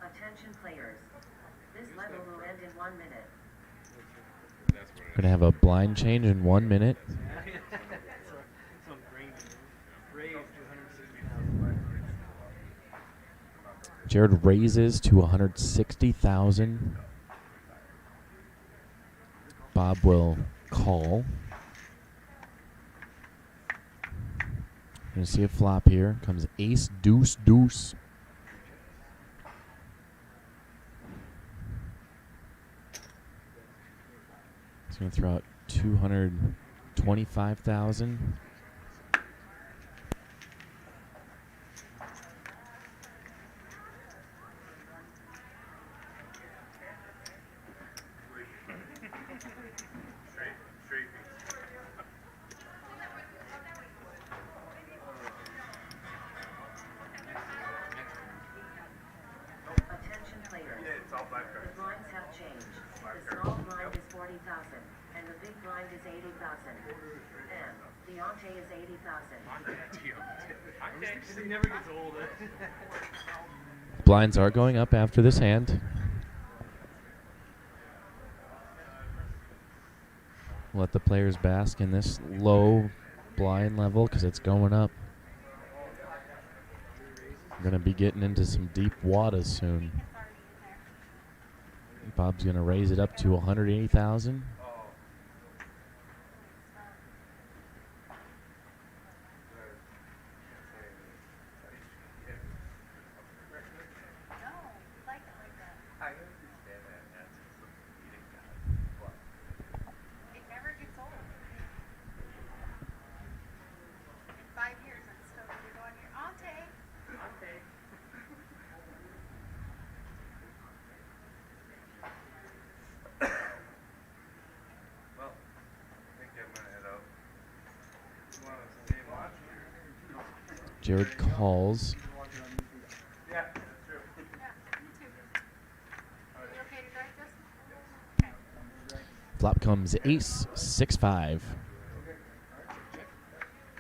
Attention players. This level will end in 1 minute. Going to have a blind change in 1 minute. Jared raises to 160,000. Bob will call. Going to see a flop here. Comes ace, deuce, deuce. He's going to throw out 225,000. Attention players. The blinds have changed. The small blind is 40,000, and the big blind is 80,000. And the ante is 80,000. He never gets old. Blinds are going up after this hand. Let the players bask in this low blind level because it's going up. We're going to be getting into some deep waters soon. Bob's going to raise it up to 180,000. It never gets old. In 5 years, I'm still going to be going here. Ante. Well, I think I'm gonna head out. You wanna stay and watch? Jared calls. Yeah, that's true. Yeah, me too. Are you okay to drive this? Okay. Flop comes ace, 6-5. You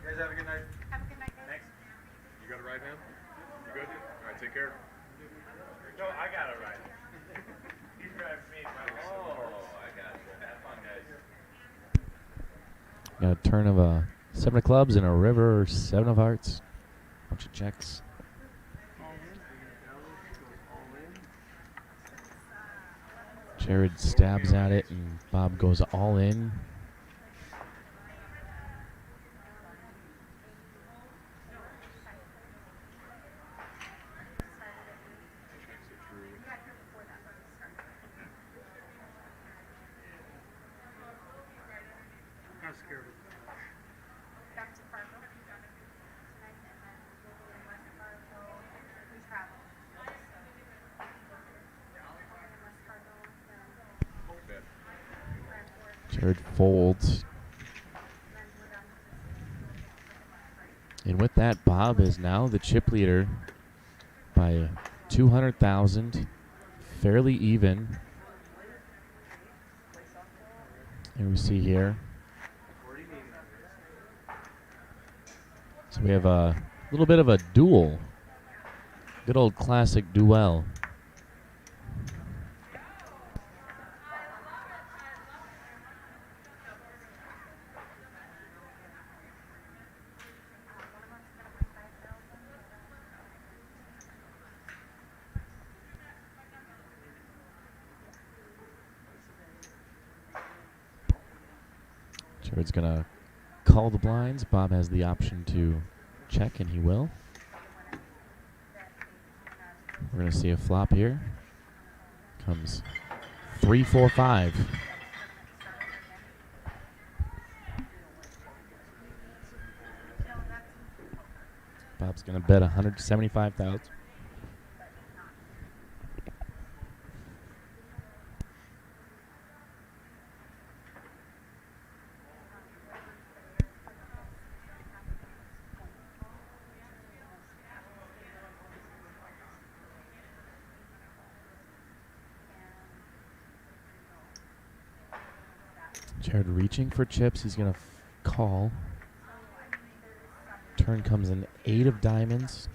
guys have a good night. Have a good night, guys. Thanks. You got a ride, man? You good? All right, take care. No, I got a ride. He's driving me. Oh, I got it. Have fun, guys. Got a turn of a 7 of clubs and a river, 7 of hearts. Bunch of checks. Jared stabs at it and Bob goes all in. I'm scared of it. Back to Fargo tonight, and then we'll be in West Fargo. We travel. So, we're in West Fargo, then Grand Forks, Jared folds. then we're down to And with that, Bob is now the chip leader by 200,000. Fairly even. And we see here So we have a little bit of a duel. Good old classic duel. Jared's going to call the blinds. Bob has the option to check, and he will. We're going to see a flop here. Comes 3, 4, 5. Bob's going to bet 175,000. Jared reaching for chips. He's going to call. Turn comes an 8 of diamonds.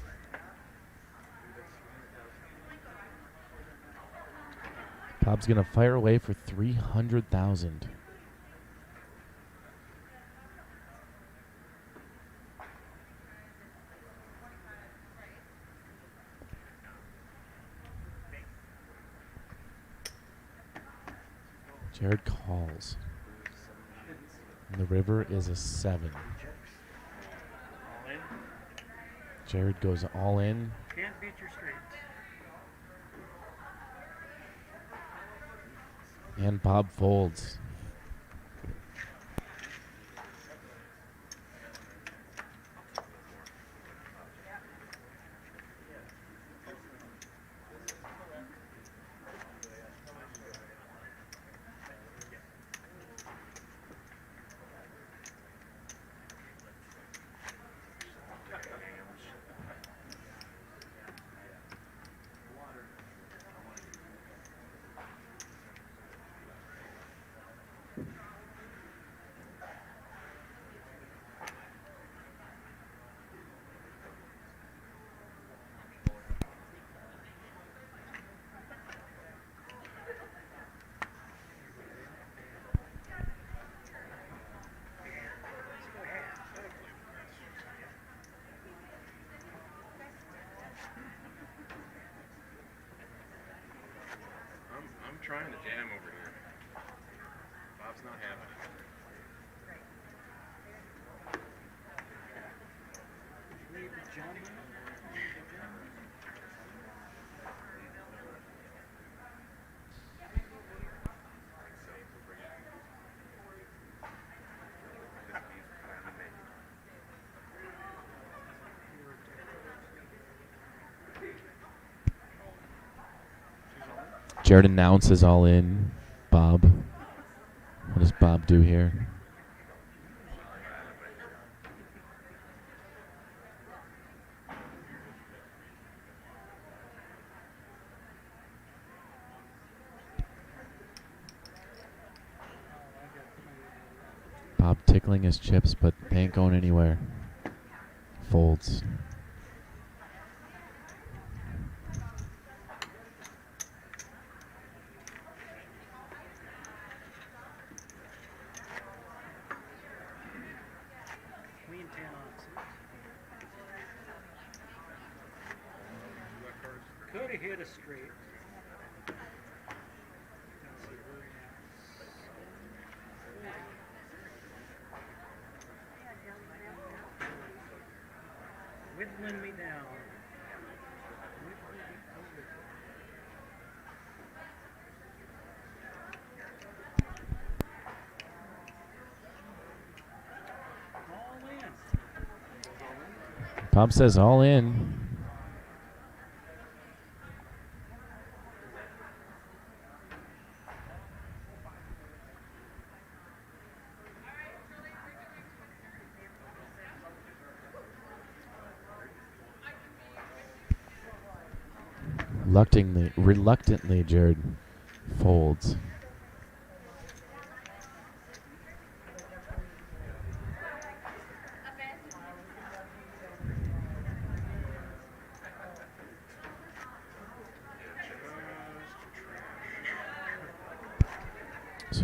Bob's going to fire away for 300,000. Jared calls. And the river is a 7. Jared goes all in. Can't beat your straights. And Bob folds. I'm trying to jam over here. Bob's not having it. Jared announces all in. Bob. What does Bob do here? Bob tickling his chips, but they ain't going anywhere. Folds. Queen 10 offsuit. Could have hit a straight. Let's see where he is. Whittling me down. All in. Bob says all in. Reluctantly, Jared folds.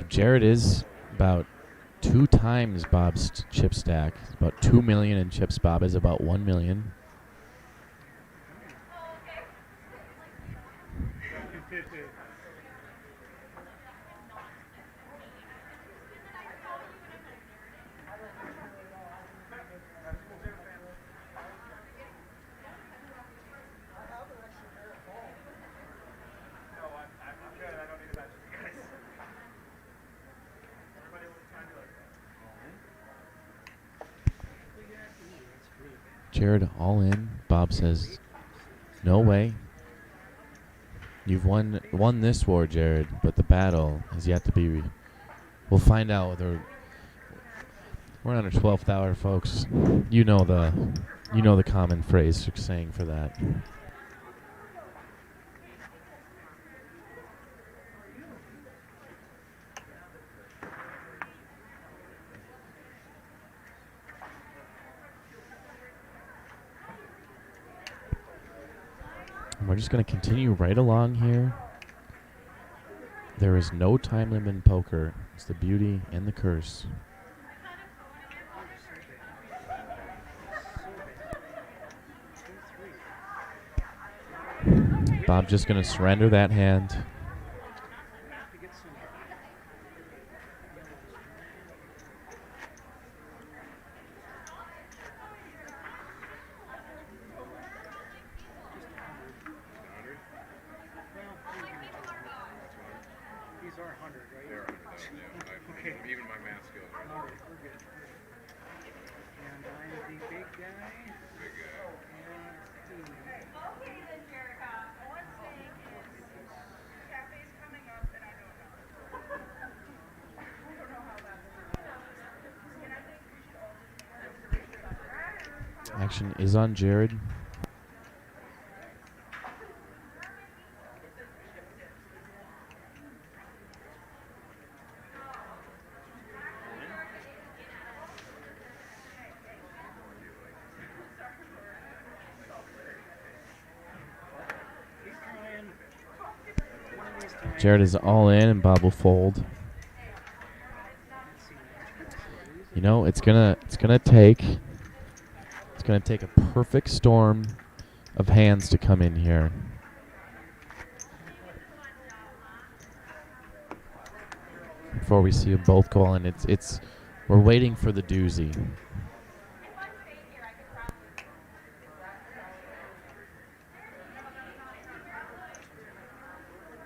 Jared is about 2 times Bob's chip stack. It's about 2 million in chips. Bob is about 1 million. Jared all in. Bob says, no way. You've won this war, Jared, but the battle has yet to be. We'll find out whether we're on our 12th hour, folks. You know the common phrase saying for that. We're just going to continue right along here. There is no time limit in poker. It's the beauty and the curse. Bob just going to surrender that hand. These are 100, right? They're 100,000, yeah. Okay. Even my math skills are All right, we're good. And I'm the big guy. big guy. And Okay then, Jerica. All I'm saying is, cafe's coming up, and I don't know. I don't know how that's going. And I think we should all just Action is on Jared. keep trying. One of these times. Jared is all in, and Bob will fold. You know, it's gonna take a perfect storm of hands to come in here. Before we see them both go in, we're waiting for the doozy.